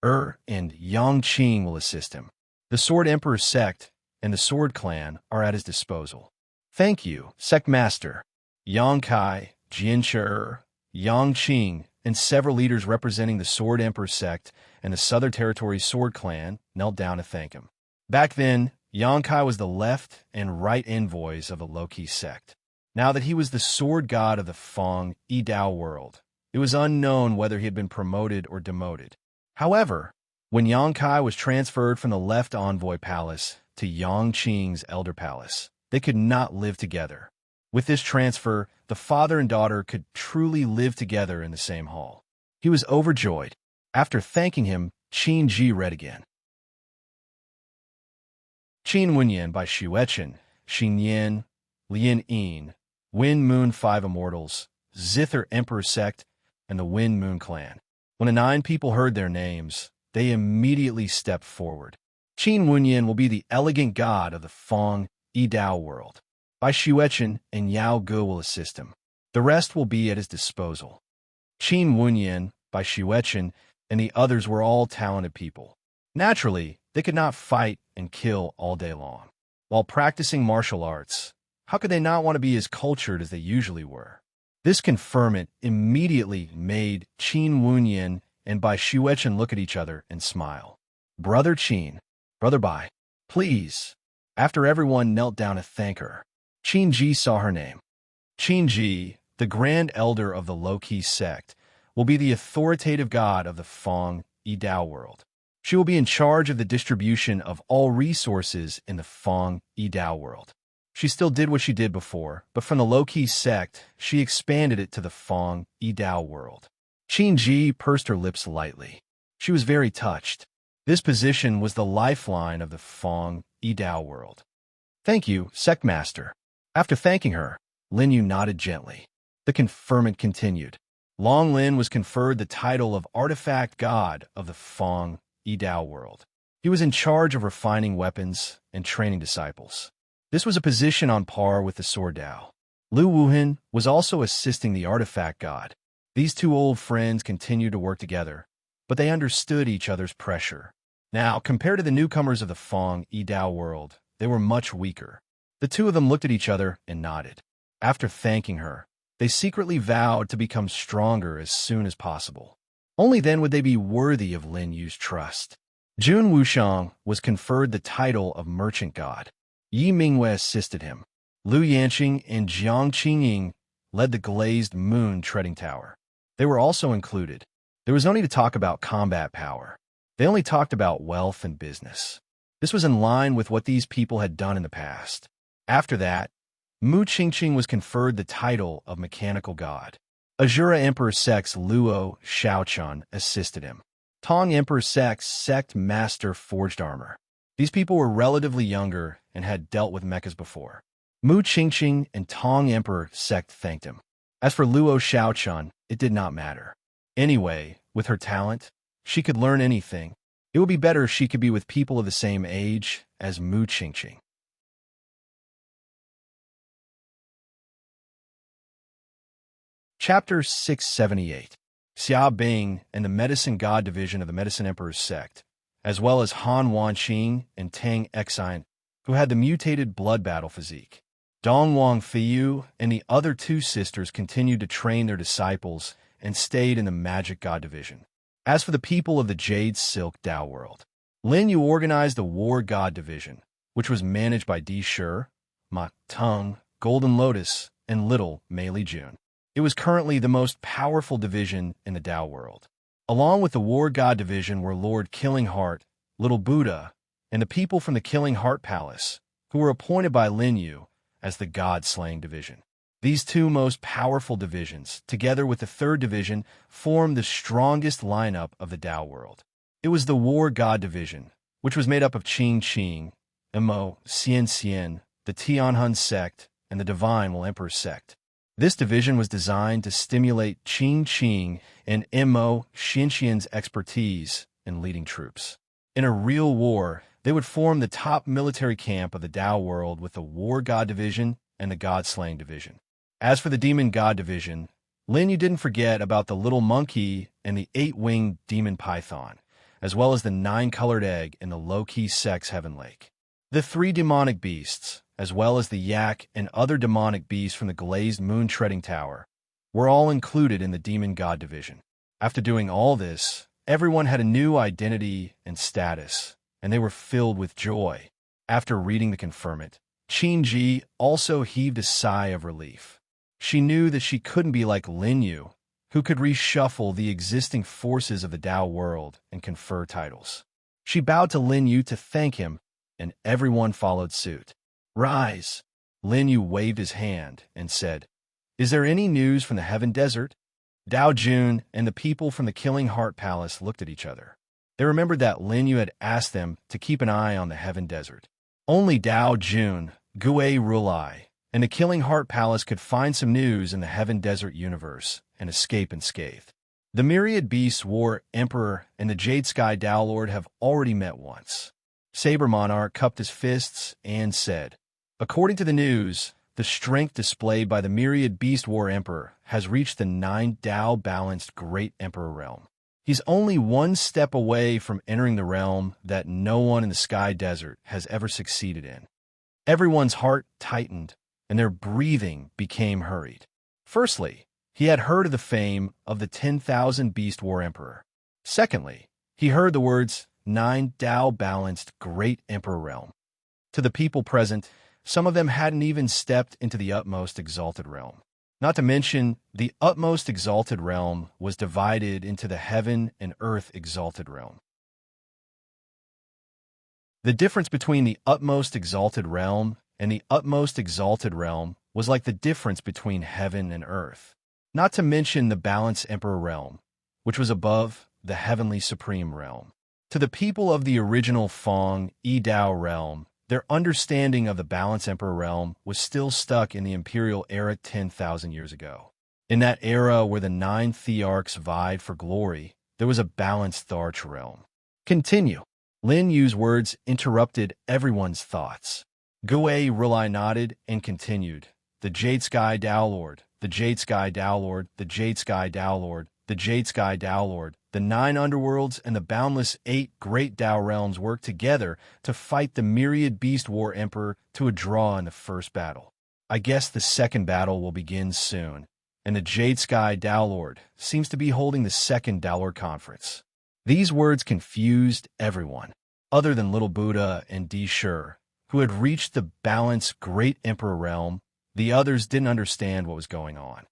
and Yang Qing will assist him. The Sword Emperor sect and the Sword Clan are at his disposal. Thank you, Sect Master. Yang Kai, Jian Shi, Yang Qing, and several leaders representing the Sword Emperor sect and the Southern Territories Sword Clan knelt down to thank him. Back then, Yang Kai was the left and right envoys of the low-key sect. Now that he was the Sword God of the Feng Yidao world, it was unknown whether he had been promoted or demoted. However, when Yang Kai was transferred from the left envoy palace to Yang Qing's elder palace, they could not live together. With this transfer, the father and daughter could truly live together in the same hall. He was overjoyed. After thanking him, Qin Ji read again. Qin Wenyan by Xuechen, Xin Yan, Lian Yin, Wind Moon 5 Immortals, Zither Emperor Sect, and the Wind Moon Clan. When the 9 people heard their names, they immediately stepped forward. Qin Wenyan will be the elegant god of the Feng Yidao world. By Xuechen and Yao Ge will assist him. The rest will be at his disposal. Qin Wenyan, by Xuechen, and the others were all talented people. Naturally, they could not fight and kill all day long. While practicing martial arts, how could they not want to be as cultured as they usually were? This conferment immediately made Qin Wenyan and Bai Xuechen look at each other and smile. Brother Qin, Brother Bai, please. After everyone knelt down to thank her, Qin Ji saw her name. Qin Ji, the Grand Elder of the low-key sect, will be the authoritative god of the Feng Yidao world. She will be in charge of the distribution of all resources in the Feng Yidao world. She still did what she did before, but from the low-key sect, she expanded it to the Feng Yidao world. Qin Ji pursed her lips lightly. She was very touched. This position was the lifeline of the Feng Yidao world. Thank you, Sect Master. After thanking her, Lin Yu nodded gently. The conferment continued. Long Lin was conferred the title of Artifact God of the Feng Yidao world. He was in charge of refining weapons and training disciples. This was a position on par with the Sword Dao. Lu Wuhan was also assisting the Artifact God. These 2 old friends continued to work together, but they understood each other's pressure. Now, compared to the newcomers of the Feng Yidao world, they were much weaker. The 2 of them looked at each other and nodded. After thanking her, they secretly vowed to become stronger as soon as possible. Only then would they be worthy of Lin Yu's trust. Jun Wushang was conferred the title of Merchant God. Yi Mingwei assisted him. Lu Yanqing and Jiang Qingying led the glazed moon treading tower. They were also included. There was no need to talk about combat power. They only talked about wealth and business. This was in line with what these people had done in the past. After that, Mu Qingqing was conferred the title of Mechanical God. Azura Emperor Sect's Luo Shaochun assisted him. Tong Emperor Sect's Sect Master forged armor. These people were relatively younger and had dealt with mechas before. Mu Qingqing and Tong Emperor Sect thanked him. As for Luo Shaochun, it did not matter. Anyway, with her talent, she could learn anything. It would be better if she could be with people of the same age as Mu Qingqing. Chapter 678. Xia Bing and the Medicine God Division of the Medicine Emperor's Sect, as well as Han Wanqing and Tang Exine, who had the mutated blood battle physique. Dongwang Feiyu and the other two sisters continued to train their disciples and stayed in the Magic God Division. As for the people of the Jade Silk Dao world, Lin Yu organized the War God Division, which was managed by Di Shi, Ma Teng, Golden Lotus, and Little Mei Li Jun. It was currently the most powerful division in the Dao world. Along with the War God Division were Lord Killing Heart, Little Buddha, and the people from the Killing Heart Palace, who were appointed by Lin Yu as the God-Slaying Division. These two most powerful divisions, together with the third division, formed the strongest lineup of the Dao world. It was the War God Division, which was made up of Qing Qing, Mo, Xian Xian, the Tianhun sect, and the Divine Will Emperor sect. This division was designed to stimulate Qing Qing and Mo, Xian Xian's expertise in leading troops. In a real war, they would form the top military camp of the Dao world with the War God Division and the God-Slaying Division. As for the Demon God Division, Lin Yu didn't forget about the Little Monkey and the 8-winged Demon Python, as well as the 9-colored egg in the low-key sex Heaven Lake. The 3 demonic beasts, as well as the yak and other demonic beasts from the glazed moon treading tower, were all included in the Demon God Division. After doing all this, everyone had a new identity and status, and they were filled with joy. After reading the conferment, Qin Ji also heaved a sigh of relief. She knew that she couldn't be like Lin Yu, who could reshuffle the existing forces of the Dao world and confer titles. She bowed to Lin Yu to thank him, and everyone followed suit. "Rise!" Lin Yu waved his hand and said, "Is there any news from the Heaven Desert?" Dao Jun and the people from the Killing Heart Palace looked at each other. They remembered that Lin Yu had asked them to keep an eye on the Heaven Desert. Only Dao Jun, Gue Rulai, and the Killing Heart Palace could find some news in the Heaven Desert universe and escape unscathed. The Myriad Beasts War Emperor and the Jade Sky Dao Lord have already met once. Saber Monarch cupped his fists and said, "According to the news, the strength displayed by the Myriad Beast War Emperor has reached the 9 Dao-balanced Great Emperor realm. He's only one step away from entering the realm that no one in the Sky Desert has ever succeeded in." Everyone's heart tightened, and their breathing became hurried. Firstly, he had heard of the fame of the 10,000 Beast War Emperor. Secondly, he heard the words 9 Dao-balanced Great Emperor realm. To the people present, some of them hadn't even stepped into the utmost exalted realm. Not to mention, the utmost exalted realm was divided into the heaven and earth exalted realm. The difference between the utmost exalted realm and the utmost exalted realm was like the difference between heaven and earth. Not to mention the Balance Emperor realm, which was above the heavenly supreme realm. To the people of the original Fong Yi-Dao realm, their understanding of the Balance Emperor realm was still stuck in the imperial era 10,000 years ago. In that era where the 9 Thearchs vied for glory, there was a balanced Tharch realm. "Continue." Lin Yu's words interrupted everyone's thoughts. Gue Rulai nodded and continued. "The Jade Sky Dao Lord, the Jade Sky Dao Lord, the Jade Sky Dao Lord, the Jade Sky Dao Lord, the 9 underworlds and the boundless 8 great Dao realms work together to fight the Myriad Beast War Emperor to a draw in the first battle. I guess the second battle will begin soon, and the Jade Sky Dao Lord seems to be holding the second Dao Lord Conference." These words confused everyone, other than Little Buddha and Di Shi, who had reached the balanced Great Emperor realm. The others didn't understand what was going on.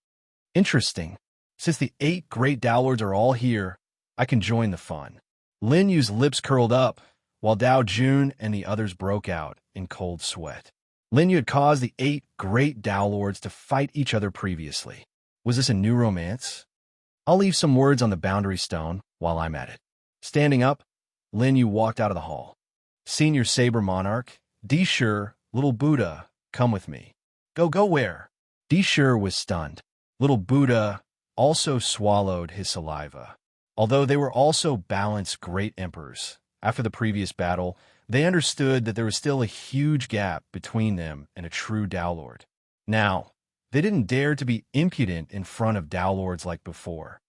"Interesting. Since the 8 great Dao Lords are all here, I can join the fun." Lin Yu's lips curled up, while Dao Jun and the others broke out in cold sweat. Lin Yu had caused the 8 great Dao Lords to fight each other previously. Was this a new romance? I'll leave some words on the boundary stone while I'm at it. Standing up, Lin Yu walked out of the hall. "Senior Saber Monarch, Di Shi, Little Buddha, come with me." Go where?" Di Shi was stunned. Little Buddha also swallowed his saliva. Although they were also balanced great emperors, after the previous battle, they understood that there was still a huge gap between them and a true Dao Lord. Now, they didn't dare to be impudent in front of Dao Lords like before.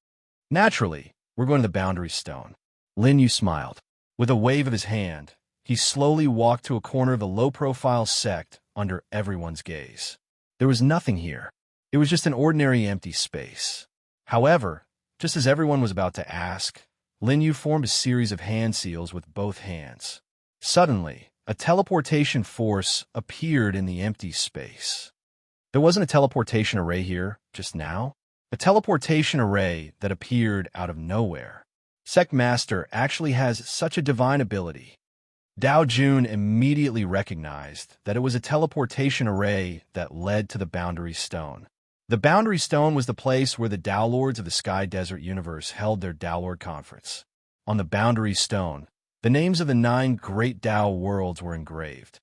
"Naturally, we're going to the boundary stone." Lin Yu smiled. With a wave of his hand, he slowly walked to a corner of the low-profile sect under everyone's gaze. There was nothing here. It was just an ordinary empty space. However, just as everyone was about to ask, Lin Yu formed a series of hand seals with both hands. Suddenly, a teleportation force appeared in the empty space. There wasn't a teleportation array here, just now. A teleportation array that appeared out of nowhere. Sect Master actually has such a divine ability. Dao Jun immediately recognized that it was a teleportation array that led to the Boundary Stone. The Boundary Stone was the place where the Dao Lords of the Sky Desert Universe held their Dao Lord Conference. On the Boundary Stone, the names of the 9 great Dao worlds were engraved.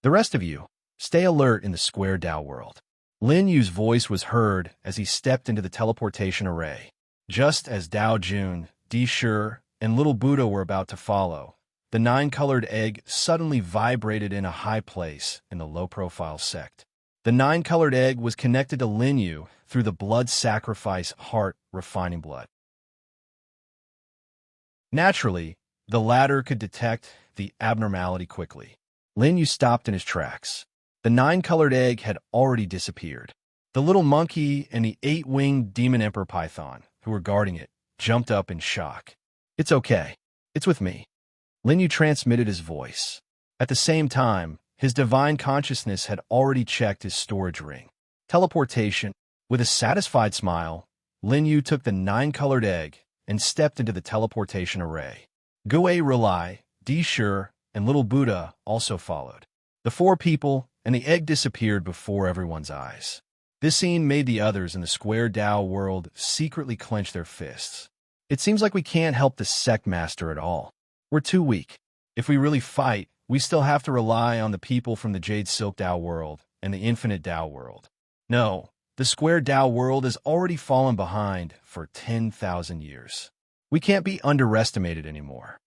The rest of you, stay alert in the Square Dao world. Lin Yu's voice was heard as he stepped into the teleportation array. Just as Dao Jun, Di Shi, and Little Buddha were about to follow, the 9-colored egg suddenly vibrated in a high place in the low-profile sect. The 9-colored egg was connected to Lin Yu through the blood sacrifice heart refining blood. Naturally, the latter could detect the abnormality quickly. Lin Yu stopped in his tracks. The 9-colored egg had already disappeared. The little monkey and the 8-winged demon emperor python, who were guarding it, jumped up in shock. "It's okay. It's with me." Lin Yu transmitted his voice. At the same time, his divine consciousness had already checked his storage ring. Teleportation. With a satisfied smile, Lin Yu took the 9-colored egg and stepped into the teleportation array. Gue Relai, Di Shi, and Little Buddha also followed. The 4 people and the egg disappeared before everyone's eyes. This scene made the others in the Square Dao world secretly clench their fists. It seems like we can't help the Sect Master at all. We're too weak. If we really fight, we still have to rely on the people from the Jade Silk Dao world and the Infinite Dao world. No, the Square Dao world has already fallen behind for 10,000 years. We can't be underestimated anymore.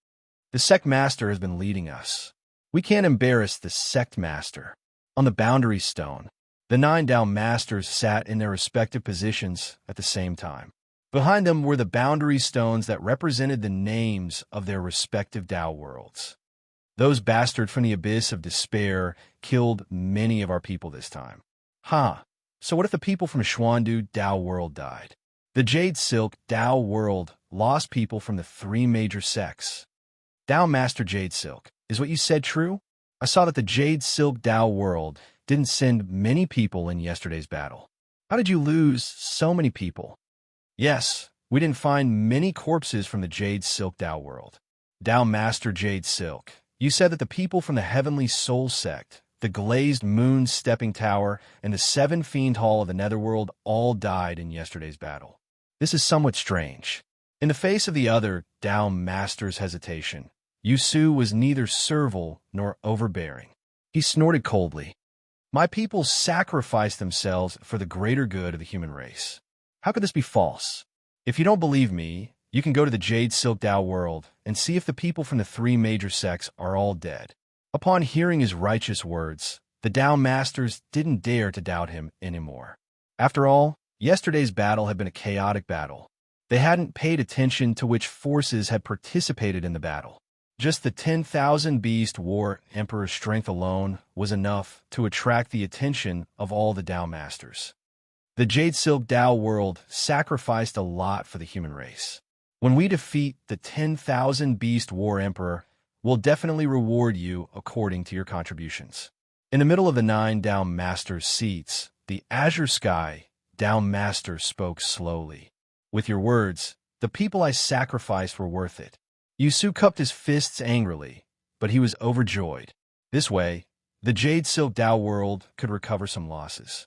The Sect Master has been leading us. We can't embarrass the Sect Master. On the Boundary Stone, the 9 Dao Masters sat in their respective positions at the same time. Behind them were the Boundary Stones that represented the names of their respective Dao worlds. Those bastards from the Abyss of Despair killed many of our people this time. So what if the people from Xuandu Dao world died? The Jade Silk Dao world lost people from the 3 major sects. Dao Master Jade Silk, is what you said true? I saw that the Jade Silk Dao world didn't send many people in yesterday's battle. How did you lose so many people? Yes, we didn't find many corpses from the Jade Silk Dao world. Dao Master Jade Silk, you said that the people from the Heavenly Soul Sect, the Glazed Moon Stepping Tower, and the 7 Fiend Hall of the Netherworld all died in yesterday's battle. This is somewhat strange. In the face of the other Dao Master's hesitation, Yusu was neither servile nor overbearing. He snorted coldly. My people sacrificed themselves for the greater good of the human race. How could this be false? If you don't believe me, you can go to the Jade Silk Dao world and see if the people from the 3 major sects are all dead. Upon hearing his righteous words, the Dao Masters didn't dare to doubt him anymore. After all, yesterday's battle had been a chaotic battle. They hadn't paid attention to which forces had participated in the battle. Just the 10,000 Beast War Emperor's strength alone was enough to attract the attention of all the Dao Masters. The Jade Silk Dao world sacrificed a lot for the human race. When we defeat the 10,000 Beast War Emperor, we'll definitely reward you according to your contributions. In the middle of the 9 Dao Masters' seats, the Azure Sky Dao Master spoke slowly. With your words, the people I sacrificed were worth it. Yusu cupped his fists angrily, but he was overjoyed. This way, the Jade Silk Dao world could recover some losses.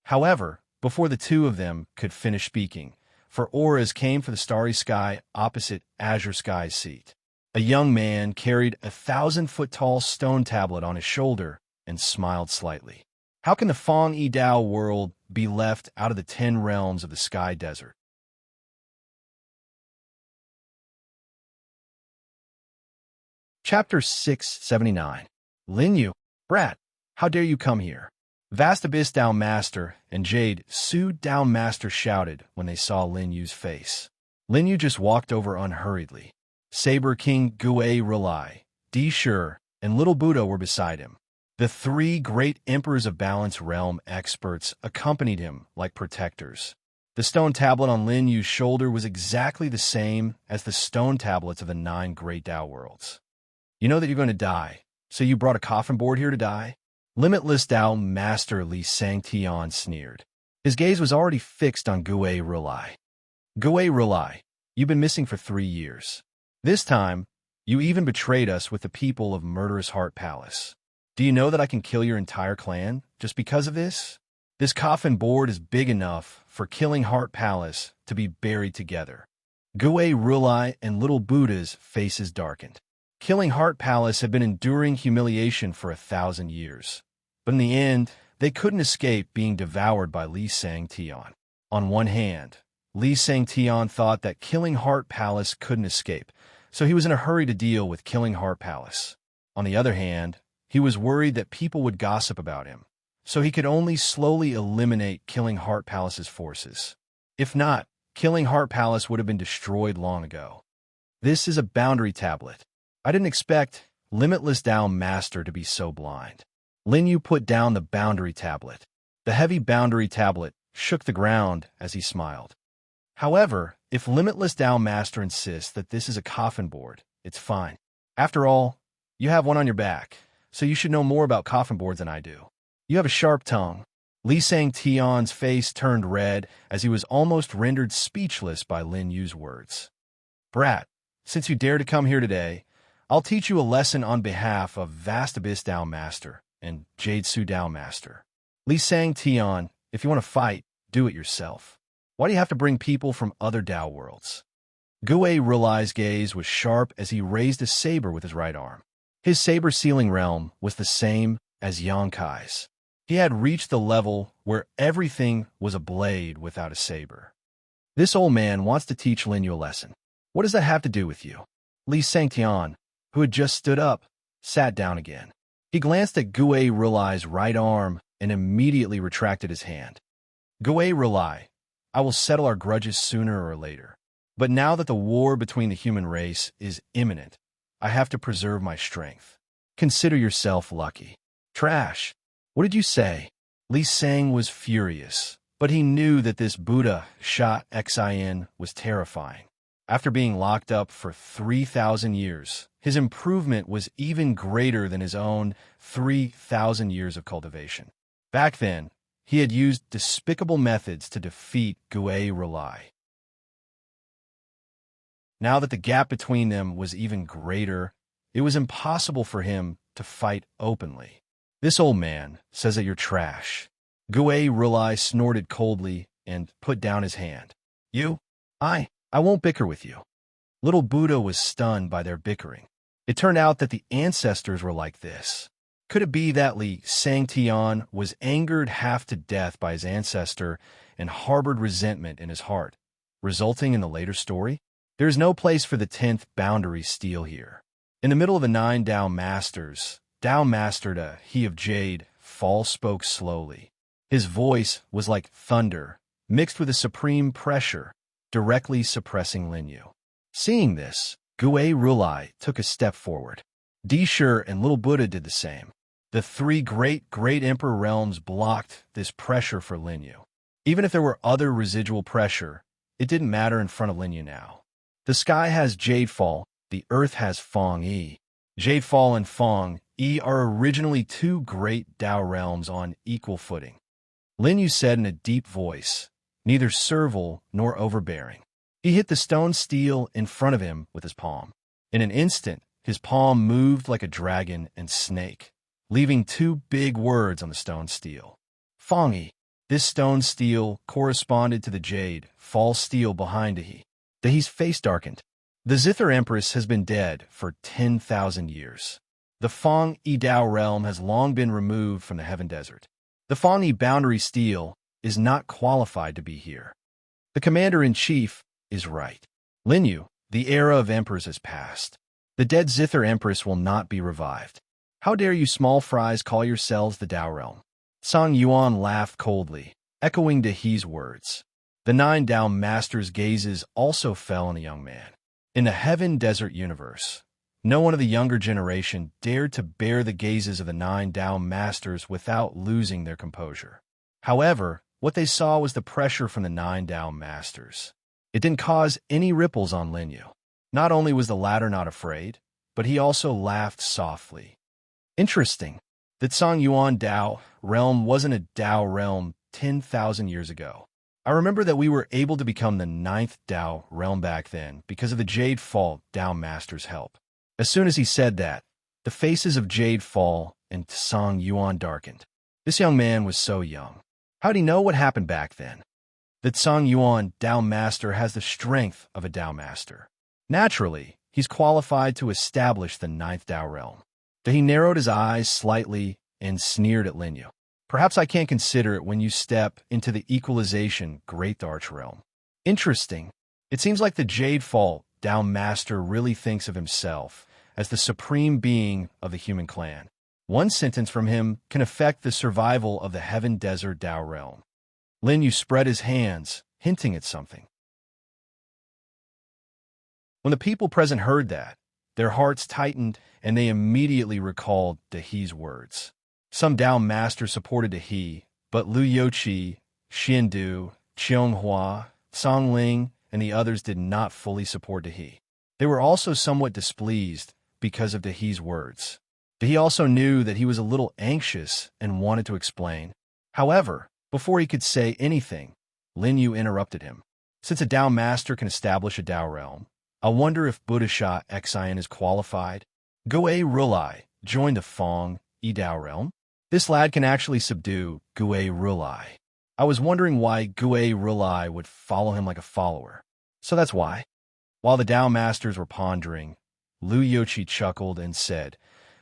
However, before the 2 of them could finish speaking, for auras came for the starry sky opposite Azure Sky's seat. A young man carried a 1,000-foot-tall stone tablet on his shoulder and smiled slightly. How can the Fong Yi Dao world be left out of the 10 realms of the Sky Desert? Chapter 679. Lin Yu, brat, how dare you come here? Vast Abyss Dao Master and Jade Su Dao Master shouted when they saw Lin Yu's face. Lin Yu just walked over unhurriedly. Saber King Gue Relai, Di Shi, and little Buddha were beside him. The three great emperors of Balance Realm experts accompanied him like protectors. The stone tablet on Lin Yu's shoulder was exactly the same as the stone tablets of the 9 great Tao worlds. You know that you're going to die, so you brought a coffin board here to die? Limitless Tao Master Li Sangtian sneered. His gaze was already fixed on Gue Rulai. Gue Rulai, you've been missing for 3 years. This time, you even betrayed us with the people of Murderous Heart Palace. Do you know that I can kill your entire clan just because of this? This coffin board is big enough for Killing Heart Palace to be buried together. Gue Rulai and little Buddha's faces darkened. Killing Heart Palace had been enduring humiliation for 1,000 years. But in the end, they couldn't escape being devoured by Li Sangtian. On one hand, Li Sangtian thought that Killing Heart Palace couldn't escape, so he was in a hurry to deal with Killing Heart Palace. On the other hand, he was worried that people would gossip about him, so he could only slowly eliminate Killing Heart Palace's forces. If not, Killing Heart Palace would have been destroyed long ago. This is a boundary tablet. I didn't expect Limitless Tao Master to be so blind. Lin Yu put down the boundary tablet. The heavy boundary tablet shook the ground as he smiled. However, if Limitless Tao Master insists that this is a coffin board, it's fine. After all, you have one on your back, so you should know more about coffin boards than I do. You have a sharp tongue. Li Sangtian's face turned red as he was almost rendered speechless by Lin Yu's words. Brat, since you dare to come here today, I'll teach you a lesson on behalf of Vast Abyss Tao Master and Jade Su Tao Master. Li Sangtian, if you want to fight, do it yourself. Why do you have to bring people from other Tao worlds? Gue Rulai's gaze was sharp as he raised a saber with his right arm. His saber sealing realm was the same as Yonkai's. He had reached the level where everything was a blade without a saber. This old man wants to teach Lin Yu a lesson. What does that have to do with you? Li Sangtian, who had just stood up, sat down again. He glanced at Gue Rulai's right arm and immediately retracted his hand. Gue Rulai, I will settle our grudges sooner or later. But now that the war between the human race is imminent, I have to preserve my strength. Consider yourself lucky. Trash. What did you say? Li Sang was furious, but he knew that this Buddha shot Xin was terrifying. After being locked up for 3,000 years, his improvement was even greater than his own 3,000 years of cultivation. Back then, he had used despicable methods to defeat Gue Rulai. Now that the gap between them was even greater, it was impossible for him to fight openly. This old man says that you're trash. Gue Rulai snorted coldly and put down his hand. You? I won't bicker with you. Little Buddha was stunned by their bickering. It turned out that the ancestors were like this. Could it be that Li Sangtian was angered half to death by his ancestor and harbored resentment in his heart, resulting in the later story? There is no place for the 10th boundary steel here. In the middle of the 9 Tao Masters, Tao Master He of Jade Fall spoke slowly. His voice was like thunder, mixed with a supreme pressure, directly suppressing Lin Yu. Seeing this, Gue Rulai took a step forward. Deshur and Little Buddha did the same. The 3 great Emperor realms blocked this pressure for Lin Yu. Even if there were other residual pressure, it didn't matter in front of Lin Yu now. The sky has Jadefall, the earth has Fong Yi. Jadefall and Fong Yi are originally 2 great Tao realms on equal footing. Lin Yu said in a deep voice, neither servile nor overbearing. He hit the stone steel in front of him with his palm. In an instant, his palm moved like a dragon and snake, leaving 2 big words on the stone steel. Fong Yi. This stone steel corresponded to the jade, false steel behind Dahi. Dahi's face darkened. The Zither Empress has been dead for 10,000 years. The Fong Yi Tao realm has long been removed from the Heaven Desert. The Fong Yi boundary steel is not qualified to be here. The Commander-in-Chief is right. Lin Yu, the era of emperors has passed. The dead Zither Empress will not be revived. How dare you small fries call yourselves the Tao realm? Song Yuan laughed coldly, echoing Dahi's words. The 9 Tao Masters' gazes also fell on the young man. In the Heaven Desert universe, No one of the younger generation dared to bear the gazes of the 9 Tao masters without losing their composure. However, what they saw was the pressure from the 9 Tao masters. It didn't cause any ripples on Lin Yu. Not only was the latter not afraid, but he also laughed softly. Interesting that Song Yuan Dao realm wasn't a Dao realm 10,000 years ago. I remember that we were able to become the 9th Dao realm back then because of the Jade Fall Dao Master's help. As soon as he said that, the faces of Jade Fall and Song Yuan darkened. This young man was so young. How'd he know what happened back then? That Song Yuan Dao Master has the strength of a Dao Master. Naturally, he's qualified to establish the 9th Dao realm. That he narrowed his eyes slightly and sneered at Lin Yu. Perhaps I can't consider it when you step into the equalization Great Arch realm. Interesting. It seems like the Jade Fall Dao Master really thinks of himself as the supreme being of the human clan. One sentence from him can affect the survival of the Heaven Desert Dao realm. Lin Yu spread his hands, hinting at something. When the people present heard that, their hearts tightened and they immediately recalled Dehe's words. Some Dao masters supported Dehe, but Lu Youqi, Xiandu, Qianghua, Song Ling, and the others did not fully support Dehe. They were also somewhat displeased because of Dehe's words. Dehe also knew that he was a little anxious and wanted to explain. However, before he could say anything, Lin Yu interrupted him. Since a Dao master can establish a Dao realm, I wonder if Buddha Xian is qualified. Gue Rulai joined the Fong Dao realm. This lad can actually subdue Gue Rulai. I was wondering why Gue Rulai would follow him like a follower. So that's why. While the Dao masters were pondering, Lu Youqi chuckled and said,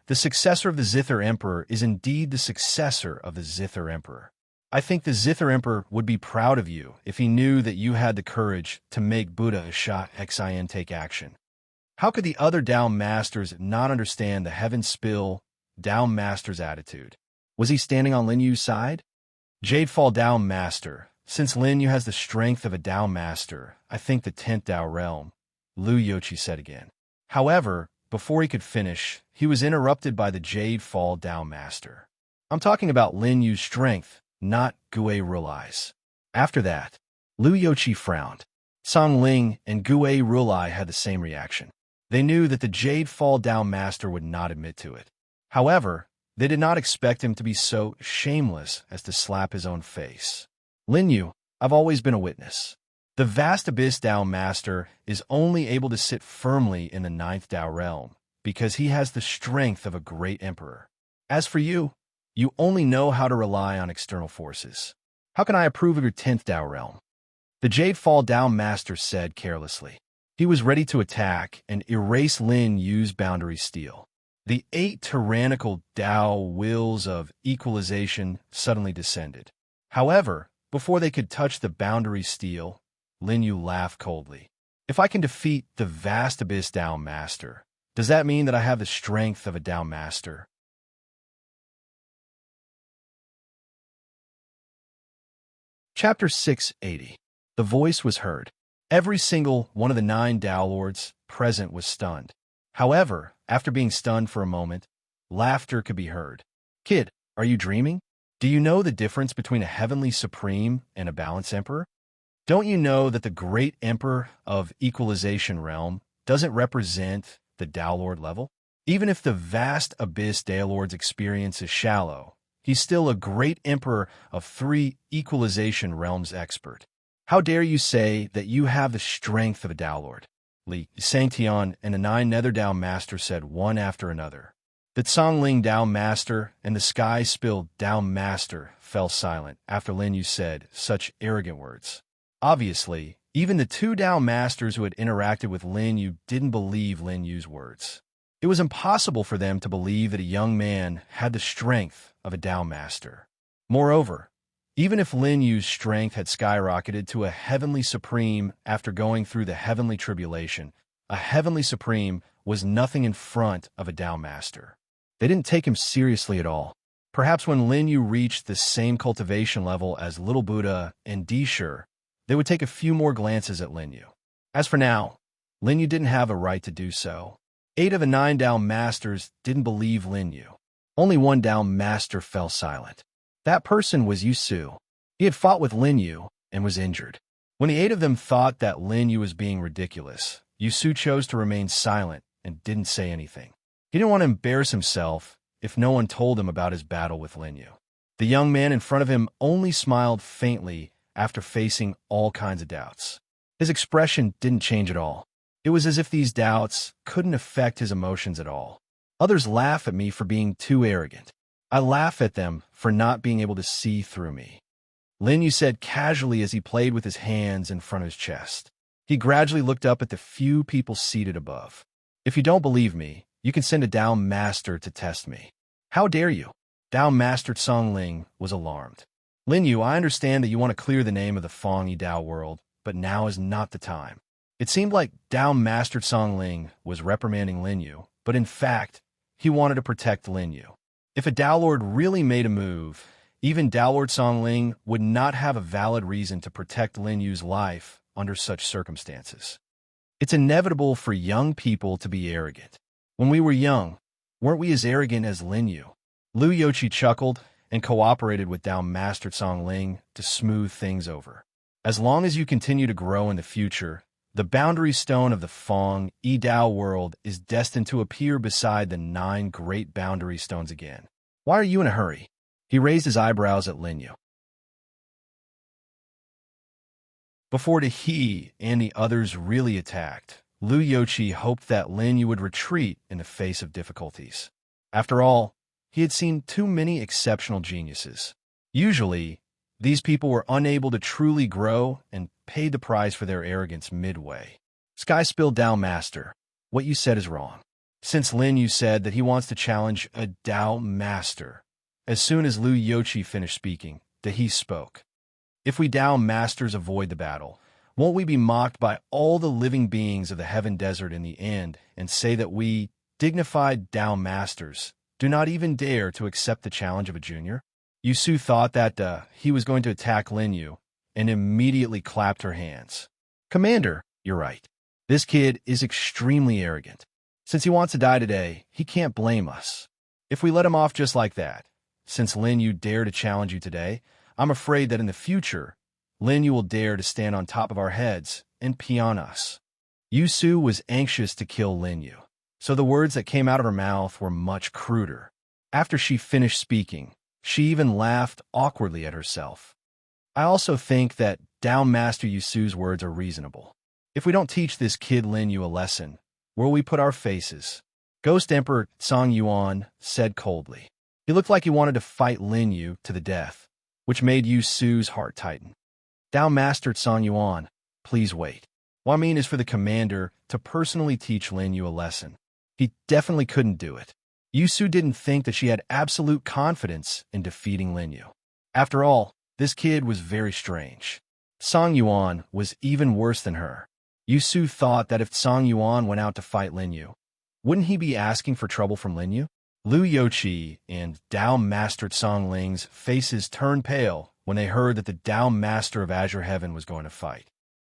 "The successor of the Zither Emperor is indeed the successor of the Zither Emperor. I think the Zither Emperor would be proud of you if he knew that you had the courage to make Buddha Xian take action." How could the other Dao masters not understand the Heaven Spill Dao master's attitude? Was he standing on Lin Yu's side? Jade Fall Dao Master, since Lin Yu has the strength of a Dao Master, I think the 10th Dao realm, Lu Youqi said again. However, before he could finish, he was interrupted by the Jade Fall Dao Master. I'm talking about Lin Yu's strength, not Gue Rulai's. After that, Lu Youqi frowned. Song Ling and Gue Rulai had the same reaction. They knew that the Jade Fall Dao Master would not admit to it. However, they did not expect him to be so shameless as to slap his own face. Lin Yu, I've always been a witness. The vast Abyss Dao Master is only able to sit firmly in the 9th Dao realm because he has the strength of a great emperor. As for you, you only know how to rely on external forces. How can I approve of your 10th Dao realm? The Jade Fall Dao Master said carelessly. He was ready to attack and erase Lin Yu's boundary steel. The 8 tyrannical Dao wills of equalization suddenly descended. However, before they could touch the boundary steel, Lin Yu laughed coldly. If I can defeat the vast Abyss Dao Master, does that mean that I have the strength of a Dao Master? Chapter 680. The voice was heard. Every single one of the 9 Dao Lords present was stunned. However, after being stunned for a moment, laughter could be heard. Kid, are you dreaming? Do you know the difference between a heavenly supreme and a balanced emperor? Don't you know that the great emperor of equalization realm doesn't represent the Dao Lord level? Even if the vast Abyss Dao Lord's experience is shallow, he's still a great emperor of 3 equalization realms expert. How dare you say that you have the strength of a Dao Lord? Li Sangtian and the 9 Nether Dao Masters said one after another. The Songling Dao Master and the Sky Spill Dao Master fell silent after Lin Yu said such arrogant words. Obviously, even the 2 Dao Masters who had interacted with Lin Yu didn't believe Lin Yu's words. It was impossible for them to believe that a young man had the strength of a Dao Master. Moreover, even if Lin Yu's strength had skyrocketed to a heavenly supreme after going through the heavenly tribulation, a heavenly supreme was nothing in front of a Dao Master. They didn't take him seriously at all. Perhaps when Lin Yu reached the same cultivation level as Little Buddha and Deshur, they would take a few more glances at Lin Yu. As for now, Lin Yu didn't have a right to do so. 8 of the 9 Dao Masters didn't believe Lin Yu. Only one Dao Master fell silent. That person was Yu Su. He had fought with Lin Yu and was injured. When the 8 of them thought that Lin Yu was being ridiculous, Yu Su chose to remain silent and didn't say anything. He didn't want to embarrass himself if no one told him about his battle with Lin Yu. The young man in front of him only smiled faintly after facing all kinds of doubts. His expression didn't change at all. It was as if these doubts couldn't affect his emotions at all. Others laugh at me for being too arrogant. I laugh at them for not being able to see through me. Lin Yu said casually as he played with his hands in front of his chest. He gradually looked up at the few people seated above. If you don't believe me, you can send a Dao Master to test me. How dare you? Dao Master Song Ling was alarmed. Lin Yu, I understand that you want to clear the name of the Fengyi Dao world, but now is not the time. It seemed like Dao Master Song Ling was reprimanding Lin Yu, but in fact, he wanted to protect Lin Yu. If a Dao Lord really made a move, even Dao Lord Song Ling would not have a valid reason to protect Lin Yu's life under such circumstances. It's inevitable for young people to be arrogant. When we were young, weren't we as arrogant as Lin Yu? Lu Yoqi chuckled and cooperated with Dao Master Song Ling to smooth things over. As long as you continue to grow in the future, the boundary stone of the Fengyi Dao world is destined to appear beside the 9 great boundary stones again. Why are you in a hurry? He raised his eyebrows at Lin Yu. Before he and the others really attacked, Lu Yoqi hoped that Lin Yu would retreat in the face of difficulties. After all, he had seen too many exceptional geniuses. Usually, these people were unable to truly grow and paid the price for their arrogance midway. Sky Spill Dao Master, what you said is wrong. Since Lin Yu said that he wants to challenge a Dao Master, as soon as Lu Yoqi finished speaking, he spoke. If we Dao Masters avoid the battle, won't we be mocked by all the living beings of the Heaven Desert in the end and say that we, dignified Dao Masters, do not even dare to accept the challenge of a junior? Yu Su thought that he was going to attack Lin Yu and immediately clapped her hands. Commander, you're right. This kid is extremely arrogant. Since he wants to die today, he can't blame us. If we let him off just like that, since Lin Yu dared to challenge you today, I'm afraid that in the future, Lin Yu will dare to stand on top of our heads and pee on us. Yu Su was anxious to kill Lin Yu, so the words that came out of her mouth were much cruder. After she finished speaking, she even laughed awkwardly at herself. I also think that Dao Master Yu Su's words are reasonable. If we don't teach this kid Lin Yu a lesson, where will we put our faces? Ghost Emperor Song Yuan said coldly. He looked like he wanted to fight Lin Yu to the death, which made Yu Su's heart tighten. Dao Master Song Yuan, please wait. What I mean is for the commander to personally teach Lin Yu a lesson. He definitely couldn't do it. Yu Su didn't think that she had absolute confidence in defeating Lin Yu. After all, this kid was very strange. Song Yuan was even worse than her. Yu Su thought that if Song Yuan went out to fight Lin Yu, wouldn't he be asking for trouble from Lin Yu? Lu Yoqi and Dao Master Song Ling's faces turned pale when they heard that the Dao Master of Azure Heaven was going to fight.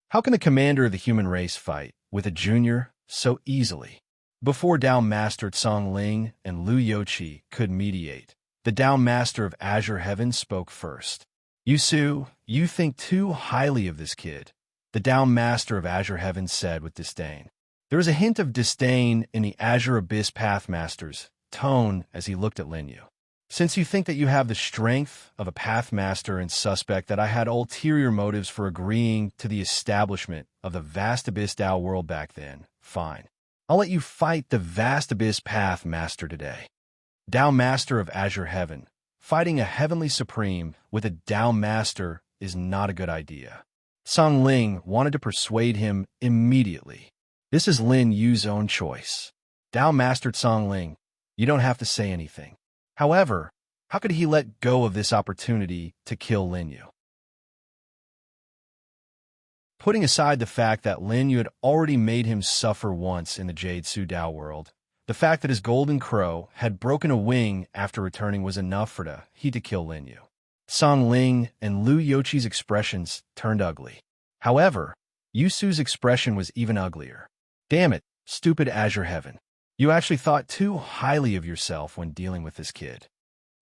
How can the commander of the human race fight with a junior so easily? Before Dao Master Song Ling and Lu Yoqi could mediate, the Dao Master of Azure Heaven spoke first. Yu Su, you think too highly of this kid, the Dao Master of Azure Heaven said with disdain. There was a hint of disdain in the Azure Abyss Pathmaster's tone as he looked at Lin Yu. Since you think that you have the strength of a Pathmaster and suspect that I had ulterior motives for agreeing to the establishment of the vast Abyss Dao world back then, fine. I'll let you fight the vast Abyss Pathmaster today. Dao Master of Azure Heaven, fighting a Heavenly Supreme with a Dao Master is not a good idea. Song Ling wanted to persuade him immediately. This is Lin Yu's own choice. Dao Master Song Ling, you don't have to say anything. However, how could he let go of this opportunity to kill Lin Yu? Putting aside the fact that Lin Yu had already made him suffer once in the Jade Su Dao world, the fact that his golden crow had broken a wing after returning was enough for he to kill Lin Yu. Song Ling and Lu Yoqi's expressions turned ugly. However, Yu Su's expression was even uglier. Damn it, stupid Azure Heaven. You actually thought too highly of yourself when dealing with this kid.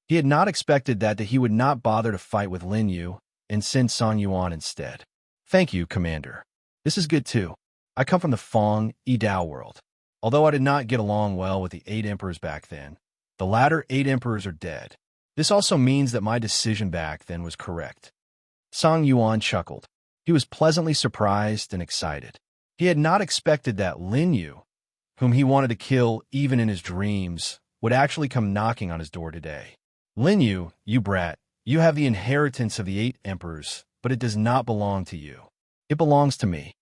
He had not expected that he would not bother to fight with Lin Yu and send Song Yuan instead. Thank you, Commander. This is good too. I come from the Feng Yidao world. Although I did not get along well with the 8 emperors back then, the latter 8 emperors are dead. This also means that my decision back then was correct. Song Yuan chuckled. He was pleasantly surprised and excited. He had not expected that Lin Yu, whom he wanted to kill even in his dreams, would actually come knocking on his door today. Lin Yu, you brat, you have the inheritance of the 8 emperors, but it does not belong to you. It belongs to me.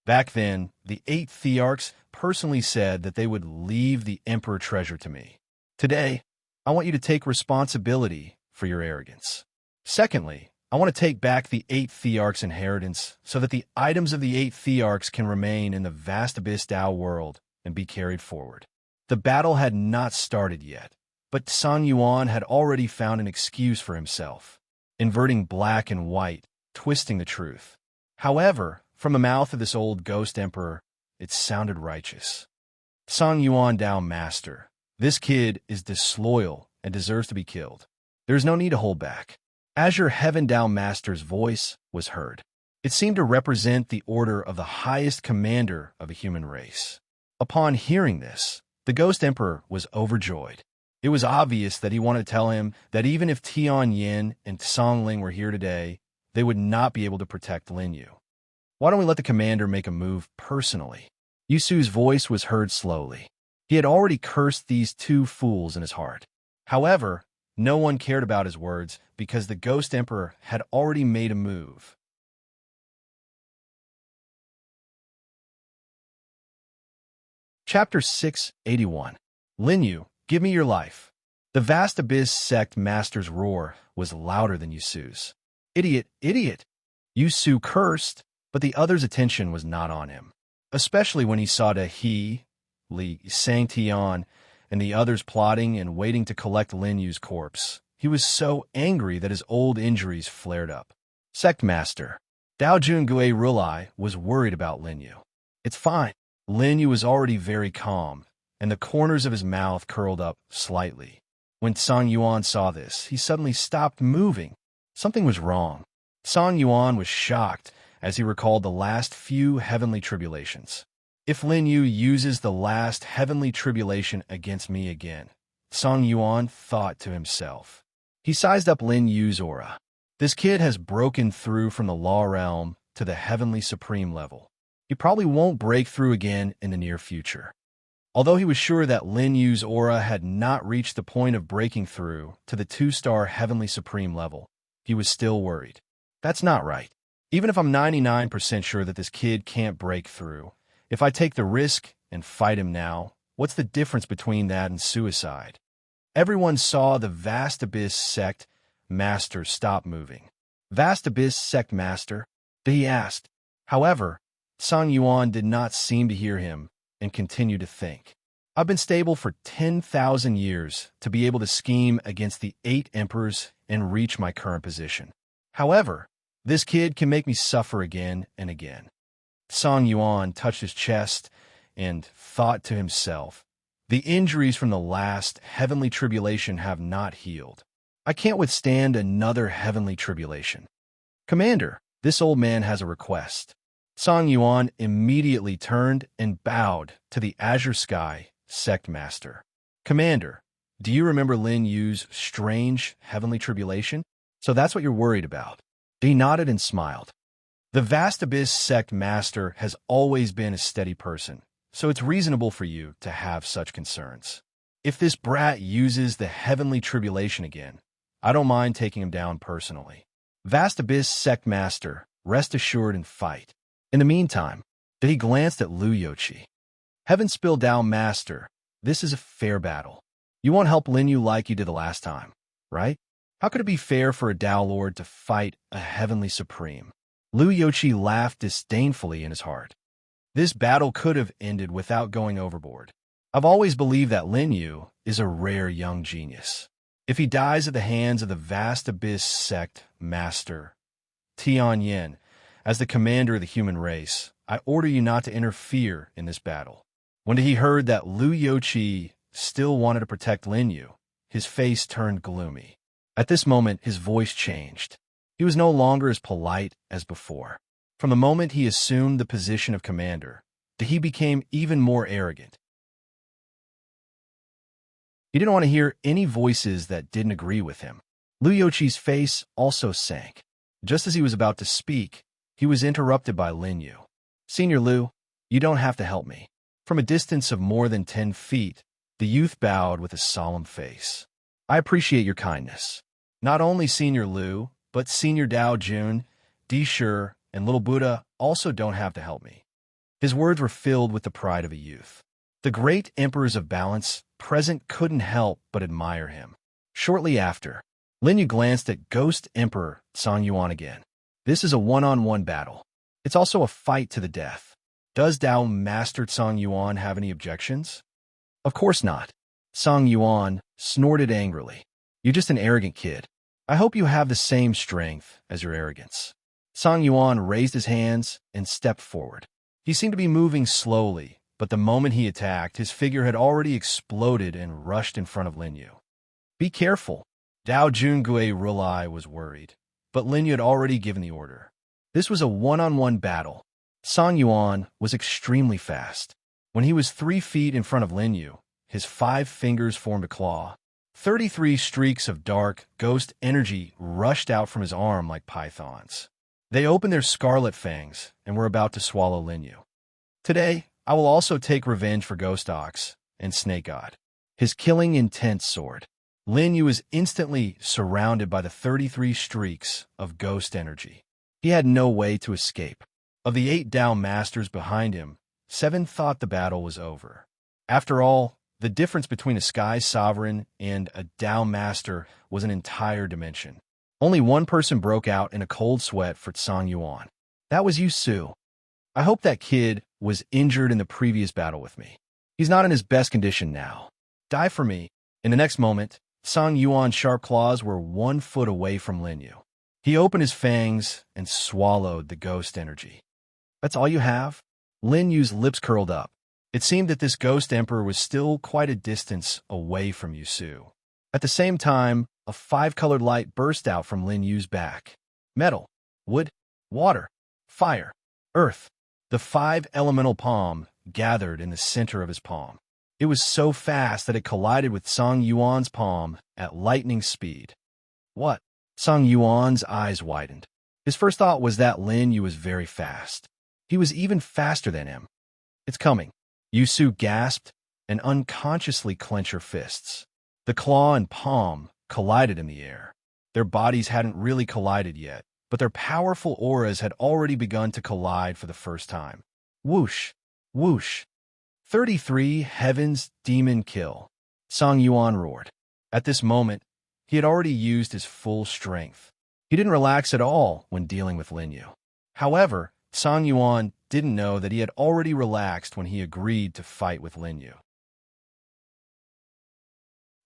Back then, the 8 thearchs personally said that they would leave the emperor treasure to me. Today, I want you to take responsibility for your arrogance. Secondly, I want to take back the 8 thearchs' inheritance so that the items of the 8 thearchs can remain in the vast abyss Dao world and be carried forward. The battle had not started yet, but Song Yuan had already found an excuse for himself, inverting black and white, twisting the truth. However, from the mouth of this old ghost emperor, it sounded righteous. Song Yuan Dao Master, this kid is disloyal and deserves to be killed. There is no need to hold back. Azure Heaven Dao Master's voice was heard. It seemed to represent the order of the highest commander of a human race. Upon hearing this, the Ghost Emperor was overjoyed. It was obvious that he wanted to tell him that even if Tian Yin and Song Ling were here today, they would not be able to protect Lin Yu. Why don't we let the commander make a move personally? Yusu's voice was heard slowly. He had already cursed these 2 fools in his heart. However, no one cared about his words because the Ghost Emperor had already made a move. Chapter 681. Lin Yu, give me your life. The vast abyss sect master's roar was louder than Yusu's. Idiot, idiot! Yusu cursed, but the other's attention was not on him, especially when he saw He, Li, Sang-Tian, and the others plotting and waiting to collect Lin Yu's corpse. He was so angry that his old injuries flared up. Sect Master, Dao Jungui Rulai was worried about Lin Yu. It's fine. Lin Yu was already very calm, and the corners of his mouth curled up slightly. When Song Yuan saw this, he suddenly stopped moving. Something was wrong. Song Yuan was shocked as he recalled the last few heavenly tribulations. If Lin Yu uses the last heavenly tribulation against me again, Song Yuan thought to himself. He sized up Lin Yu's aura. This kid has broken through from the law realm to the heavenly supreme level. He probably won't break through again in the near future. Although he was sure that Lin Yu's aura had not reached the point of breaking through to the 2-star heavenly supreme level, he was still worried. That's not right. Even if I'm 99% sure that this kid can't break through, if I take the risk and fight him now, what's the difference between that and suicide? Everyone saw the Vast Abyss Sect Master stop moving. Vast Abyss Sect Master? He asked. However, Song Yuan did not seem to hear him and continued to think. I've been stable for 10,000 years to be able to scheme against the 8 emperors and reach my current position. However, this kid can make me suffer again and again. Song Yuan touched his chest and thought to himself, the injuries from the last heavenly tribulation have not healed. I can't withstand another heavenly tribulation. Commander, this old man has a request. Song Yuan immediately turned and bowed to the Azure Sky Sect Master. Commander, do you remember Lin Yu's strange heavenly tribulation? So that's what you're worried about. He nodded and smiled. The Vast Abyss Sect Master has always been a steady person, so it's reasonable for you to have such concerns. If this brat uses the heavenly tribulation again, I don't mind taking him down personally. Vast Abyss Sect Master, rest assured and fight. In the meantime, he glanced at Lu Yochi. Heaven Spill Dao Master, this is a fair battle. You won't help Lin Yu like you did the last time, right? How could it be fair for a Dao Lord to fight a heavenly supreme? Lu Yochi laughed disdainfully in his heart. This battle could have ended without going overboard. I've always believed that Lin Yu is a rare young genius. If he dies at the hands of the Vast Abyss Sect Master, Tian Yin, as the commander of the human race, I order you not to interfere in this battle. When he heard that Lu Youqi still wanted to protect Lin Yu, his face turned gloomy. At this moment, his voice changed. He was no longer as polite as before. From the moment he assumed the position of commander, he became even more arrogant. He didn't want to hear any voices that didn't agree with him. Lu Youqi's face also sank. Just as he was about to speak, he was interrupted by Lin Yu. "Senior Lu, you don't have to help me." From a distance of more than 10 feet, the youth bowed with a solemn face. "I appreciate your kindness. Not only Senior Lu, but Senior Dao Jun, Di Shi, and Little Buddha also don't have to help me." His words were filled with the pride of a youth. The great emperors of balance present couldn't help but admire him. Shortly after, Lin Yu glanced at Ghost Emperor Song Yuan again. "This is a one-on-one battle. It's also a fight to the death. Does Dao Master Song Yuan have any objections?" "Of course not." Song Yuan snorted angrily. "You're just an arrogant kid. I hope you have the same strength as your arrogance." Song Yuan raised his hands and stepped forward. He seemed to be moving slowly, but the moment he attacked, his figure had already exploded and rushed in front of Lin Yu. "Be careful." Dao Jungue Rulai was worried, but Lin Yu had already given the order. This was a one-on-one battle. Song Yuan was extremely fast. When he was 3 feet in front of Lin Yu, his 5 fingers formed a claw. 33 streaks of dark, ghost energy rushed out from his arm like pythons. They opened their scarlet fangs and were about to swallow Lin Yu. "Today, I will also take revenge for Ghost Ox and Snake God." His killing intense sword. Lin Yu was instantly surrounded by the 33 streaks of ghost energy. He had no way to escape. Of the 8 Dao Masters behind him, 7 thought the battle was over. After all, the difference between a Sky Sovereign and a Dao Master was an entire dimension. Only one person broke out in a cold sweat for Song Yuan. That was Yu Su. "I hope that kid was injured in the previous battle with me. He's not in his best condition now. Die for me." In the next moment, Song Yuan's sharp claws were 1 foot away from Lin Yu. He opened his fangs and swallowed the ghost energy. "That's all you have?" Lin Yu's lips curled up. It seemed that this ghost emperor was still quite a distance away from Yu Su. At the same time, a 5-colored light burst out from Lin Yu's back. Metal, wood, water, fire, earth. The 5 elemental palm gathered in the center of his palm. It was so fast that it collided with Song Yuan's palm at lightning speed. "What?" Song Yuan's eyes widened. His first thought was that Lin Yu was very fast. He was even faster than him. "It's coming." Yu Su gasped and unconsciously clenched her fists. The claw and palm collided in the air. Their bodies hadn't really collided yet, but their powerful auras had already begun to collide for the first time. Whoosh! Whoosh! 33 Heaven's Demon Kill. Song Yuan roared. At this moment, he had already used his full strength. He didn't relax at all when dealing with Lin Yu. However, Song Yuan didn't know that he had already relaxed when he agreed to fight with Lin Yu.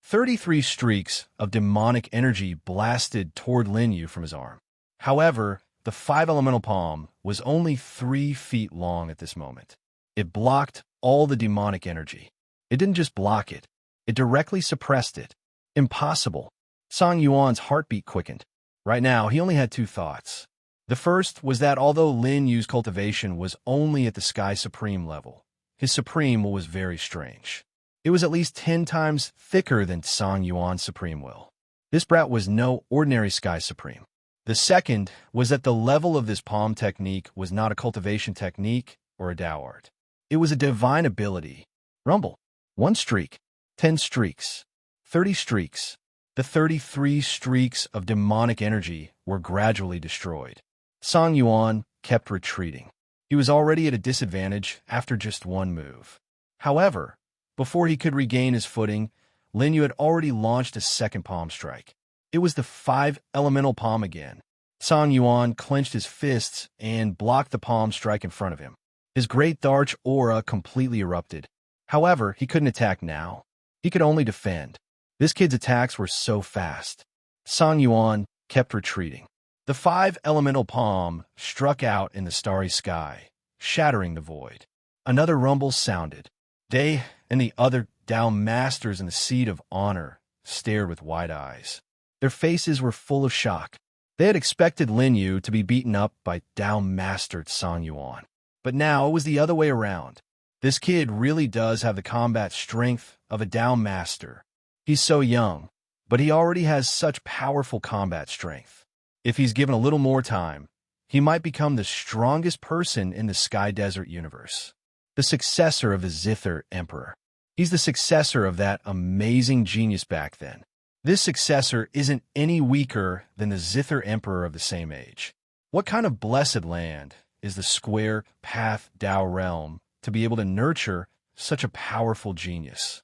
33 streaks of demonic energy blasted toward Lin Yu from his arm. However, the 5 elemental palm was only 3 feet long at this moment. It blocked all the demonic energy. It didn't just block it, it directly suppressed it. Impossible. Song Yuan's heartbeat quickened. Right now, he only had 2 thoughts. The first was that although Lin Yu's cultivation was only at the Sky Supreme level, his Supreme Will was very strange. It was at least 10 times thicker than Song Yuan's Supreme Will. This brat was no ordinary Sky Supreme. The second was that the level of this palm technique was not a cultivation technique or a Dao art. It was a divine ability. Rumble. 1 streak. 10 streaks. 30 streaks. The 33 streaks of demonic energy were gradually destroyed. Song Yuan kept retreating. He was already at a disadvantage after just 1 move. However, before he could regain his footing, Lin Yu had already launched a second palm strike. It was the 5 elemental palm again. Song Yuan clenched his fists and blocked the palm strike in front of him. His great Darch aura completely erupted. However, he couldn't attack now. He could only defend. This kid's attacks were so fast. Song Yuan kept retreating. The 5 elemental palm struck out in the starry sky, shattering the void. Another rumble sounded. They and the other Tao masters in the seat of honor stared with wide eyes. Their faces were full of shock. They had expected Lin Yu to be beaten up by Tao master Song Yuan. But now it was the other way around. This kid really does have the combat strength of a Tao master. He's so young, but he already has such powerful combat strength. If he's given a little more time, he might become the strongest person in the Sky Desert universe. The successor of the Zither Emperor. He's the successor of that amazing genius back then. This successor isn't any weaker than the Zither Emperor of the same age. What kind of blessed land is the Square Path Tao realm to be able to nurture such a powerful genius?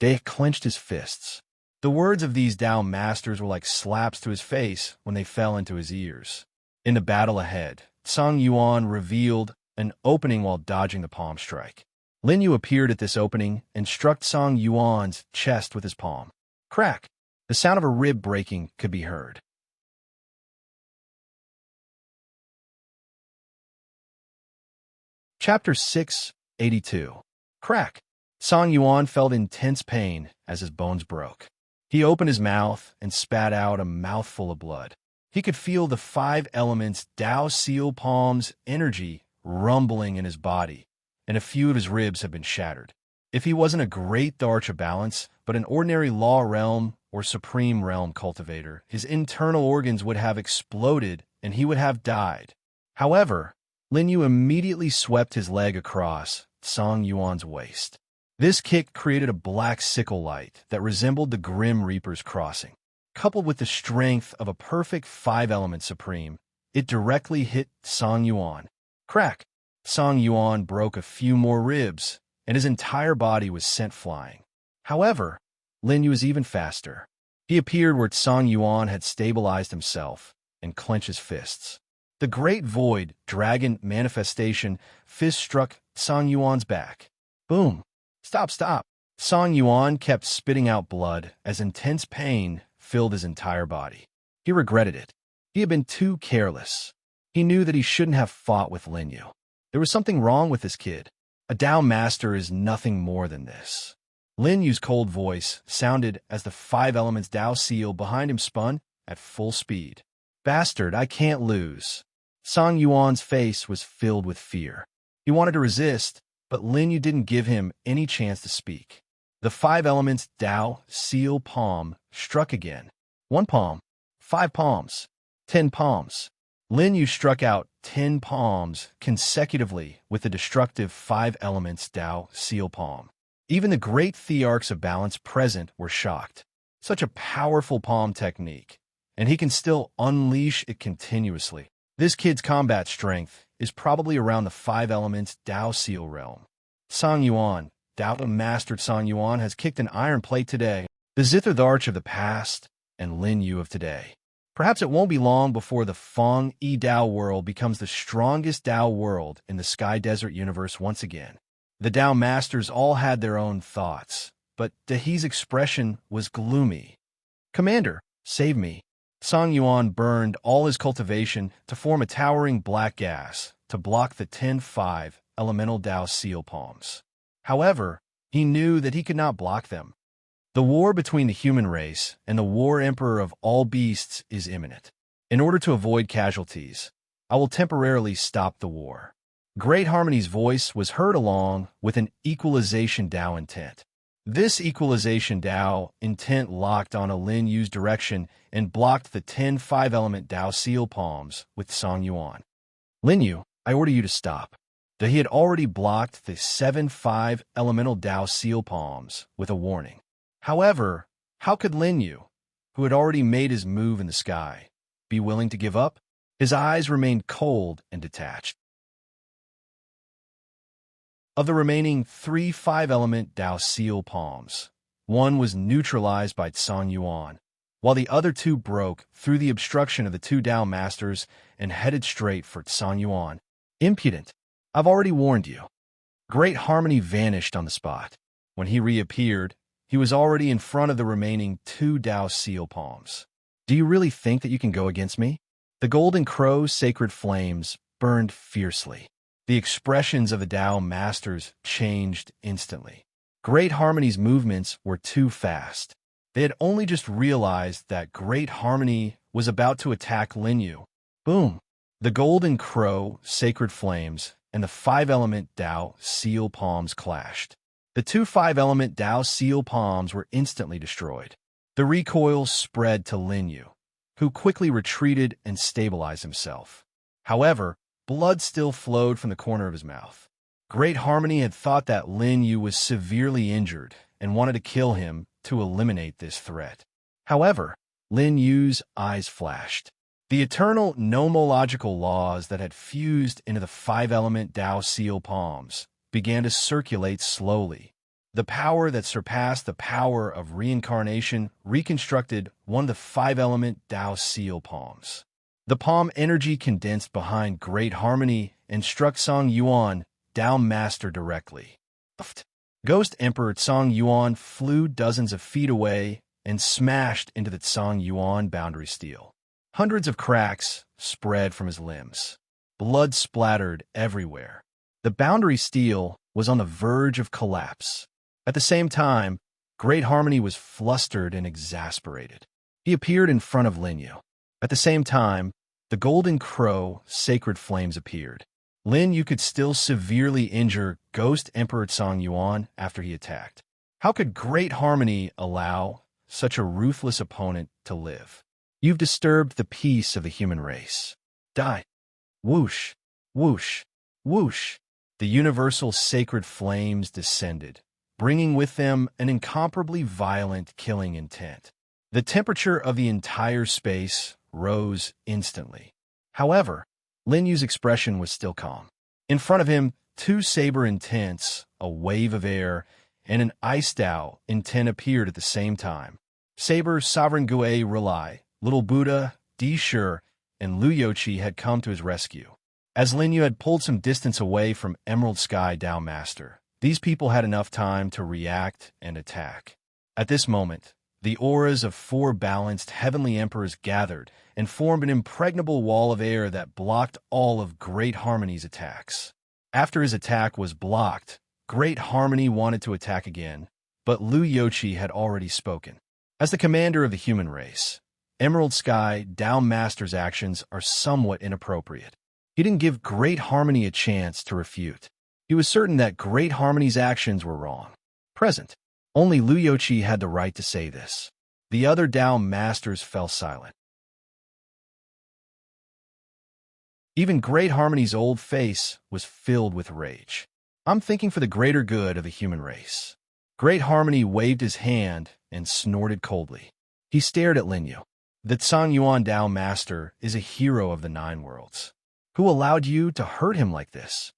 They clenched his fists. The words of these Tao masters were like slaps to his face when they fell into his ears. In the battle ahead, Song Yuan revealed an opening while dodging the palm strike. Lin Yu appeared at this opening and struck Song Yuan's chest with his palm. Crack! The sound of a rib breaking could be heard. Chapter 682. Crack! Song Yuan felt intense pain as his bones broke. He opened his mouth and spat out a mouthful of blood. He could feel the 5 elements Tao seal palm's energy rumbling in his body, and a few of his ribs had been shattered. If he wasn't a great Arch of Balance, but an ordinary Law Realm or Supreme Realm cultivator, his internal organs would have exploded and he would have died. However, Lin Yu immediately swept his leg across Song Yuan's waist. This kick created a black sickle light that resembled the Grim Reaper's crossing. Coupled with the strength of a perfect 5-element Supreme, it directly hit Song Yuan. Crack! Song Yuan broke a few more ribs, and his entire body was sent flying. However, Lin Yu was even faster. He appeared where Song Yuan had stabilized himself and clenched his fists. The Great Void Dragon Manifestation fist struck Song Yuan's back. Boom! Stop, stop! Song Yuan kept spitting out blood as intense pain filled his entire body. He regretted it. He had been too careless. He knew that he shouldn't have fought with Lin Yu. There was something wrong with this kid. A Tao master is nothing more than this. Lin Yu's cold voice sounded as the 5 elements Tao seal behind him spun at full speed. Bastard, I can't lose. Song Yuan's face was filled with fear. He wanted to resist, but Lin Yu didn't give him any chance to speak. The 5 elements Tao seal palm struck again. 1 palm, 5 palms, 10 palms. Lin Yu struck out 10 palms consecutively with the destructive 5 elements Tao seal palm. Even the great Thearchs of Balance present were shocked. Such a powerful palm technique, and he can still unleash it continuously. This kid's combat strength is probably around the 5 elements Tao seal realm. Song Yuan, Tao mastered Song Yuan, has kicked an iron plate today. The Zither Arch of the past and Lin Yu of today. Perhaps it won't be long before the Feng Yi Dao world becomes the strongest Dao world in the Sky Desert universe once again. The Dao masters all had their own thoughts, but Dahi's expression was gloomy. Commander, save me. Song Yuan burned all his cultivation to form a towering black gas to block the 10-5 elemental Dao seal palms. However, he knew that he could not block them. The war between the human race and the War Emperor of all beasts is imminent. In order to avoid casualties, I will temporarily stop the war. Great Harmony's voice was heard along with an equalization Dao intent. This equalization Dao intent locked on a Lin Yu's direction and blocked the 10-5 element Dao seal palms with Song Yuan. Lin Yu, I order you to stop. That he had already blocked the 7-5 elemental Dao seal palms with a warning. However, how could Lin Yu, who had already made his move in the sky, be willing to give up? His eyes remained cold and detached. Of the remaining 3 5-element Dao seal palms, one was neutralized by Song Yuan, while the other 2 broke through the obstruction of the 2 Dao masters and headed straight for Song Yuan. Impudent! I've already warned you. Great Harmony vanished on the spot. When he reappeared, he was already in front of the remaining 2 Dao seal palms. Do you really think that you can go against me? The golden crow's sacred flames burned fiercely. The expressions of the Tao masters changed instantly. Great Harmony's movements were too fast. They had only just realized that Great Harmony was about to attack Linyu. Boom! The golden crow, sacred flames, and the five-element Tao seal palms clashed. The two five-element Tao seal palms were instantly destroyed. The recoil spread to Linyu, who quickly retreated and stabilized himself. However, blood still flowed from the corner of his mouth. Great Harmony had thought that Linyu was severely injured and wanted to kill him to eliminate this threat. However, Lin Yu's eyes flashed. The eternal nomological laws that had fused into the five-element Tao seal palms began to circulate slowly. The power that surpassed the power of reincarnation reconstructed one of the five-element Tao seal palms. The palm energy condensed behind Great Harmony and struck Song Yuan, Tao Master, directly. Ghost Emperor Song Yuan flew dozens of feet away and smashed into the Song Yuan boundary steel. Hundreds of cracks spread from his limbs. Blood splattered everywhere. The boundary steel was on the verge of collapse. At the same time, Great Harmony was flustered and exasperated. He appeared in front of Linyu. At the same time, the golden crow, sacred flames, appeared. Linyu could still severely injure Ghost Emperor Song Yuan after he attacked. How could Great Harmony allow such a ruthless opponent to live? You've disturbed the peace of the human race. Die. Whoosh, whoosh, whoosh. The universal sacred flames descended, bringing with them an incomparably violent killing intent. The temperature of the entire space rose instantly. However, Linyu's expression was still calm. In front of him, two saber intents, a wave of air, and an ice Tao intent appeared at the same time. Saber, Sovereign Gue Relai, Little Buddha, Di Shur, and Lu Yochi had come to his rescue. As Linyu had pulled some distance away from Emerald Sky Tao Master, these people had enough time to react and attack. At this moment, the auras of four balanced heavenly emperors gathered and formed an impregnable wall of air that blocked all of Great Harmony's attacks. After his attack was blocked, Great Harmony wanted to attack again, but Lu Yochi had already spoken. As the commander of the human race, Emerald Sky Tao Master's actions are somewhat inappropriate. He didn't give Great Harmony a chance to refute. He was certain that Great Harmony's actions were wrong. Present, only Lu Yochi had the right to say this. The other Tao Masters fell silent. Even Great Harmony's old face was filled with rage. I'm thinking for the greater good of the human race. Great Harmony waved his hand and snorted coldly. He stared at Linyu. The Song Yuan Tao Master is a hero of the Nine Worlds. Who allowed you to hurt him like this?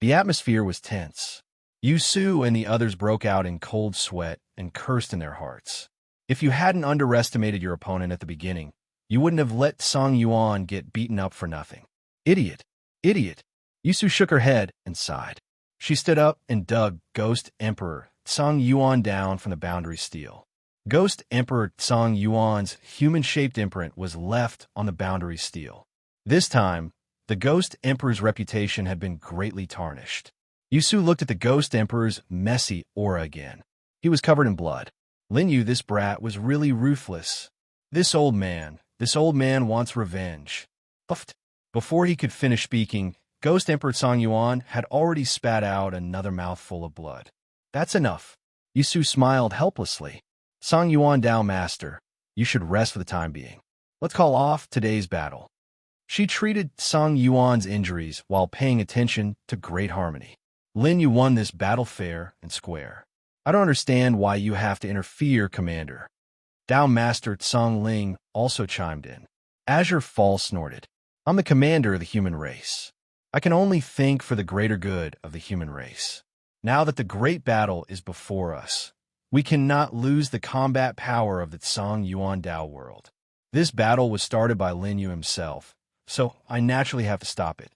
The atmosphere was tense. Yu Su and the others broke out in cold sweat and cursed in their hearts. If you hadn't underestimated your opponent at the beginning, you wouldn't have let Song Yuan get beaten up for nothing. Idiot! Idiot! Yu Su shook her head and sighed. She stood up and dug Ghost Emperor Song Yuan down from the boundary steel. Ghost Emperor Song Yuan's human-shaped imprint was left on the boundary steel. This time, the Ghost Emperor's reputation had been greatly tarnished. Yu Su looked at the Ghost Emperor's messy aura again. He was covered in blood. Linyu, this brat, was really ruthless. This old man wants revenge. Puffed. Before he could finish speaking, Ghost Emperor Song Yuan had already spat out another mouthful of blood. That's enough. Yu Su smiled helplessly. Song Yuan Tao Master, you should rest for the time being. Let's call off today's battle. She treated Song Yuan's injuries while paying attention to Great Harmony. Linyu won this battle fair and square. I don't understand why you have to interfere, Commander. Tao Master Tsong Ling also chimed in. Azure Fall snorted. I'm the commander of the human race. I can only think for the greater good of the human race. Now that the great battle is before us, we cannot lose the combat power of the Song Yuan Tao world. This battle was started by Linyu himself, so I naturally have to stop it.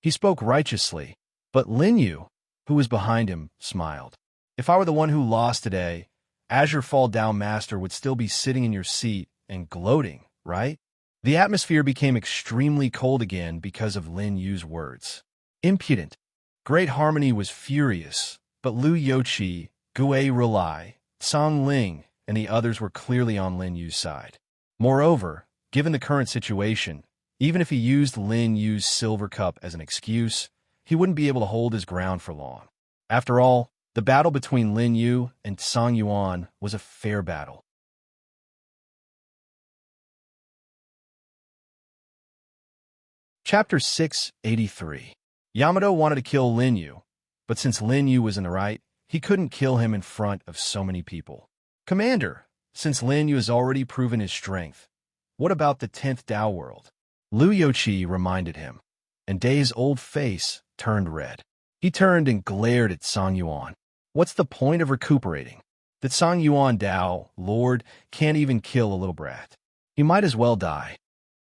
He spoke righteously, but Linyu, who was behind him, smiled. If I were the one who lost today, Azure Fall Tao Master would still be sitting in your seat and gloating, right? The atmosphere became extremely cold again because of Lin Yu's words. Impudent. Great Harmony was furious, but Lu Youqi, Gue Rely, Song Ling, and the others were clearly on Lin Yu's side. Moreover, given the current situation, even if he used Lin Yu's silver cup as an excuse, he wouldn't be able to hold his ground for long. After all, the battle between Lin Yu and Song Yuan was a fair battle. Chapter 683. Yamato wanted to kill Lin Yu, but since Lin Yu was in the right, he couldn't kill him in front of so many people. Commander, since Lin Yu has already proven his strength, what about the 10th Tao world? Lu Youqi reminded him, and Day's old face turned red. He turned and glared at Song Yuan. What's the point of recuperating? That Song Yuan Dao, Lord, can't even kill a little brat. He might as well die.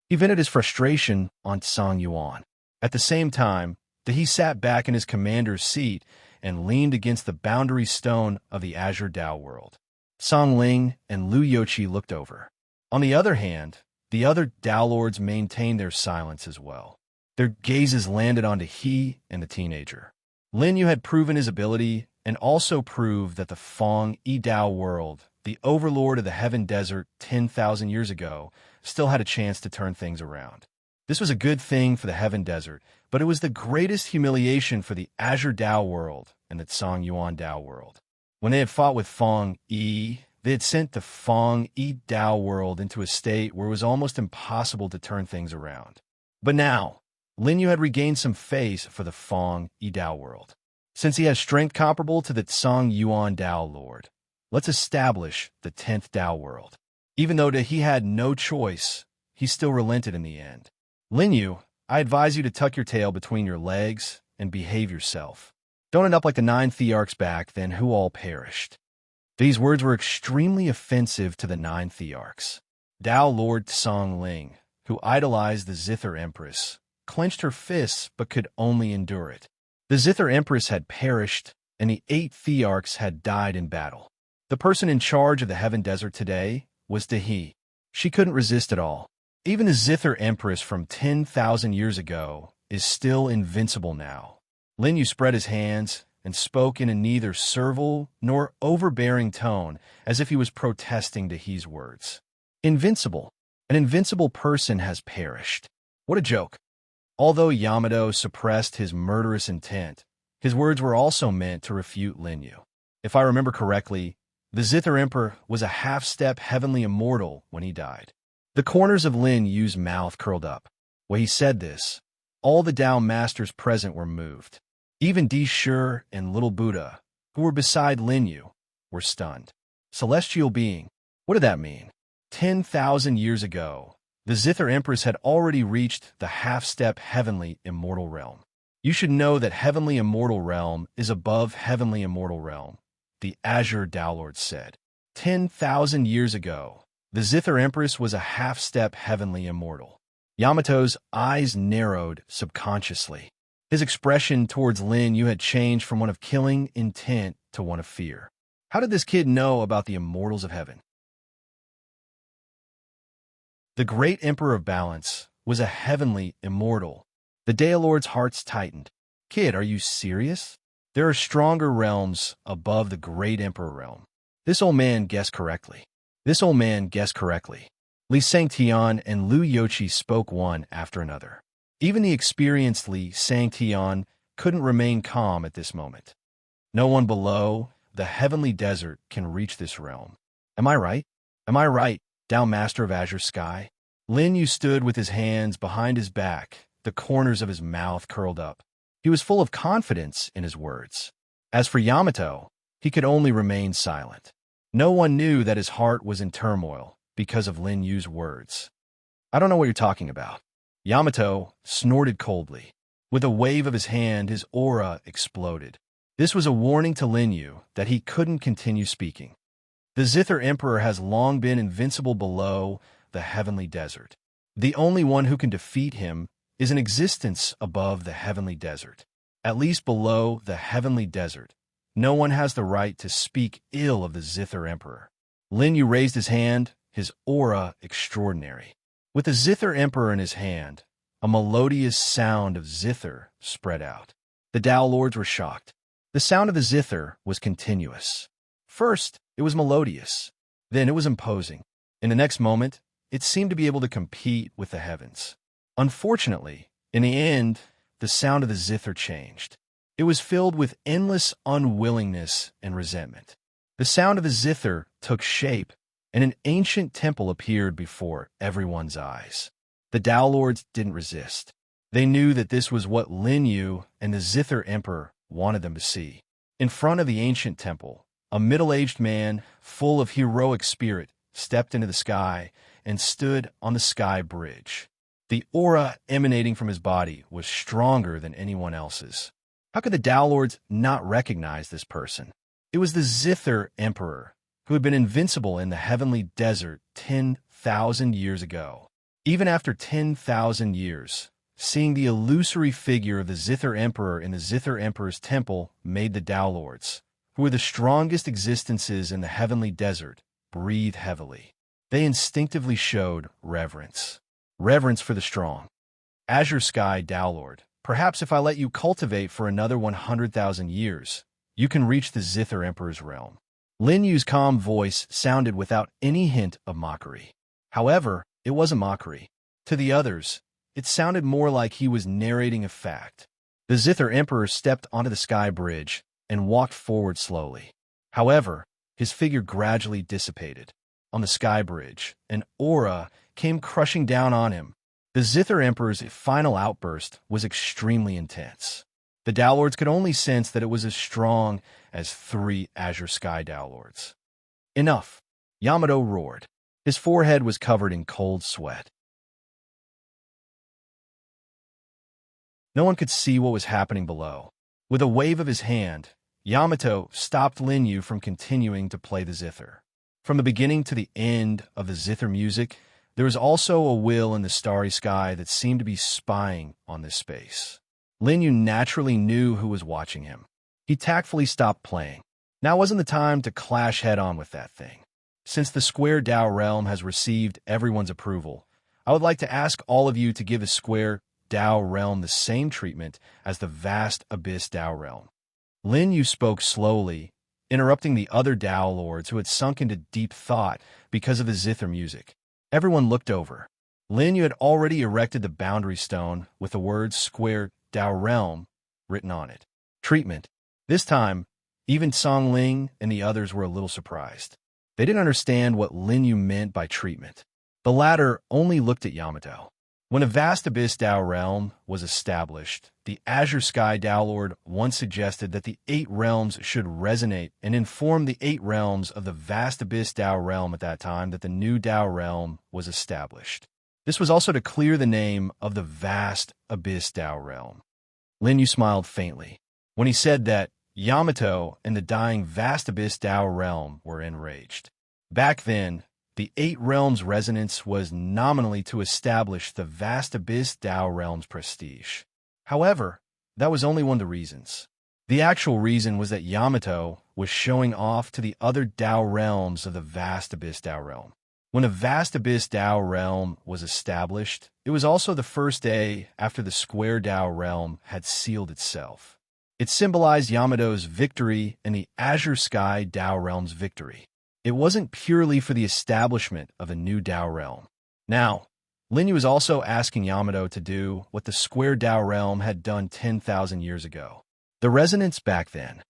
He vented his frustration on Song Yuan. At the same time, he sat back in his commander's seat and leaned against the boundary stone of the Azure Dao world. Song Ling and Lu Youqi looked over. On the other hand, the other Dao lords maintained their silence as well. Their gazes landed onto he and the teenager. Lin Yu had proven his ability and also proved that the Fong Yi Dao world, the overlord of the Heaven Desert 10,000 years ago, still had a chance to turn things around. This was a good thing for the Heaven Desert, but it was the greatest humiliation for the Azure Dao world and the Song Yuan Dao world. When they had fought with Fong Yi, they had sent the Fong Yi Dao world into a state where it was almost impossible to turn things around. But now, Lin Yu had regained some face for the Fong Yi Dao world. Since he has strength comparable to the Song Yuan Dao Lord, let's establish the 10th Dao world. Even though he had no choice, he still relented in the end. Lin Yu, I advise you to tuck your tail between your legs and behave yourself. Don't end up like the 9 Thearchs back then who all perished. These words were extremely offensive to the 9 Thearchs. Dao Lord Song Ling, who idolized the Zither Empress, clenched her fists but could only endure it. The Zither Empress had perished, and the 8 Thearchs had died in battle. The person in charge of the Heaven Desert today was Dahi. She couldn't resist at all. Even the Zither Empress from 10,000 years ago is still invincible now. Lin Yu spread his hands and spoke in a neither servile nor overbearing tone, as if he was protesting Dahi's words. Invincible. An invincible person has perished. What a joke. Although Yamato suppressed his murderous intent, his words were also meant to refute Lin Yu. If I remember correctly, the Zither Emperor was a half-step heavenly immortal when he died. The corners of Lin Yu's mouth curled up. When he said this, all the Dao masters present were moved. Even Di Shi and Little Buddha, who were beside Lin Yu, were stunned. Celestial being, what did that mean? 10,000 years ago, the Zither Empress had already reached the half-step heavenly immortal realm. You should know that heavenly immortal realm is above heavenly immortal realm, the Azure Dao Lord said. 10,000 years ago, the Zither Empress was a half-step heavenly immortal. Yamato's eyes narrowed subconsciously. His expression towards Lin Yu had changed from one of killing intent to one of fear. How did this kid know about the immortals of heaven? The great Emperor of Balance was a heavenly immortal. The Dao Lord's hearts tightened. Kid, are you serious? There are stronger realms above the great Emperor realm. This old man guessed correctly. Li Sangtian and Lu Youqi spoke one after another. Even the experienced Li Sangtian couldn't remain calm at this moment. No one below the heavenly desert can reach this realm. Am I right? Dao Master of Azure Sky? Lin Yu stood with his hands behind his back, the corners of his mouth curled up. He was full of confidence in his words. As for Yamato, he could only remain silent. No one knew that his heart was in turmoil because of Lin Yu's words. I don't know what you're talking about. Yamato snorted coldly. With a wave of his hand, his aura exploded. This was a warning to Lin Yu that he couldn't continue speaking. The Zither Emperor has long been invincible below the heavenly desert. The only one who can defeat him is an existence above the heavenly desert. At least below the heavenly desert, no one has the right to speak ill of the Zither Emperor. Lin Yu raised his hand, his aura extraordinary. With the Zither Emperor in his hand, a melodious sound of zither spread out. The Tao Lords were shocked. The sound of the zither was continuous. First, it was melodious. Then it was imposing. In the next moment, it seemed to be able to compete with the heavens. Unfortunately, in the end, the sound of the zither changed. It was filled with endless unwillingness and resentment. The sound of the zither took shape, and an ancient temple appeared before everyone's eyes. The Tao Lords didn't resist. They knew that this was what Lin Yu and the Zither Emperor wanted them to see. In front of the ancient temple, a middle-aged man, full of heroic spirit, stepped into the sky and stood on the sky bridge. The aura emanating from his body was stronger than anyone else's. How could the Tao Lords not recognize this person? It was the Zither Emperor, who had been invincible in the heavenly desert 10,000 years ago. Even after 10,000 years, seeing the illusory figure of the Zither Emperor in the Zither Emperor's temple made the Tao Lords, who were the strongest existences in the heavenly desert, breathe heavily. They instinctively showed reverence. Reverence for the strong. Azure Sky Tao Lord, perhaps if I let you cultivate for another 100,000 years, you can reach the Zither Emperor's realm. Lin Yu's calm voice sounded without any hint of mockery. However, it wasn't mockery. To the others, it sounded more like he was narrating a fact. The Zither Emperor stepped onto the sky bridge and walked forward slowly. However, his figure gradually dissipated. On the sky bridge, an aura came crushing down on him. The Zither Emperor's final outburst was extremely intense. The Tao Lords could only sense that it was as strong as 3 Azure Sky Tao Lords. Enough! Yamato roared. His forehead was covered in cold sweat. No one could see what was happening below. With a wave of his hand, Yamato stopped Lin Yu from continuing to play the zither. From the beginning to the end of the zither music, there was also a will in the starry sky that seemed to be spying on this space. Lin Yu naturally knew who was watching him. He tactfully stopped playing. Now wasn't the time to clash head-on with that thing. Since the Square Tao realm has received everyone's approval, I would like to ask all of you to give the Square Tao realm the same treatment as the vast Abyss Tao realm. Lin Yu spoke slowly, interrupting the other Tao Lords who had sunk into deep thought because of the zither music. Everyone looked over. Lin Yu had already erected the boundary stone with the words Square Tao realm written on it. Treatment. This time, even Song Ling and the others were a little surprised. They didn't understand what Lin Yu meant by treatment. The latter only looked at Yamato. When a vast Abyss Tao realm was established, the Azure Sky Tao Lord once suggested that the 8 realms should resonate and inform the 8 realms of the vast Abyss Tao realm at that time that the new Tao realm was established. This was also to clear the name of the vast Abyss Tao realm. Lin Yu smiled faintly. When he said that, Yamato and the dying vast Abyss Tao realm were enraged. Back then, the 8 realms' resonance was nominally to establish the vast Abyss Tao realm's prestige. However, that was only one of the reasons. The actual reason was that Yamato was showing off to the other Tao realms of the vast Abyss Tao realm. When a vast Abyss Tao realm was established, it was also the first day after the Square Tao realm had sealed itself. It symbolized Yamato's victory and the Azure Sky Tao realm's victory. It wasn't purely for the establishment of a new Tao realm. Now, Lin Yu was also asking Yamato to do what the Square Tao realm had done 10,000 years ago. The resonance back then.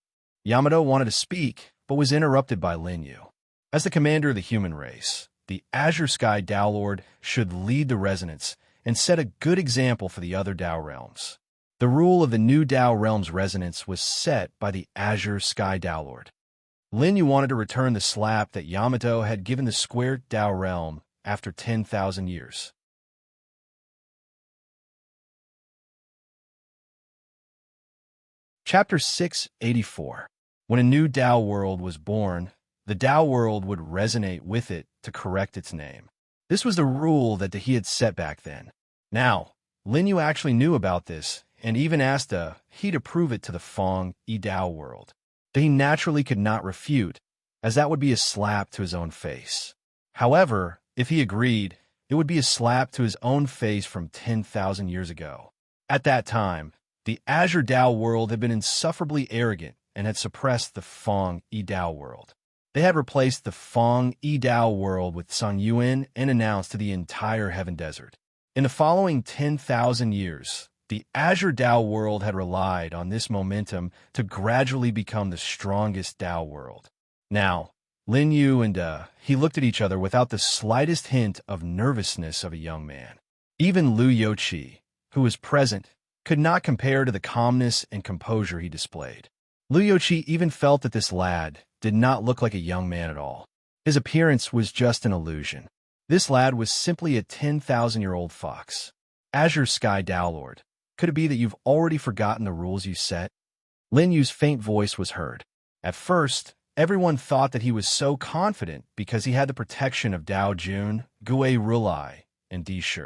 Yamato wanted to speak, but was interrupted by Lin Yu. As the commander of the human race, the Azure Sky Tao Lord should lead the resonance and set a good example for the other Tao realms. The rule of the new Tao realm's resonance was set by the Azure Sky Tao Lord. Lin Yu wanted to return the slap that Yamato had given the Square Tao realm after 10,000 years. Chapter 684. When a new Tao world was born, the Tao world would resonate with it to correct its name. This was the rule that he had set back then. Now, Lin Yu actually knew about this and even asked he to prove it to the Fong Yi Tao world. That he naturally could not refute, as that would be a slap to his own face. However, if he agreed, it would be a slap to his own face from 10,000 years ago. At that time, the Azure Dao world had been insufferably arrogant and had suppressed the Feng Yi Dao world. They had replaced the Feng Yi Dao world with Sun Yuan and announced to the entire Heaven Desert. In the following 10,000 years, the Azure Dao world had relied on this momentum to gradually become the strongest Dao world. Now, Lin Yu and he looked at each other without the slightest hint of nervousness of a young man. Even Lu Youqi, who was present, could not compare to the calmness and composure he displayed. Lu Youqi even felt that this lad did not look like a young man at all. His appearance was just an illusion. This lad was simply a 10,000-year-old fox. Azure Sky Dao Lord, could it be that you've already forgotten the rules you set? Lin Yu's faint voice was heard. At first, everyone thought that he was so confident because he had the protection of Dao Jun, Gue Rulai, and Di Shi.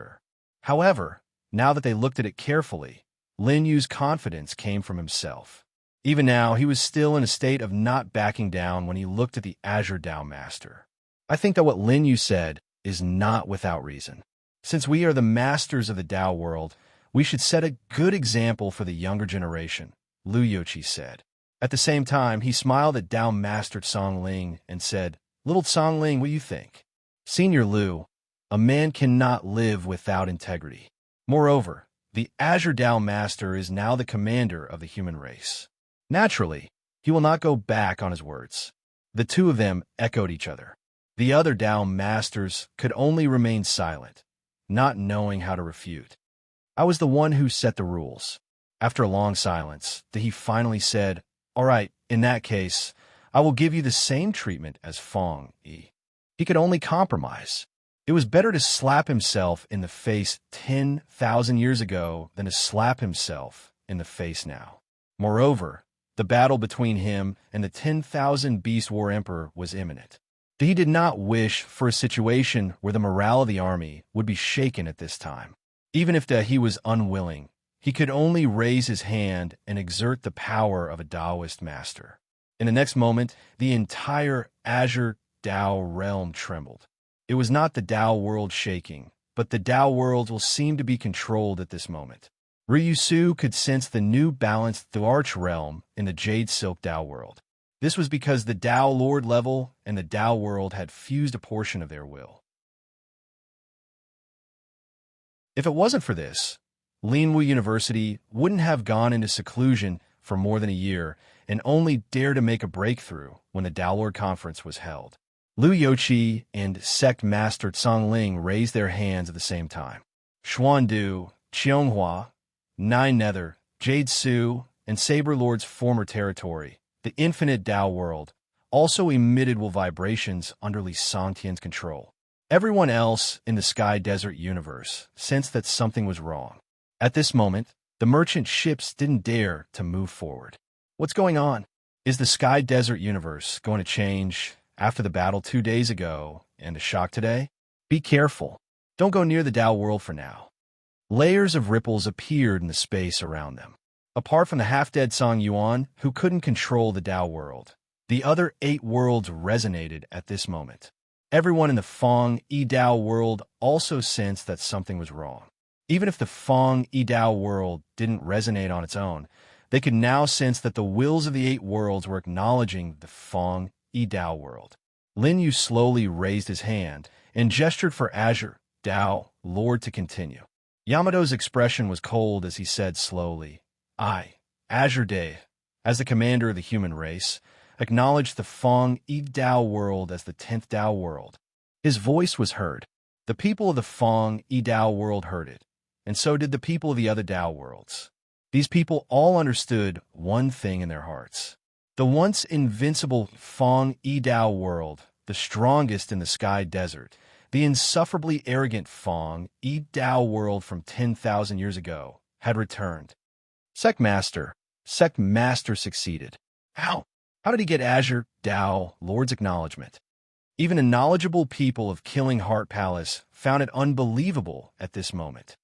However, now that they looked at it carefully, Lin Yu's confidence came from himself. Even now, he was still in a state of not backing down when he looked at the Azure Dao Master. I think that what Lin Yu said is not without reason. Since we are the masters of the Dao world, we should set a good example for the younger generation, Lu Youqi said. At the same time, he smiled at Dao Master Congling and said, "Little Congling, what do you think? Senior Lu, a man cannot live without integrity. Moreover, the Azure Dao Master is now the commander of the human race. Naturally, he will not go back on his words." The two of them echoed each other. The other Dao Masters could only remain silent, not knowing how to refute. "I was the one who set the rules." After a long silence, he finally said, "All right, in that case, I will give you the same treatment as Feng Yi." He could only compromise. It was better to slap himself in the face 10,000 years ago than to slap himself in the face now. Moreover, the battle between him and the 10,000 Beast War Emperor was imminent. He did not wish for a situation where the morale of the army would be shaken at this time. Even if he was unwilling, he could only raise his hand and exert the power of a Taoist master. In the next moment, the entire Azure Dao realm trembled. It was not the Dao world shaking, but the Dao world will seem to be controlled at this moment. Ryusu could sense the new balance through Arch realm in the Jade Silk Dao world. This was because the Dao Lord level and the Dao world had fused a portion of their will. If it wasn't for this, Linwu University wouldn't have gone into seclusion for more than a year and only dared to make a breakthrough when the Dao Lord Conference was held. Lu Youqi and Sect Master Congling raised their hands at the same time. Xuandu, Qianghua, Nine Nether, Jade Su, and Saber Lord's former territory, the infinite Dao world, also emitted vibrations under Li Songtian's control. Everyone else in the Sky Desert universe sensed that something was wrong. At this moment, the merchant ships didn't dare to move forward. What's going on? Is the Sky Desert universe going to change after the battle 2 days ago and the shock today? Be careful. Don't go near the Dao world for now. Layers of ripples appeared in the space around them. Apart from the half-dead Song Yuan, who couldn't control the Dao world, the other 8 worlds resonated at this moment. Everyone in the Feng Yi Dao world also sensed that something was wrong. Even if the Feng Yi Dao world didn't resonate on its own, they could now sense that the wills of the 8 worlds were acknowledging the Feng Yi Dao world. Lin Yu slowly raised his hand and gestured for Azure Dao Lord to continue. Yamato's expression was cold as he said slowly, "I, Azure Day, as the commander of the human race, acknowledge the Feng Yi Dao world as the 10th Dao world." His voice was heard. The people of the Feng Yi Dao world heard it, and so did the people of the other Dao worlds. These people all understood one thing in their hearts. The once invincible Feng Yi Dao world, the strongest in the Sky Desert, the insufferably arrogant Feng Yi Dao world from 10,000 years ago, had returned. Sect Master succeeded. How? How did he get Azure Dao Lord's acknowledgement? Even a knowledgeable people of Killing Heart Palace found it unbelievable at this moment.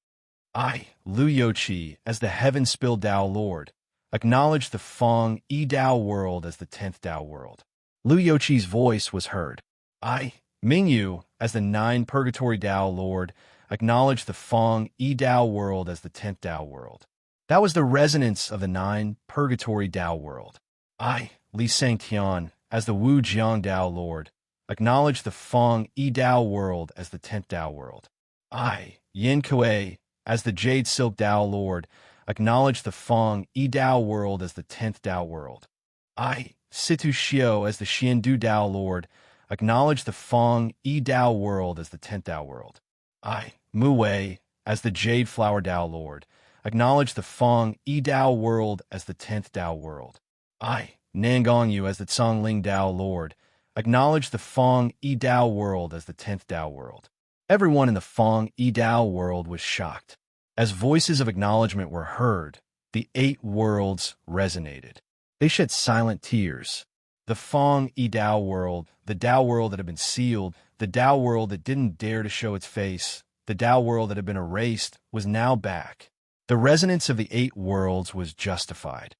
I, Lu Youqi, as the Heaven-Spilled Dao Lord, acknowledged the Feng Yi Dao world as the 10th Dao world. Lu Youqi's voice was heard. I, Mingyu, as the 9 Purgatory Dao Lord, acknowledged the Feng Yi Dao world as the 10th Dao world. That was the resonance of the 9 Purgatory Dao world. I, Li Sangtian, as the Wu Jiang Dao Lord, acknowledged the Feng Yi Dao world as the 10th Dao world. I, Yin Kuei, as the Jade Silk Dao Lord, acknowledged the Feng Yi Dao world as the 10th Dao world. I, Situ Xiao, as the Xiandu Dao Lord, acknowledged the Feng Yi Dao world as the 10th Dao world. I, Mu Wei, as the Jade Flower Dao Lord, acknowledged the Feng Yi Dao world as the 10th Dao world. I, Nangongyu, as the Congling Dao Lord, acknowledged the Feng Yi Dao world as the 10th Dao world. Everyone in the Feng Yi Dao world was shocked. As voices of acknowledgement were heard, the 8 worlds resonated. They shed silent tears. The Feng Yi Dao world, the Dao world that had been sealed, the Dao world that didn't dare to show its face, the Dao world that had been erased, was now back. The resonance of the 8 worlds was justified.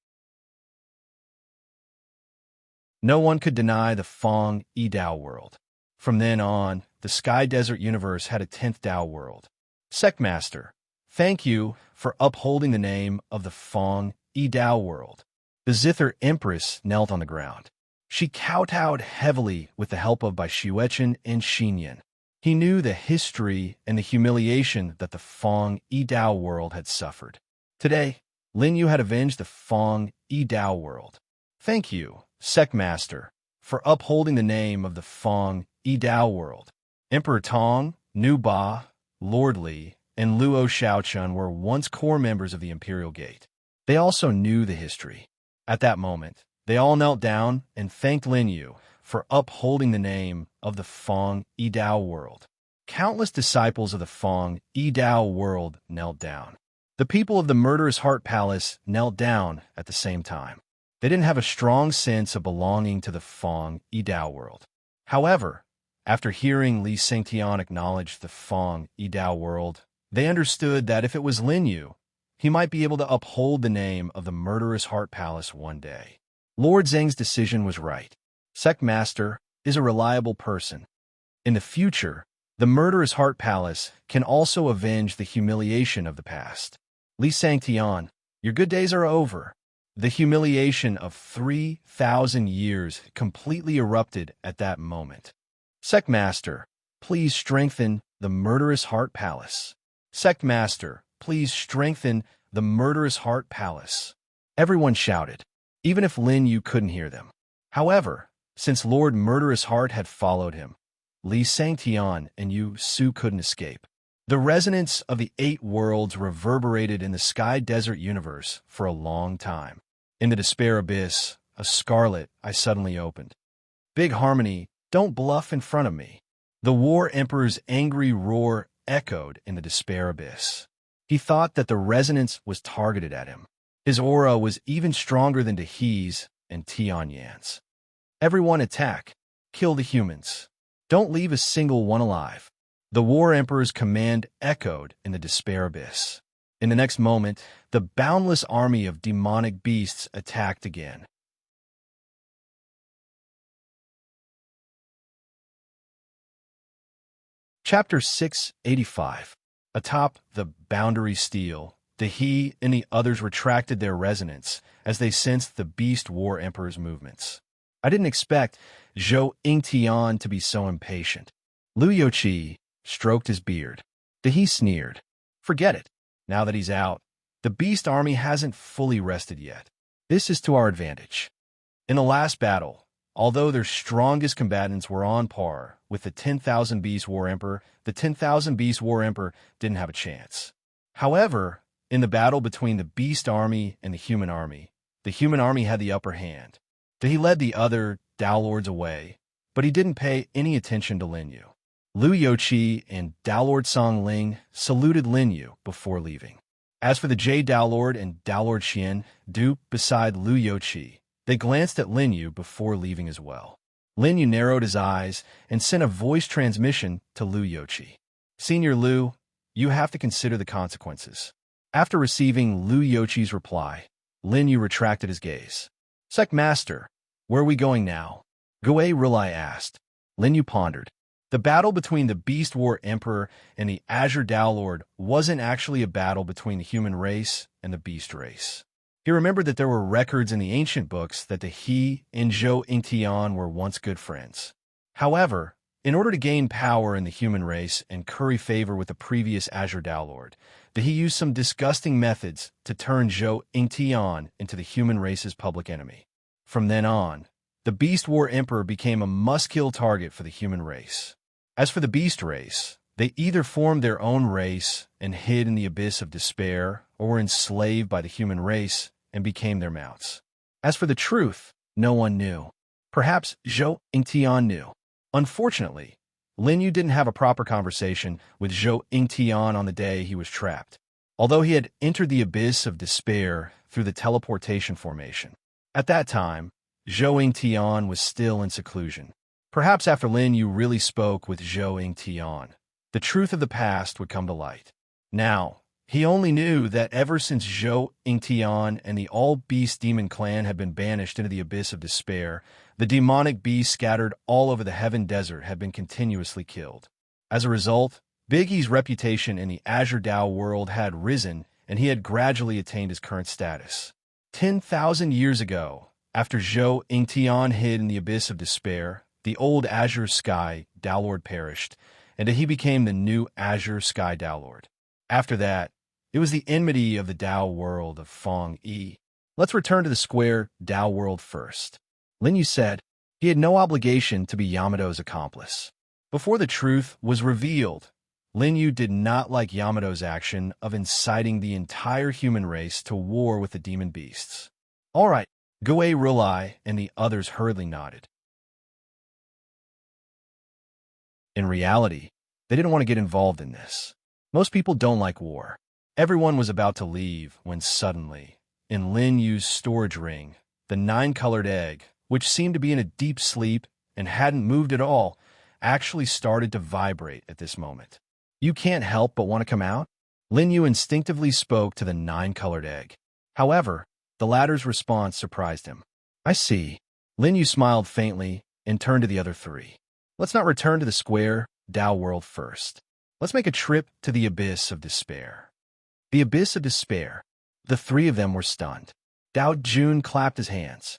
No one could deny the Feng Yi Dao world. From then on, the Sky Desert universe had a 10th Dao world. Sectmaster, thank you for upholding the name of the Feng Yi Dao world. The Zither Empress knelt on the ground. She kowtowed heavily with the help of Bai Xuechen and Xinyan. He knew the history and the humiliation that the Feng Yi Dao world had suffered. Today, Lin Yu had avenged the Feng Yi Dao world. Thank you, Sectmaster, for upholding the name of the Feng Yi Dao world. Emperor Tong, Nu Ba, Lord Li, and Luo Shaochun were once core members of the Imperial Gate. They also knew the history. At that moment, they all knelt down and thanked Lin Yu for upholding the name of the Feng Yi Dao world. Countless disciples of the Feng Yi Dao world knelt down. The people of the Murderous Heart Palace knelt down at the same time. They didn't have a strong sense of belonging to the Feng Yi Dao world. However, after hearing Li Singtian acknowledge the Feng Yi Dao world, they understood that if it was Lin Yu, he might be able to uphold the name of the Murderous Heart Palace one day. Lord Zheng's decision was right. Sectmaster is a reliable person. In the future, the Murderous Heart Palace can also avenge the humiliation of the past. Li Sangtian, your good days are over. The humiliation of 3,000 years completely erupted at that moment. Sectmaster, please strengthen the Murderous Heart Palace. Sectmaster, please strengthen the Murderous Heart Palace. Everyone shouted, even if Lin Yu couldn't hear them. However, since Lord Murderous Heart had followed him, Li Sangtian and Yu Su couldn't escape. The resonance of the 8 worlds reverberated in the Sky Desert universe for a long time. In the despair abyss, a scarlet eye suddenly opened. Big Harmony, don't bluff in front of me. The War Emperor's angry roar echoed in the despair abyss. He thought that the resonance was targeted at him. His aura was even stronger than Dahi's and Tianyan's. Everyone attack. Kill the humans. Don't leave a single one alive. The War Emperor's command echoed in the despair abyss. In the next moment, the boundless army of demonic beasts attacked again. Chapter 685. Atop the boundary steel, Dahi and the others retracted their resonance as they sensed the Beast War Emperor's movements. I didn't expect Zhou Yingtian to be so impatient. Lu Youqi stroked his beard. Dahi sneered. Forget it. Now that he's out, the Beast Army hasn't fully rested yet. This is to our advantage. In the last battle, although their strongest combatants were on par with the 10,000 Beast War Emperor, the 10,000 Beast War Emperor didn't have a chance. However, in the battle between the Beast Army and the Human Army had the upper hand. He led the other Dao Lords away, but he didn't pay any attention to Lin Yu. Lu Youqi and Dao Lord Song Ling saluted Lin Yu before leaving. As for the Jade Dao Lord and Dao Lord Xian, duped beside Lu Youqi, they glanced at Lin Yu before leaving as well. Lin Yu narrowed his eyes and sent a voice transmission to Lu Youqi. Senior Lu, you have to consider the consequences. After receiving Lu Youqi's reply, Lin Yu retracted his gaze. Sectmaster, where are we going now? Gue Rilai asked. Lin Yu pondered. The battle between the Beast War Emperor and the Azure Dao Lord wasn't actually a battle between the human race and the beast race. He remembered that there were records in the ancient books that the he and Zhou Yingtian were once good friends. However, in order to gain power in the human race and curry favor with the previous Azure Dao Lord, he used some disgusting methods to turn Zhou Yingtian into the human race's public enemy. From then on, the Beast War Emperor became a must-kill target for the human race. As for the beast race, they either formed their own race and hid in the abyss of despair, or were enslaved by the human race and became their mounts. As for the truth, no one knew. Perhaps Zhou Yingtian knew. Unfortunately, Lin Yu didn't have a proper conversation with Zhou Yingtian on the day he was trapped, although he had entered the abyss of despair through the teleportation formation. At that time, Zhou Yingtian was still in seclusion. Perhaps after Lin Yu really spoke with Zhou Yingtian, the truth of the past would come to light. Now, he only knew that ever since Zhou Yingtian and the all-beast demon clan had been banished into the abyss of despair, the demonic beasts scattered all over the Heaven Desert had been continuously killed. As a result, Big E's reputation in the Azure Dao world had risen, and he had gradually attained his current status. 10,000 years ago, after Zhou Yingtian hid in the abyss of despair, the old Azure Sky Dao Lord perished, and he became the new Azure Sky Dao Lord. After that, it was the enmity of the Dao world of Feng Yi. Let's return to the square Dao world first. Lin Yu said he had no obligation to be Yamato's accomplice. Before the truth was revealed, Lin Yu did not like Yamato's action of inciting the entire human race to war with the demon beasts. All right, Gui Rulai and the others hurriedly nodded. In reality, they didn't want to get involved in this. Most people don't like war. Everyone was about to leave when suddenly, in Lin Yu's storage ring, the 9-colored egg, which seemed to be in a deep sleep and hadn't moved at all, actually started to vibrate at this moment. You can't help but want to come out? Lin Yu instinctively spoke to the 9-colored egg. However, the latter's response surprised him. I see. Lin Yu smiled faintly and turned to the other three. Let's not return to the square Dao world first. Let's make a trip to the abyss of despair. The abyss of despair. The three of them were stunned. Dao Jun clapped his hands.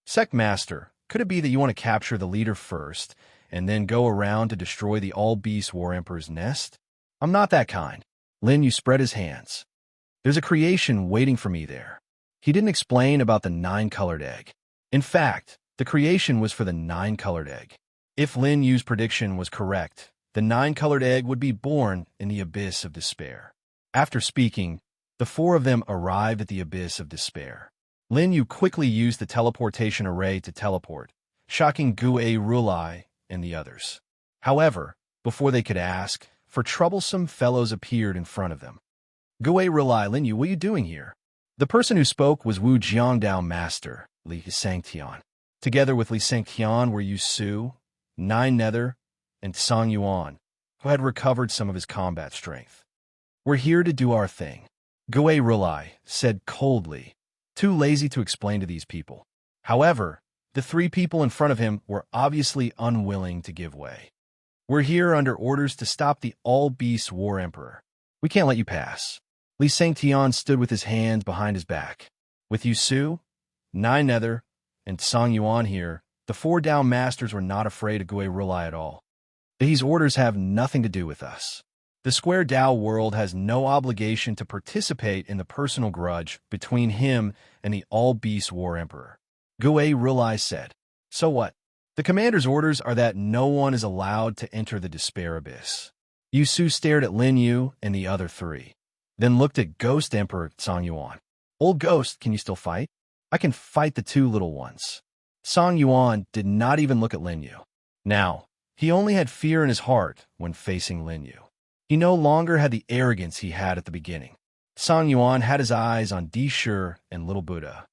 Sect Master, could it be that you want to capture the leader first, and then go around to destroy the all-beast War Emperor's nest? I'm not that kind. Lin Yu spread his hands. There's a creation waiting for me there. He didn't explain about the 9-colored egg. In fact, the creation was for the 9-colored egg. If Lin Yu's prediction was correct, the 9-colored egg would be born in the abyss of despair. After speaking, the four of them arrived at the abyss of despair. Lin Yu quickly used the teleportation array to teleport, shocking Gui Rulai and the others. However, before they could ask, four troublesome fellows appeared in front of them. Gui Rulai, Lin Yu, what are you doing here? The person who spoke was Wu Jiangdao Master, Li Sangtian. Together with Li Sangtian were Yu Su, Nine Nether, and Song Yuan, who had recovered some of his combat strength. We're here to do our thing, Gui Rulai said coldly, too lazy to explain to these people. However, the three people in front of him were obviously unwilling to give way. We're here under orders to stop the all-beast War Emperor. We can't let you pass. Li Sangtian stood with his hands behind his back. With Yu Su, Nine Nether, and Song Yuan here, the four Dao Masters were not afraid of Gui Rulai at all. These orders have nothing to do with us. The Square Dao world has no obligation to participate in the personal grudge between him and the all-beast War Emperor. Gui Rulai said. So what? The commander's orders are that no one is allowed to enter the despair abyss. Yu Su stared at Lin Yu and the other three, then looked at Ghost Emperor Song Yuan. Old Ghost, can you still fight? I can fight the two little ones. Song Yuan did not even look at Lin Yu. Now, he only had fear in his heart when facing Lin Yu. He no longer had the arrogance he had at the beginning. Song Yuan had his eyes on Di Shi and Little Buddha.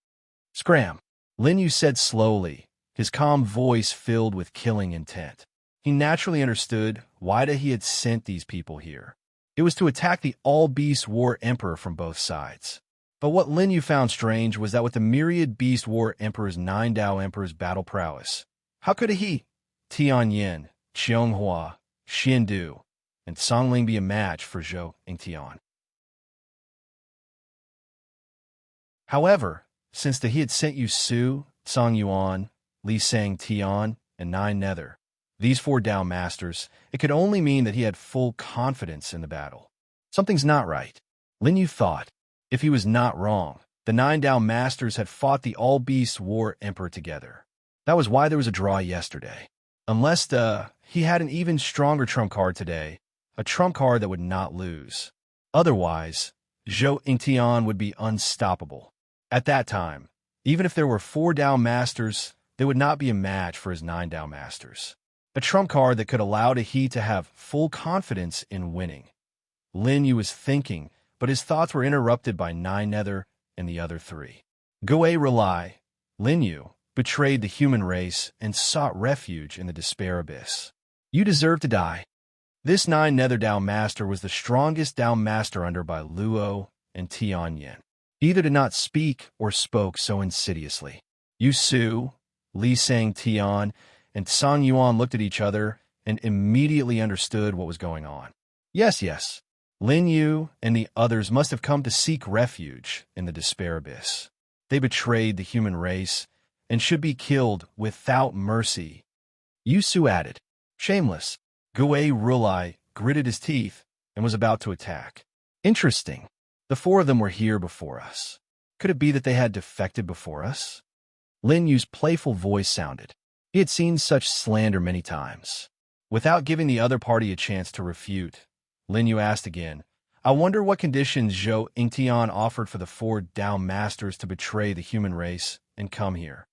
Scram, Lin Yu said slowly, his calm voice filled with killing intent. He naturally understood why he had sent these people here. It was to attack the all-beast War Emperor from both sides. But what Lin Yu found strange was that with the myriad beast War Emperor's 9 Dao Emperor's battle prowess, how could he, Tian Yin, Qianghua, Xiandu, and Songling be a match for Zhou Yingtian. However, since he had sent you Su, Song Yuan, Li Sang Tian, and 9 Nether, these 4 Dao Masters, it could only mean that he had full confidence in the battle. Something's not right. Lin Yu thought. If he was not wrong, the 9 Dao Masters had fought the All-Beast War Emperor together. That was why there was a draw yesterday. Unless he had an even stronger trump card today, a trump card that would not lose. Otherwise, Zhou Yingtian would be unstoppable. At that time, even if there were 4 Dao Masters, they would not be a match for his 9 Dao Masters. A trump card that could allow he to have full confidence in winning. Lin Yu was thinking, but his thoughts were interrupted by 9 Nether and the other 3. Gue Relai, Lin Yu, betrayed the human race and sought refuge in the despair abyss. You deserve to die. This 9 Nether Dao Master was the strongest Dao Master under by Luo and Tianyan. Either did not speak or spoke so insidiously. Yu Su, Li Sang Tian, and Song Yuan looked at each other and immediately understood what was going on. Yes. Lin Yu and the others must have come to seek refuge in the despair abyss. They betrayed the human race and should be killed without mercy. Yu Su added, shameless. Gue Rulai gritted his teeth and was about to attack. Interesting. The 4 of them were here before us. Could it be that they had defected before us? Lin Yu's playful voice sounded. He had seen such slander many times. Without giving the other party a chance to refute, Lin Yu asked again, I wonder what conditions Zhou Yingtian offered for the 4 Dao Masters to betray the human race and come here.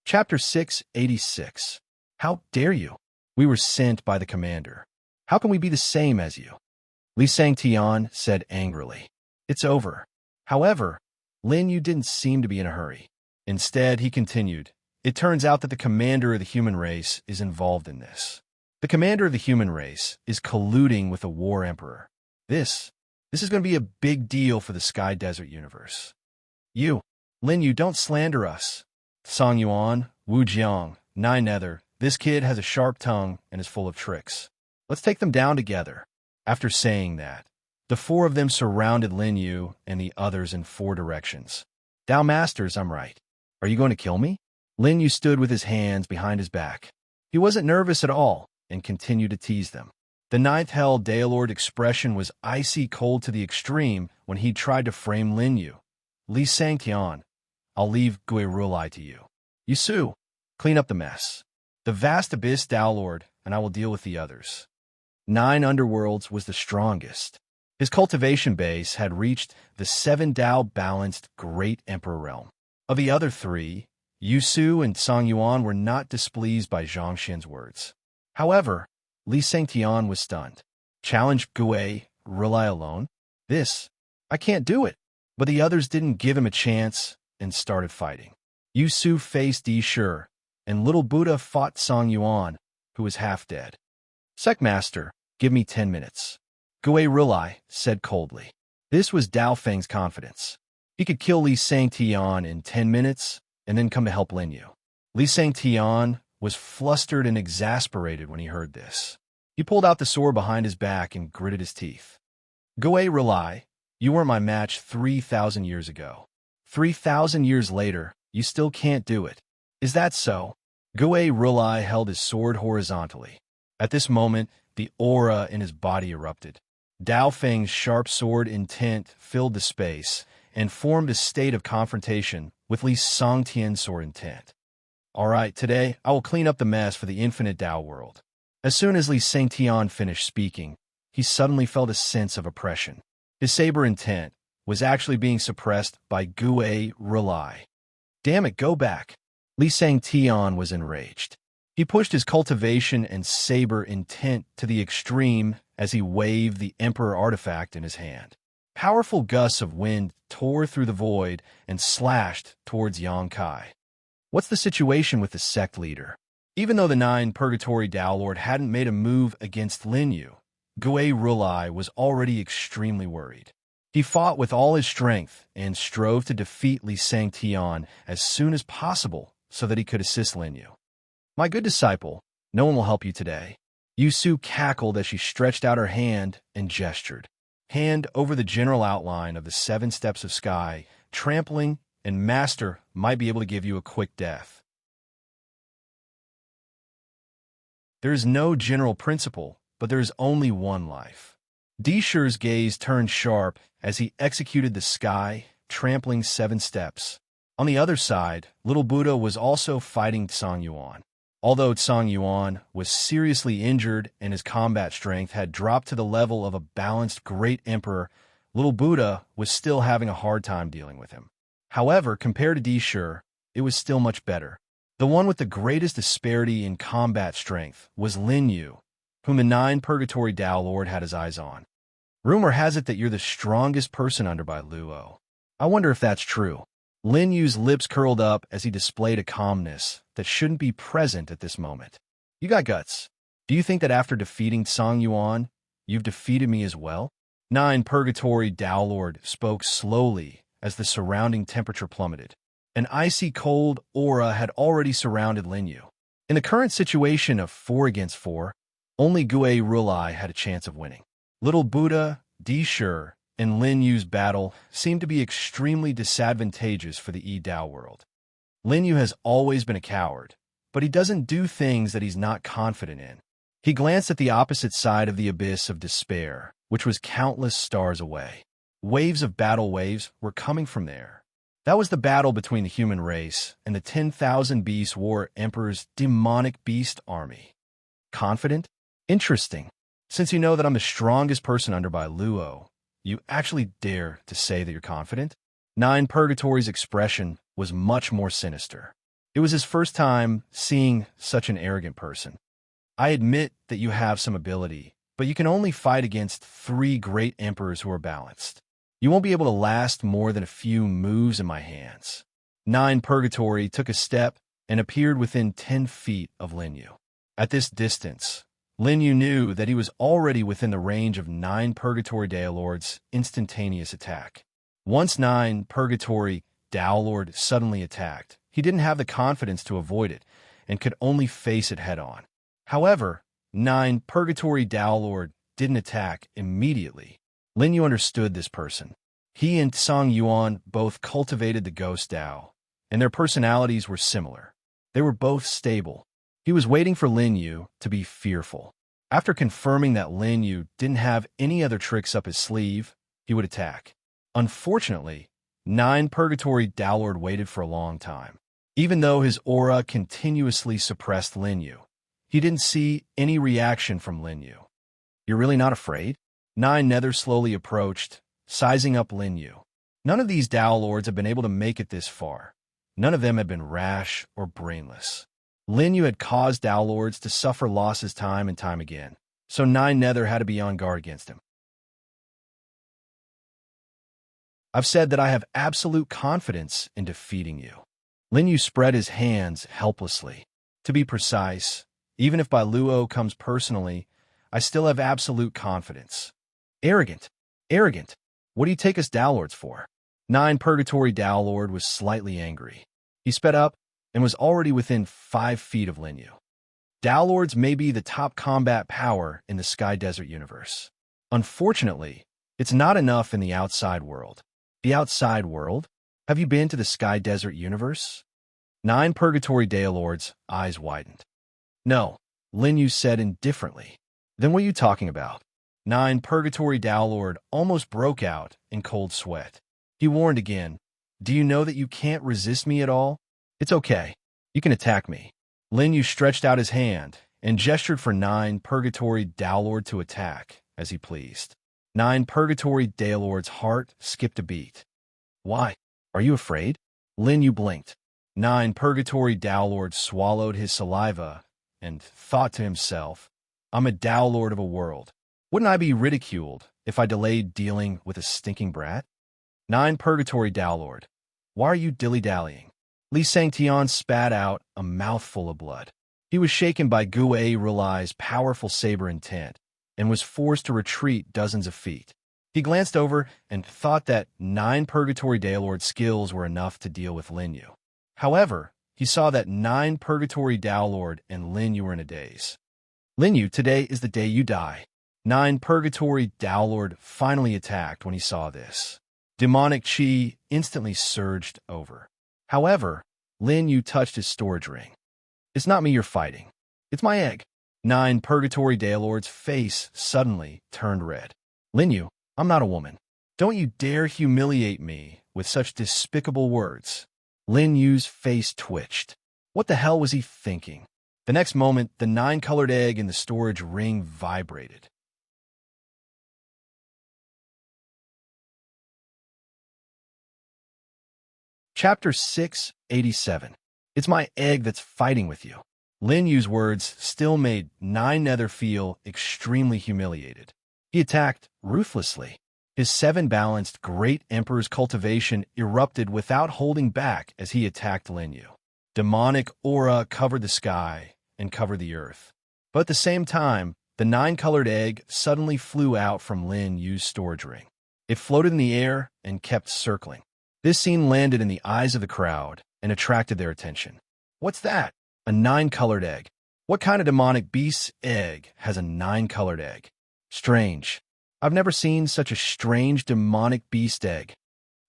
Chapter 686. How dare you? We were sent by the commander. How can we be the same as you? Li Sang Tian said angrily. It's over. However, Lin Yu didn't seem to be in a hurry. Instead, he continued, it turns out that the commander of the human race is involved in this. The commander of the human race is colluding with the war emperor. This is going to be a big deal for the Sky Desert universe. Lin Yu, don't slander us. Song Yuan, Wu Jiang, 9 Nether, this kid has a sharp tongue and is full of tricks. Let's take them down together. After saying that, the 4 of them surrounded Lin Yu and the others in 4 directions. Dao Masters, I'm right. Are you going to kill me? Lin Yu stood with his hands behind his back. He wasn't nervous at all and continued to tease them. The 9th Hell Daelord expression was icy cold to the extreme when he tried to frame Lin Yu. Li Sang Tian, I'll leave Gui Rulai to you. Yu Su, clean up the mess. The vast abyss Daelord, and I will deal with the others. 9 Underworlds was the strongest. His cultivation base had reached the 7 Dao balanced Great Emperor realm. Of the other 3, Yu Su and Song Yuan were not displeased by Zhang Xin's words. However, Li Sang Tian was stunned. Challenge Gue Rulai alone? I can't do it. But the others didn't give him a chance and started fighting. Yu Su faced Yi Shi, and Little Buddha fought Song Yuan, who was half dead. Secmaster, give me 10 minutes. Gue Rulai said coldly. This was Dao Feng's confidence. He could kill Li Sang Tian in 10 minutes and then come to help Lin Yu. Li Sang Tian was flustered and exasperated when he heard this. He pulled out the sword behind his back and gritted his teeth. Gue Rulai, you weren't my match 3,000 years ago. 3,000 years later, you still can't do it. Is that so? Gue Rulai held his sword horizontally. At this moment, the aura in his body erupted. Dao Feng's sharp sword intent filled the space and formed a state of confrontation with Li Sangtian's sword intent. All right, today I will clean up the mess for the infinite Dao world. As soon as Li Sangtian finished speaking, he suddenly felt a sense of oppression. His saber intent was actually being suppressed by Gue Rulai. Damn it, go back. Li Sangtian was enraged. He pushed his cultivation and saber intent to the extreme as he waved the Emperor artifact in his hand. Powerful gusts of wind tore through the void and slashed towards Yang Kai. What's the situation with the sect leader? Even though the 9 Purgatory Dao Lord hadn't made a move against Lin Yu, Gue Rulai was already extremely worried. He fought with all his strength and strove to defeat Li Sangtian as soon as possible so that he could assist Lin Yu. My good disciple, no one will help you today. Yu Su cackled as she stretched out her hand and gestured. Hand over the general outline of the 7 steps of sky, trampling, and master might be able to give you a quick death. There is no general principle, but there is only one life. Disher's gaze turned sharp as he executed the sky, trampling 7 steps. On the other side, little Buddha was also fighting Tsang Yuan. Although Tsang Yuan was seriously injured and his combat strength had dropped to the level of a balanced great emperor, little Buddha was still having a hard time dealing with him. However, compared to Disher, it was still much better. The one with the greatest disparity in combat strength was Lin Yu, whom the 9 Purgatory Tao Lord had his eyes on. Rumor has it that you're the strongest person under by Luo. I wonder if that's true. Lin Yu's lips curled up as he displayed a calmness that shouldn't be present at this moment. You got guts. Do you think that after defeating Tsang Yuan, you've defeated me as well? 9 Purgatory Tao Lord spoke slowly as the surrounding temperature plummeted. An icy cold aura had already surrounded Lin Yu. In the current situation of 4 against 4, only Gue Rulai had a chance of winning. Little Buddha, Disher, and Lin Yu's battle seemed to be extremely disadvantageous for the Yi-Dao world. Lin Yu has always been a coward, but he doesn't do things that he's not confident in. He glanced at the opposite side of the abyss of despair, which was countless stars away. Waves of battle waves were coming from there. That was the battle between the human race and the 10,000 Beast War Emperor's demonic beast army. Confident? Interesting. Since you know that I'm the strongest person under by Luo, you actually dare to say that you're confident? 9 Purgatory's expression was much more sinister. It was his first time seeing such an arrogant person. I admit that you have some ability, but you can only fight against 3 great emperors who are balanced. You won't be able to last more than a few moves in my hands. 9 Purgatory took a step and appeared within 10 feet of Lin Yu. At this distance, Lin Yu knew that he was already within the range of 9 Purgatory Tao Lord's instantaneous attack. Once 9 Purgatory Tao Lord suddenly attacked, he didn't have the confidence to avoid it and could only face it head-on. However, 9 Purgatory Tao Lord didn't attack immediately. Lin Yu understood this person. He and Tsang Yuan both cultivated the Ghost Tao, and their personalities were similar. They were both stable. He was waiting for Lin Yu to be fearful. After confirming that Lin Yu didn't have any other tricks up his sleeve, he would attack. Unfortunately, 9 Purgatory Tao Lord waited for a long time. Even though his aura continuously suppressed Lin Yu, he didn't see any reaction from Lin Yu. You're really not afraid? 9 Nether slowly approached, sizing up Lin Yu. None of these Tao Lords have been able to make it this far. None of them have been rash or brainless. Lin Yu had caused Tao Lords to suffer losses time and time again, so 9 Nether had to be on guard against him. I've said that I have absolute confidence in defeating you. Lin Yu spread his hands helplessly. To be precise, even if Bai Luo comes personally, I still have absolute confidence. Arrogant. Arrogant. What do you take us Tao Lords for? 9 Purgatory Tao Lord was slightly angry. He sped up and was already within 5 feet of Lin Yu. Tao Lords may be the top combat power in the Sky Desert universe. Unfortunately, it's not enough in the outside world. The outside world? Have you been to the Sky Desert universe? 9 Purgatory Tao Lords' eyes widened. No, Lin Yu said indifferently. Then what are you talking about? 9 Purgatory Tao Lord almost broke out in cold sweat. He warned again, do you know that you can't resist me at all? It's okay. You can attack me. Lin Yu stretched out his hand and gestured for 9 Purgatory Tao Lord to attack, as he pleased. 9 Purgatory Tao Lord's heart skipped a beat. Why? Are you afraid? Lin Yu blinked. 9 Purgatory Tao Lord swallowed his saliva and thought to himself, I'm a Tao Lord of a world. Wouldn't I be ridiculed if I delayed dealing with a stinking brat? 9 Purgatory Tao Lord, why are you dilly-dallying? Li Sangtian spat out a mouthful of blood. He was shaken by Gue Rulai's powerful saber intent and was forced to retreat dozens of feet. He glanced over and thought that 9 Purgatory Daylord skills were enough to deal with Lin Yu. However, he saw that 9 Purgatory Downlord and Lin Yu were in a daze. Lin Yu, today is the day you die. 9 Purgatory Downlord finally attacked when he saw this. Demonic chi instantly surged over. However, Lin Yu touched his storage ring. It's not me you're fighting. It's my egg. 9 Purgatory Daylord's face suddenly turned red. Lin Yu, I'm not a woman. Don't you dare humiliate me with such despicable words. Lin Yu's face twitched. What the hell was he thinking? The next moment, the 9-colored egg in the storage ring vibrated. Chapter 687. It's my egg that's fighting with you. Lin Yu's words still made 9 Nether feel extremely humiliated. He attacked ruthlessly. His 7-balanced Great Emperor's cultivation erupted without holding back as he attacked Lin Yu. Demonic aura covered the sky and covered the earth. But at the same time, the 9-colored egg suddenly flew out from Lin Yu's storage ring. It floated in the air and kept circling. This scene landed in the eyes of the crowd and attracted their attention. What's that? A 9-colored egg. What kind of demonic beast's egg has a 9-colored egg? Strange. I've never seen such a strange demonic beast egg.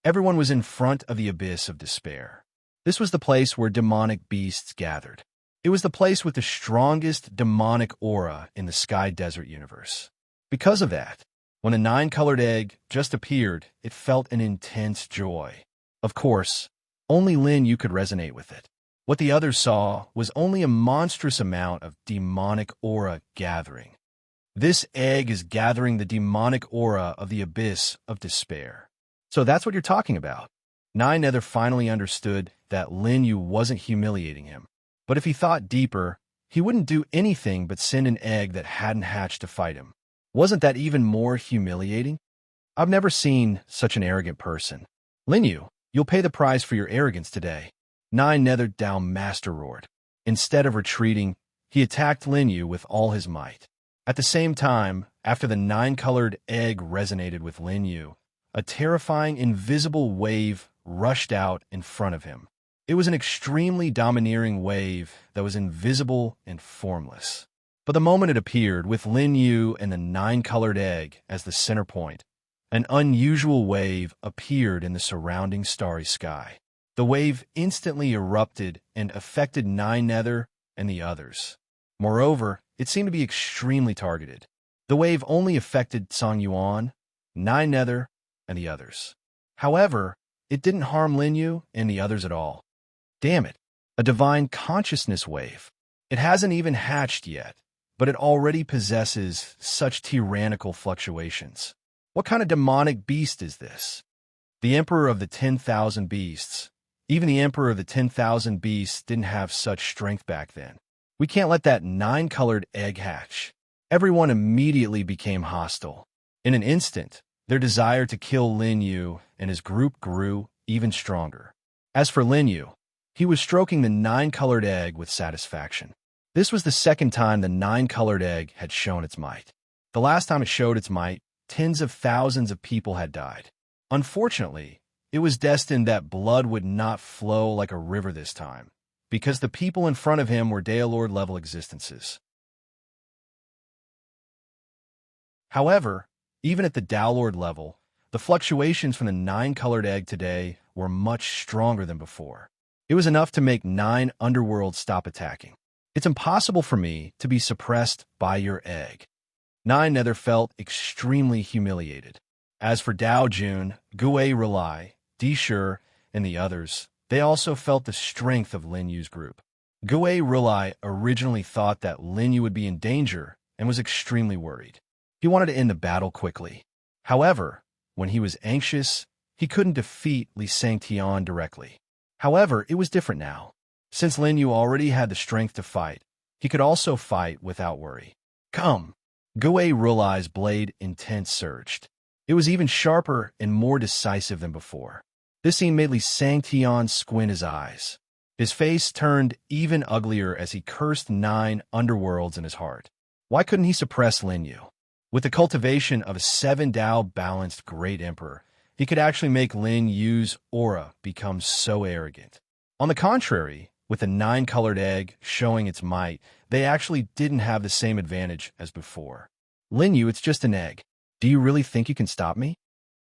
Everyone was in front of the abyss of despair. This was the place where demonic beasts gathered. It was the place with the strongest demonic aura in the Sky Desert universe. Because of that, when a 9-colored egg just appeared, it felt an intense joy. Of course, only Lin Yu could resonate with it. What the others saw was only a monstrous amount of demonic aura gathering. This egg is gathering the demonic aura of the abyss of despair. So that's what you're talking about. 9 Nether finally understood that Lin Yu wasn't humiliating him. But if he thought deeper, he wouldn't do anything but send an egg that hadn't hatched to fight him. Wasn't that even more humiliating? I've never seen such an arrogant person. Lin Yu, you'll pay the price for your arrogance today. 9 Nether down Master roared. Instead of retreating, he attacked Lin Yu with all his might. At the same time, after the 9-colored egg resonated with Lin Yu, a terrifying invisible wave rushed out in front of him. It was an extremely domineering wave that was invisible and formless. But the moment it appeared, with Lin Yu and the 9-colored egg as the center point, an unusual wave appeared in the surrounding starry sky. The wave instantly erupted and affected 9 Nether and the others. Moreover, it seemed to be extremely targeted. The wave only affected Song Yuan, 9 Nether, and the others. However, it didn't harm Lin Yu and the others at all. Damn it, a divine consciousness wave. It hasn't even hatched yet, but it already possesses such tyrannical fluctuations. What kind of demonic beast is this? The Emperor of the 10,000 Beasts. Even the Emperor of the 10,000 Beasts didn't have such strength back then. We can't let that 9-colored egg hatch. Everyone immediately became hostile. In an instant, their desire to kill Lin Yu and his group grew even stronger. As for Lin Yu, he was stroking the 9-colored egg with satisfaction. This was the second time the 9-colored egg had shown its might. The last time it showed its might, tens of thousands of people had died. Unfortunately, it was destined that blood would not flow like a river this time, because the people in front of him were Daylord-level existences. However, even at the Daylord level, the fluctuations from the 9-colored egg today were much stronger than before. It was enough to make 9 underworlds stop attacking. It's impossible for me to be suppressed by your egg. 9 Nether felt extremely humiliated. As for Dao Jun, Gue Relai, Dishur, and the others, they also felt the strength of Lin Yu's group. Gue Relai originally thought that Lin Yu would be in danger and was extremely worried. He wanted to end the battle quickly. However, when he was anxious, he couldn't defeat Li Sangtian directly. However, it was different now. Since Lin Yu already had the strength to fight, he could also fight without worry. Come! Gue Relai's blade intense surged. It was even sharper and more decisive than before. This scene made Li Sangtian squint his eyes. His face turned even uglier as he cursed 9 underworlds in his heart. Why couldn't he suppress Lin Yu? With the cultivation of a 7 Tao balanced great emperor, he could actually make Lin Yu's aura become so arrogant. On the contrary, with the 9-colored egg showing its might, they actually didn't have the same advantage as before. Lin Yu, it's just an egg. Do you really think you can stop me?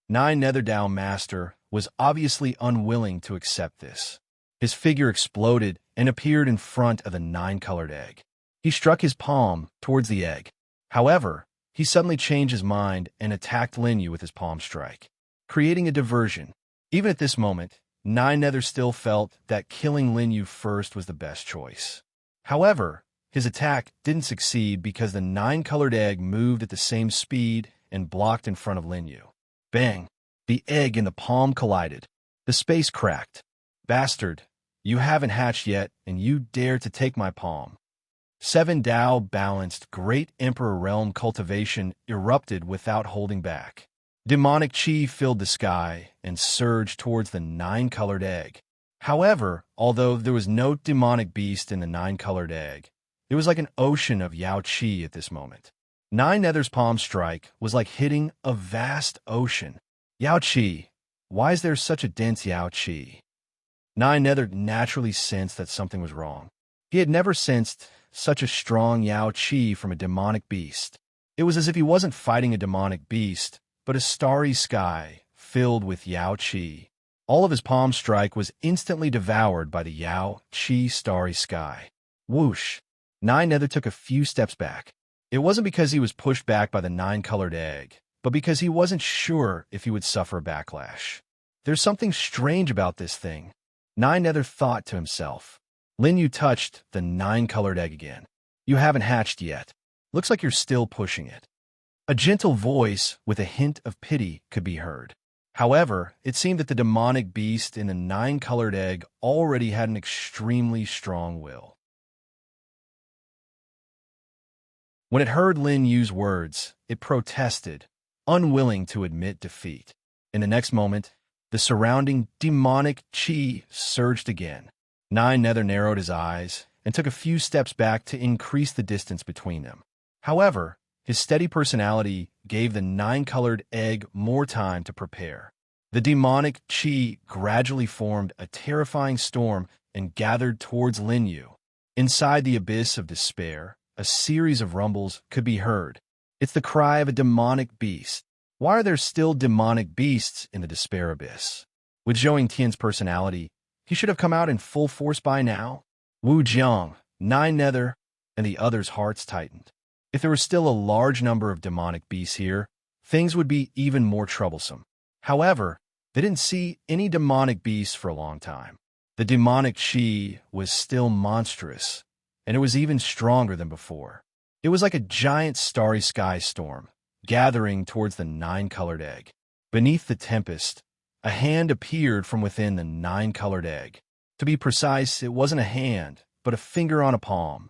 9 Nether Dao Master was obviously unwilling to accept this. His figure exploded and appeared in front of the 9-colored egg. He struck his palm towards the egg. However, he suddenly changed his mind and attacked Lin Yu with his palm strike, creating a diversion. Even at this moment, 9 Nether still felt that killing Lin Yu first was the best choice. However, his attack didn't succeed because the 9-colored egg moved at the same speed and blocked in front of Lin Yu. Bang! The egg and the palm collided. The space cracked. Bastard, you haven't hatched yet, and you dare to take my palm. 7 Tao balanced Great Emperor Realm cultivation erupted without holding back. Demonic chi filled the sky and surged towards the 9-colored egg. However, although there was no demonic beast in the 9-colored egg, it was like an ocean of Yao Chi at this moment. 9 Nether's palm strike was like hitting a vast ocean. Yao Chi. Why is there such a dense Yao Chi? 9 Nether naturally sensed that something was wrong. He had never sensed such a strong Yao Chi from a demonic beast. It was as if he wasn't fighting a demonic beast, but a starry sky filled with Yao Chi. All of his palm strike was instantly devoured by the Yao Chi starry sky. Whoosh! 9 Nether took a few steps back. It wasn't because he was pushed back by the 9-colored egg, but because he wasn't sure if he would suffer a backlash. There's something strange about this thing, 9 Nether thought to himself. Lin Yu touched the 9-colored egg again. You haven't hatched yet. Looks like you're still pushing it. A gentle voice with a hint of pity could be heard. However, it seemed that the demonic beast in the 9-colored egg already had an extremely strong will. When it heard Lin Yu's words, it protested, unwilling to admit defeat. In the next moment, the surrounding demonic chi surged again. 9 Nether narrowed his eyes and took a few steps back to increase the distance between them. However, his steady personality gave the 9-colored egg more time to prepare. The demonic chi gradually formed a terrifying storm and gathered towards Lin Yu. Inside the abyss of despair, a series of rumbles could be heard. It's the cry of a demonic beast. Why are there still demonic beasts in the despair abyss? With Zhou Tian's personality, he should have come out in full force by now. Wu Jiang, 9 Nether, and the others' hearts tightened. If there was still a large number of demonic beasts here, things would be even more troublesome. However, they didn't see any demonic beasts for a long time. The demonic chi was still monstrous, and it was even stronger than before. It was like a giant starry sky storm, gathering towards the 9-colored egg. Beneath the tempest, a hand appeared from within the 9-colored egg. To be precise, it wasn't a hand, but a finger on a palm.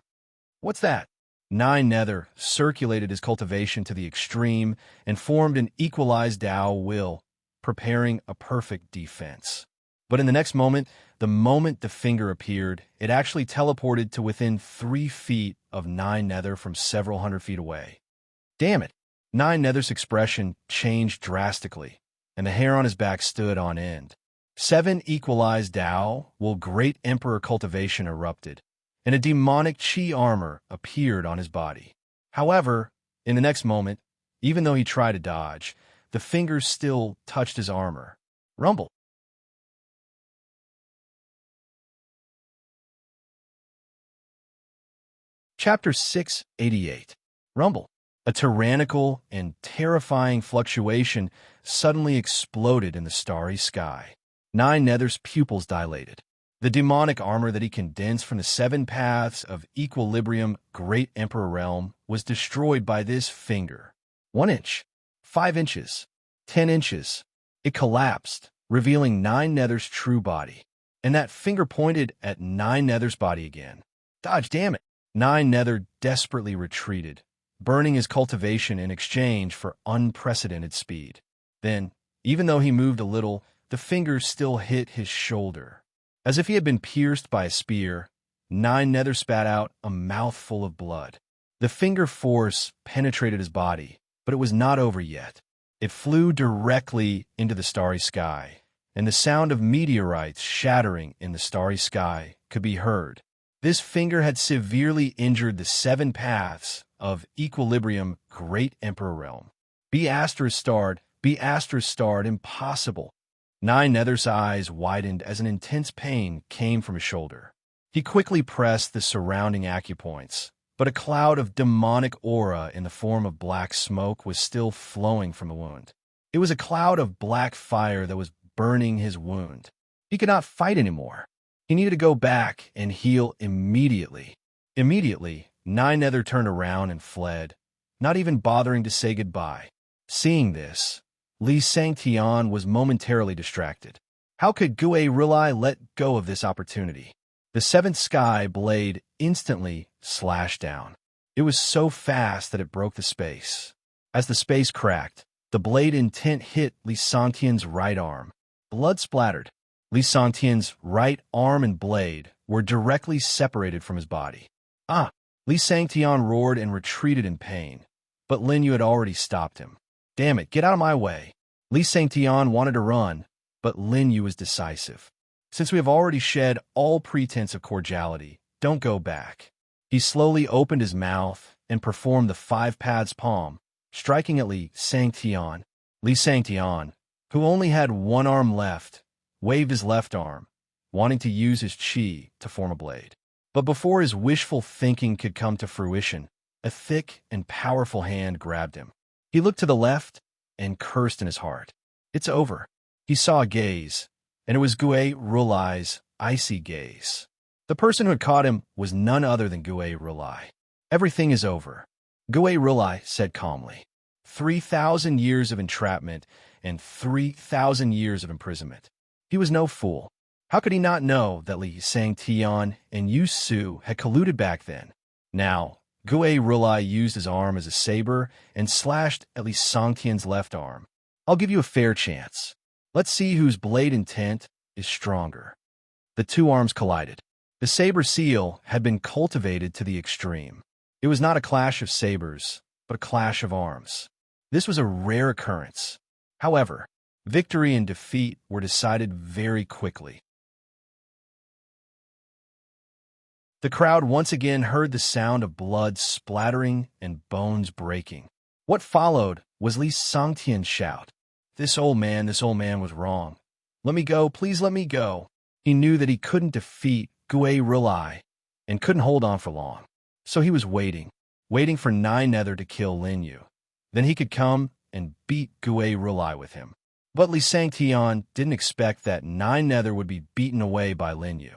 What's that? 9 Nether circulated his cultivation to the extreme and formed an equalized Dao will, preparing a perfect defense. But in the next moment, the moment the finger appeared, it actually teleported to within 3 feet of 9 Nether from several hundred feet away. Damn it! 9 Nether's expression changed drastically, and the hair on his back stood on end. 7 equalized Dao will Great Emperor cultivation erupted, and a demonic chi armor appeared on his body. However, in the next moment, even though he tried to dodge, the fingers still touched his armor. Rumble. Chapter 688. Rumble. A tyrannical and terrifying fluctuation suddenly exploded in the starry sky. 9 Nether's pupils dilated. The demonic armor that he condensed from the 7 paths of equilibrium Great Emperor Realm was destroyed by this finger. 1 inch, 5 inches, 10 inches. It collapsed, revealing 9 Nether's true body. And that finger pointed at 9 Nether's body again. Dodge, damn it! 9 Nether desperately retreated, burning his cultivation in exchange for unprecedented speed. Then, even though he moved a little, the finger still hit his shoulder. As if he had been pierced by a spear, 9 Nether spat out a mouthful of blood. The finger force penetrated his body, But it was not over yet. It flew directly into the starry sky, and the sound of meteorites shattering in the starry sky could be heard. This finger had severely injured the 7 paths of equilibrium, great emperor realm. Be starred, impossible. Nine Nether's eyes widened as an intense pain came from his shoulder. He quickly pressed the surrounding acupoints, but a cloud of demonic aura in the form of black smoke was still flowing from the wound. It was a cloud of black fire that was burning his wound. He could not fight anymore. He needed to go back and heal immediately. Immediately, Nine Nether turned around and fled, not even bothering to say goodbye. Seeing this, Li Sangtian was momentarily distracted. How could Gue Rilai let go of this opportunity? The 7th sky blade instantly slashed down. It was so fast that it broke the space. As the space cracked, the blade intent hit Li Sangtian's right arm. Blood splattered. Li Sangtian's right arm and blade were directly separated from his body. Ah! Li Sangtian roared and retreated in pain, but Lin Yu had already stopped him. Damn it, get out of my way. Li Sangtian wanted to run, but Lin Yu was decisive. Since we have already shed all pretense of cordiality, don't go back. He slowly opened his mouth and performed the 5 paths palm, striking at Li Sangtian. Li Sangtian, who only had one arm left, waved his left arm, wanting to use his chi to form a blade. But before his wishful thinking could come to fruition, a thick and powerful hand grabbed him. He looked to the left and cursed in his heart. It's over. He saw a gaze, and it was Gue Rulai's icy gaze. The person who had caught him was none other than Gue Rulai. Everything is over, Gue Rulai said calmly. 3,000 years of entrapment and 3,000 years of imprisonment. He was no fool. How could he not know that Li Sangtian and Yu Su had colluded back then? Now, Gue Rulai used his arm as a saber and slashed at Li Sangtian's left arm. I'll give you a fair chance. Let's see whose blade intent is stronger. The 2 arms collided. The saber seal had been cultivated to the extreme. It was not a clash of sabers, but a clash of arms. This was a rare occurrence. However, victory and defeat were decided very quickly. The crowd once again heard the sound of blood splattering and bones breaking. What followed was Li Sangtian's shout. This old man was wrong. Let me go, please let me go. He knew that he couldn't defeat Gue Rilai and couldn't hold on for long. So he was waiting for Nine Nether to kill Lin Yu. Then he could come and beat Gue Rilai with him. But Li Sangtian didn't expect that Nine Nether would be beaten away by Lin Yu.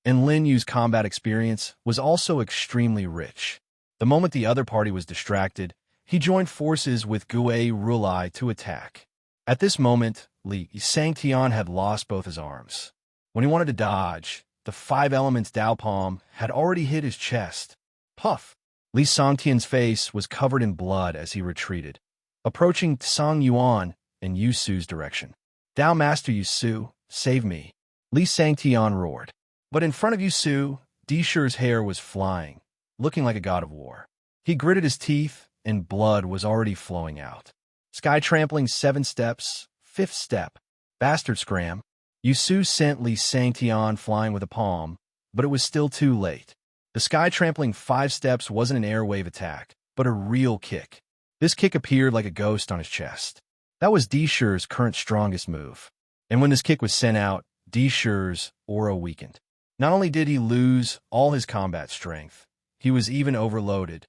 And Lin Yu's combat experience was also extremely rich. The moment the other party was distracted, he joined forces with Gue Rulai to attack. At this moment, Li Sangtian had lost both his arms. When he wanted to dodge, the 5 elements Dao Palm had already hit his chest. Puff! Li Sangtian's face was covered in blood as he retreated, approaching Song Yuan and Yu Su's direction. Dao Master Yu Su, save me! Li Sangtian roared. But in front of Yu Su, Disher's hair was flying, looking like a god of war. He gritted his teeth, and blood was already flowing out. Sky trampling 7 steps, 5th step. Bastard scram. Yu Su sent Li Sangtian flying with a palm, but it was still too late. The sky trampling 5 steps wasn't an airwave attack, but a real kick. This kick appeared like a ghost on his chest. That was Disher's current strongest move. And when this kick was sent out, Disher's aura weakened. Not only did he lose all his combat strength, he was even overloaded.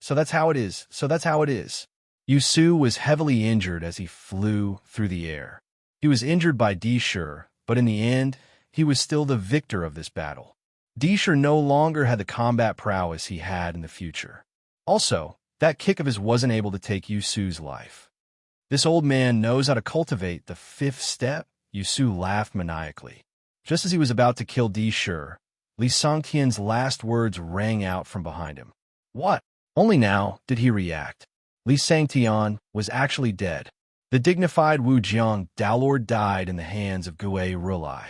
So that's how it is. Yu Su was heavily injured as he flew through the air. He was injured by Disher, but in the end, he was still the victor of this battle. Disher no longer had the combat prowess he had in the future. Also, that kick of his wasn't able to take Yu Su's life. This old man knows how to cultivate the 5th step. Yu Su laughed maniacally. Just as he was about to kill Disher, Li Sangtian's last words rang out from behind him. What? Only now did he react. Li Sangtian was actually dead. The dignified Wu Jiang Dao Lord died in the hands of Gue Rulai.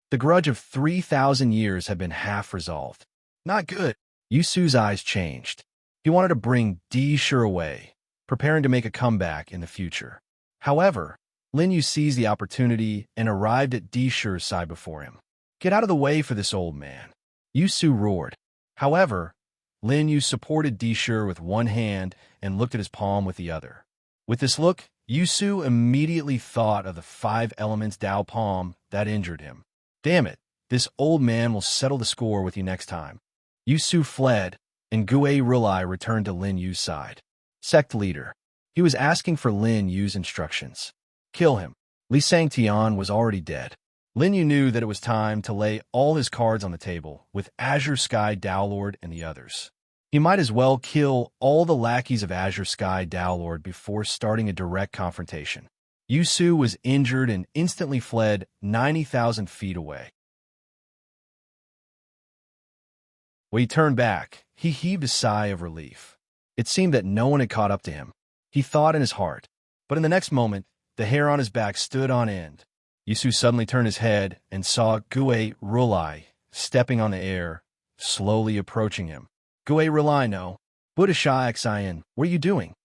The grudge of 3,000 years had been half resolved. Not good. Yu Su's eyes changed. He wanted to bring Disher away, preparing to make a comeback in the future. However, Lin Yu seized the opportunity and arrived at Di Shi's side before him. "Get out of the way for this old man," Yu Su roared. However, Lin Yu supported Di Shi with one hand and looked at his palm with the other. With this look, Yu Su immediately thought of the 5 elements Dao palm that injured him. "Damn it, this old man will settle the score with you next time." Yu Su fled, and Gue Rulai returned to Lin Yu's side. Sect leader. He was asking for Lin Yu's instructions. Kill him. Li Sangtian was already dead. Lin Yu knew that it was time to lay all his cards on the table with Azure Sky Dao Lord and the others. He might as well kill all the lackeys of Azure Sky Dao Lord before starting a direct confrontation. Yu Su was injured and instantly fled 90,000 feet away. When he turned back, he heaved a sigh of relief. It seemed that no one had caught up to him. He thought in his heart. But in the next moment, the hair on his back stood on end. Yu Su suddenly turned his head and saw Gue Rulai stepping on the air, slowly approaching him. "Gue Rulai, no. Buddha Shai Xian, what are you doing?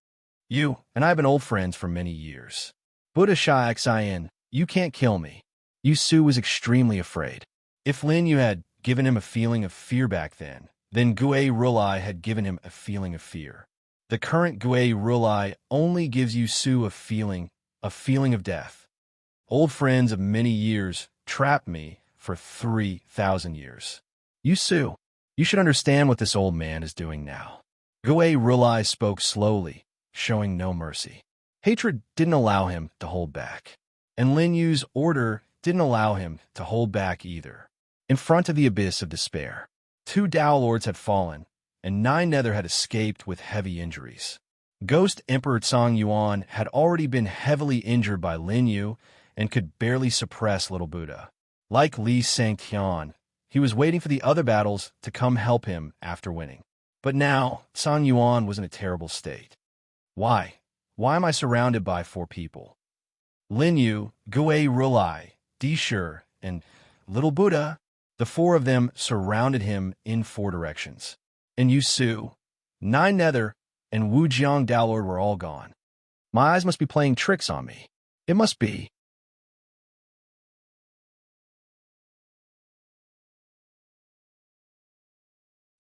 You and I have been old friends for many years. Buddha Shai Xian, you can't kill me." Yu Su was extremely afraid. If Lin Yu had given him a feeling of fear back then Gue Rulai had given him a feeling of fear. The current Gue Rulai only gives Yu Su a feeling of death. Old friends of many years trapped me for 3,000 years. Yu Su, you should understand what this old man is doing now. Gue Rulai spoke slowly, showing no mercy. Hatred didn't allow him to hold back. And Lin Yu's order didn't allow him to hold back either. In front of the abyss of despair, 2 Dao Lords had fallen, and 9 Nether had escaped with heavy injuries. Ghost Emperor Song Yuan had already been heavily injured by Lin Yu and could barely suppress Little Buddha. Like Li Sangtian, he was waiting for the other battles to come help him after winning. But now, Song Yuan was in a terrible state. Why? Why am I surrounded by 4 people? Lin Yu, Gue Rulai, Di Shi, and Little Buddha. The 4 of them surrounded him in 4 directions. And Yu Su, 9 Nether, and Wu Jiang Dao Lord were all gone. My eyes must be playing tricks on me. It must be.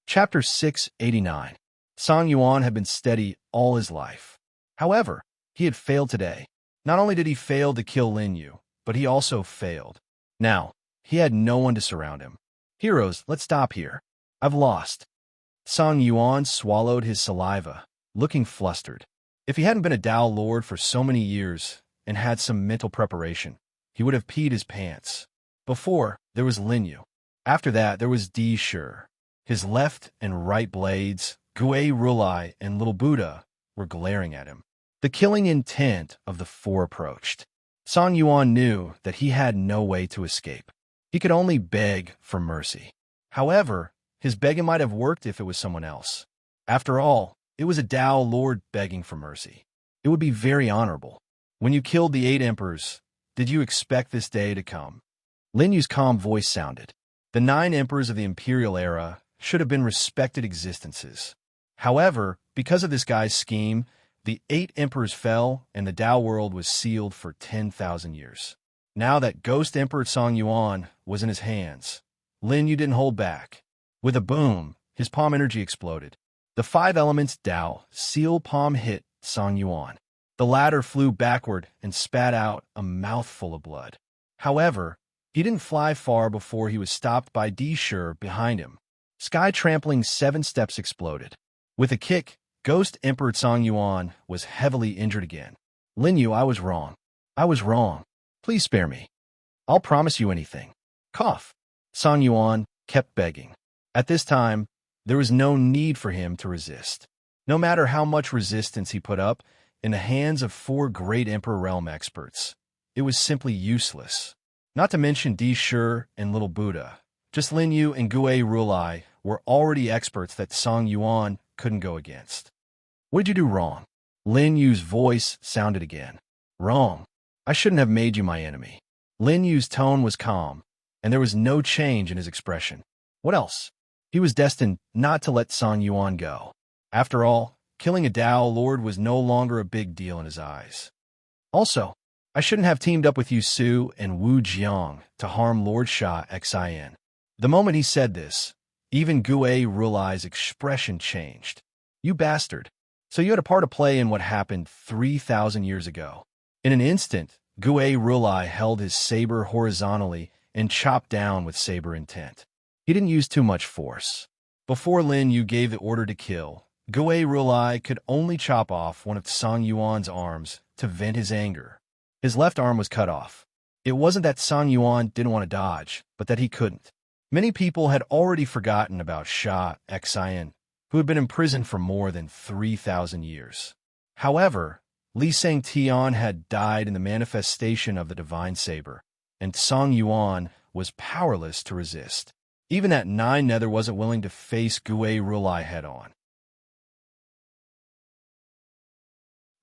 Chapter 689. Song Yuan had been steady all his life. However, he had failed today. Not only did he fail to kill Lin Yu, but he also failed. Now, he had no one to surround him. "Heroes, let's stop here. I've lost." Song Yuan swallowed his saliva, looking flustered. If he hadn't been a Dao Lord for so many years and had some mental preparation, he would have peed his pants. Before, there was Lin Yu. After that, there was Di Shi. His left and right blades, Gue Rulai and Little Buddha, were glaring at him. The killing intent of the 4 approached. Song Yuan knew that he had no way to escape. He could only beg for mercy. However, his begging might have worked if it was someone else. After all, it was a Dao Lord begging for mercy. It would be very honorable. When you killed the 8 emperors, did you expect this day to come? Lin Yu's calm voice sounded. The 9 emperors of the imperial era should have been respected existences. However, because of this guy's scheme, the 8 emperors fell and the Dao world was sealed for 10,000 years. Now that Ghost Emperor Song Yuan was in his hands, Lin Yu didn't hold back. With a boom, his palm energy exploded. The 5 elements Dao seal palm hit Song Yuan. The latter flew backward and spat out a mouthful of blood. However, he didn't fly far before he was stopped by Di Shi behind him. Sky-trampling 7 steps exploded. With a kick, Ghost Emperor Song Yuan was heavily injured again. "Lin Yu, I was wrong. I was wrong. Please spare me. I'll promise you anything." Cough. Song Yuan kept begging. At this time, there was no need for him to resist. No matter how much resistance he put up in the hands of 4 great Emperor Realm experts, it was simply useless. Not to mention Di Shi and Little Buddha. Just Lin Yu and Gue Rulai were already experts that Song Yuan couldn't go against. "What did you do wrong?" Lin Yu's voice sounded again. "Wrong. I shouldn't have made you my enemy." Lin Yu's tone was calm, and there was no change in his expression. What else? He was destined not to let Song Yuan go. After all, killing a Tao Lord was no longer a big deal in his eyes. Also, I shouldn't have teamed up with you Su and Wu Jiang to harm Lord Sha Xin. The moment he said this, even Gue Rulai's expression changed. You bastard. So you had a part to play in what happened 3,000 years ago. In an instant, Gue Rulai held his saber horizontally and chopped down with saber intent. He didn't use too much force. Before Lin Yu gave the order to kill, Gue Rulai could only chop off one of Song Yuan's arms to vent his anger. His left arm was cut off. It wasn't that Song Yuan didn't want to dodge, but that he couldn't. Many people had already forgotten about Sha Xin, who had been imprisoned for more than 3,000 years. However, Li Sangtian had died in the manifestation of the divine saber, and Song Yuan was powerless to resist. Even that Nine Nether wasn't willing to face Gue Rulai head-on.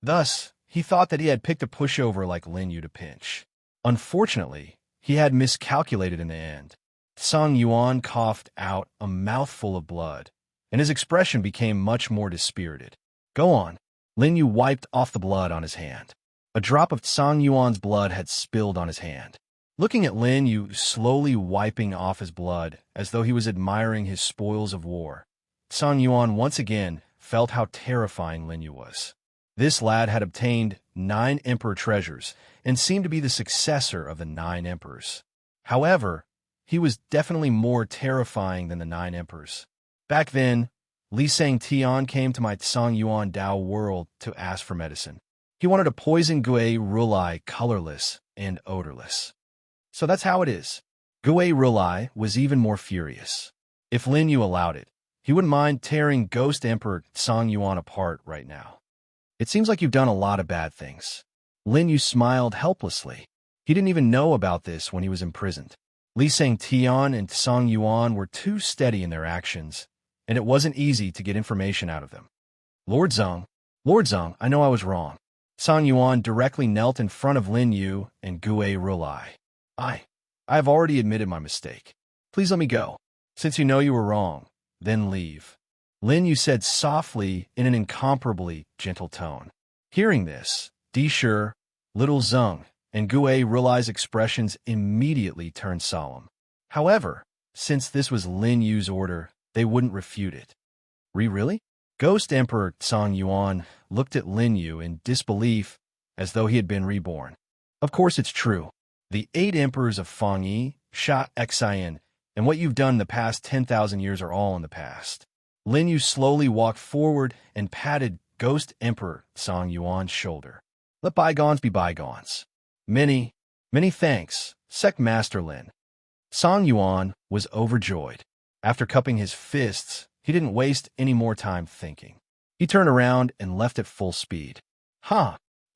Thus, he thought that he had picked a pushover like Lin Yu to pinch. Unfortunately, he had miscalculated in the end. Song Yuan coughed out a mouthful of blood, and his expression became much more dispirited. Go on. Lin Yu wiped off the blood on his hand. A drop of Song Yuan's blood had spilled on his hand. Looking at Lin Yu slowly wiping off his blood as though he was admiring his spoils of war, Song Yuan once again felt how terrifying Lin Yu was. This lad had obtained 9 emperor treasures and seemed to be the successor of the 9 emperors. However, he was definitely more terrifying than the 9 emperors. Back then, Li Sangtian came to my Song Yuan Dao world to ask for medicine. He wanted to poison Gue Rulai colorless and odorless. So that's how it is. Gue Rulai was even more furious. If Lin Yu allowed it, he wouldn't mind tearing Ghost Emperor Song Yuan apart right now. It seems like you've done a lot of bad things. Lin Yu smiled helplessly. He didn't even know about this when he was imprisoned. Li Sangtian and Song Yuan were too steady in their actions, and it wasn't easy to get information out of them. Lord Zeng, I know I was wrong. Song Yuan directly knelt in front of Lin Yu and Gue Rulai. I have already admitted my mistake. Please let me go. Since you know you were wrong, then leave. Lin Yu said softly in an incomparably gentle tone. Hearing this, Di Shi, Little Zeng, and Gue Rulai's expressions immediately turned solemn. However, since this was Lin Yu's order, they wouldn't refute it. Really? Ghost Emperor Song Yuan looked at Lin Yu in disbelief as though he had been reborn. Of course it's true. The 8 emperors of Fangyi, Sha Xin, and what you've done in the past 10,000 years are all in the past. Lin Yu slowly walked forward and patted Ghost Emperor Song Yuan's shoulder. Let bygones be bygones. Many thanks, Sect Master Lin. Song Yuan was overjoyed. After cupping his fists, he didn't waste any more time thinking. He turned around and left at full speed.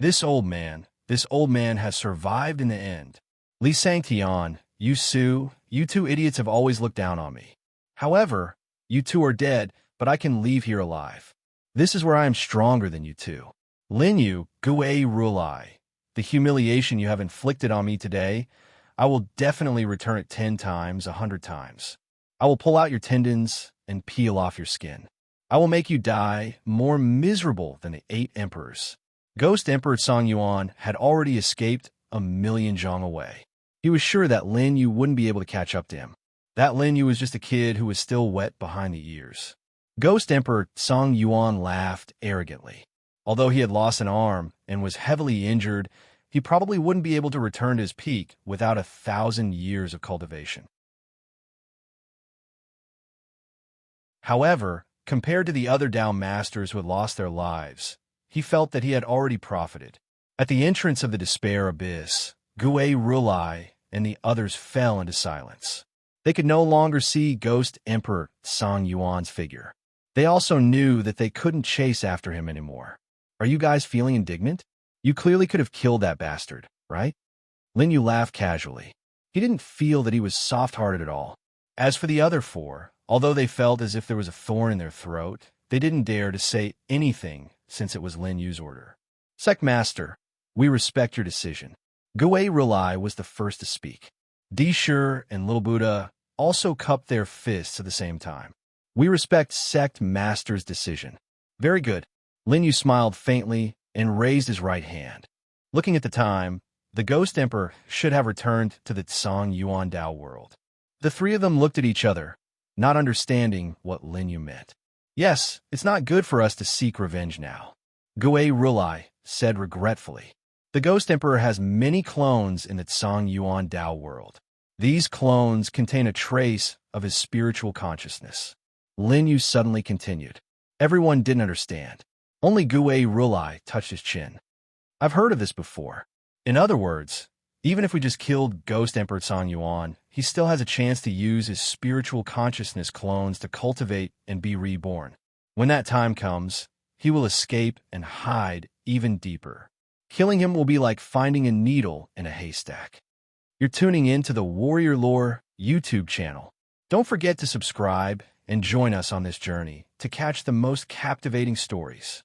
This old man has survived in the end. Li Sangtian, you Su, you 2 idiots have always looked down on me. However, you 2 are dead, but I can leave here alive. This is where I am stronger than you 2. Lin Yu, Gue Rulai, the humiliation you have inflicted on me today, I will definitely return it 10 times, 100 times. I will pull out your tendons and peel off your skin. I will make you die more miserable than the 8 emperors. Ghost Emperor Song Yuan had already escaped a million zhong away. He was sure that Lin Yu wouldn't be able to catch up to him. That Lin Yu was just a kid who was still wet behind the ears. Ghost Emperor Song Yuan laughed arrogantly. Although he had lost an arm and was heavily injured, he probably wouldn't be able to return to his peak without 1,000 years of cultivation. However, compared to the other Dao masters who had lost their lives, he felt that he had already profited. At the entrance of the despair abyss, Gue Rulai and the others fell into silence. They could no longer see Ghost Emperor Song Yuan's figure. They also knew that they couldn't chase after him anymore. Are you guys feeling indignant? You clearly could have killed that bastard, right? Lin Yu laughed casually. He didn't feel that he was soft-hearted at all. As for the other 4, although they felt as if there was a thorn in their throat, they didn't dare to say anything since it was Lin Yu's order. Sect Master, we respect your decision. Gue Rulai was the first to speak. Di Shi and Little Buddha also cupped their fists at the same time. We respect Sect Master's decision. Very good. Lin Yu smiled faintly and raised his right hand. Looking at the time, the Ghost Emperor should have returned to the Tsang Yuan Dao world. The three of them looked at each other, not understanding what Lin Yu meant. Yes, it's not good for us to seek revenge now, Gue Rulai said regretfully. The Ghost Emperor has many clones in the Tsang Yuan Dao world. These clones contain a trace of his spiritual consciousness. Lin Yu suddenly continued. Everyone didn't understand. Only Gue Rulai touched his chin. I've heard of this before. In other words, even if we just killed Ghost Emperor Tsang Yuan, he still has a chance to use his spiritual consciousness clones to cultivate and be reborn. When that time comes, he will escape and hide even deeper. Killing him will be like finding a needle in a haystack. You're tuning in to the Warrior Lore YouTube channel. Don't forget to subscribe and join us on this journey to catch the most captivating stories.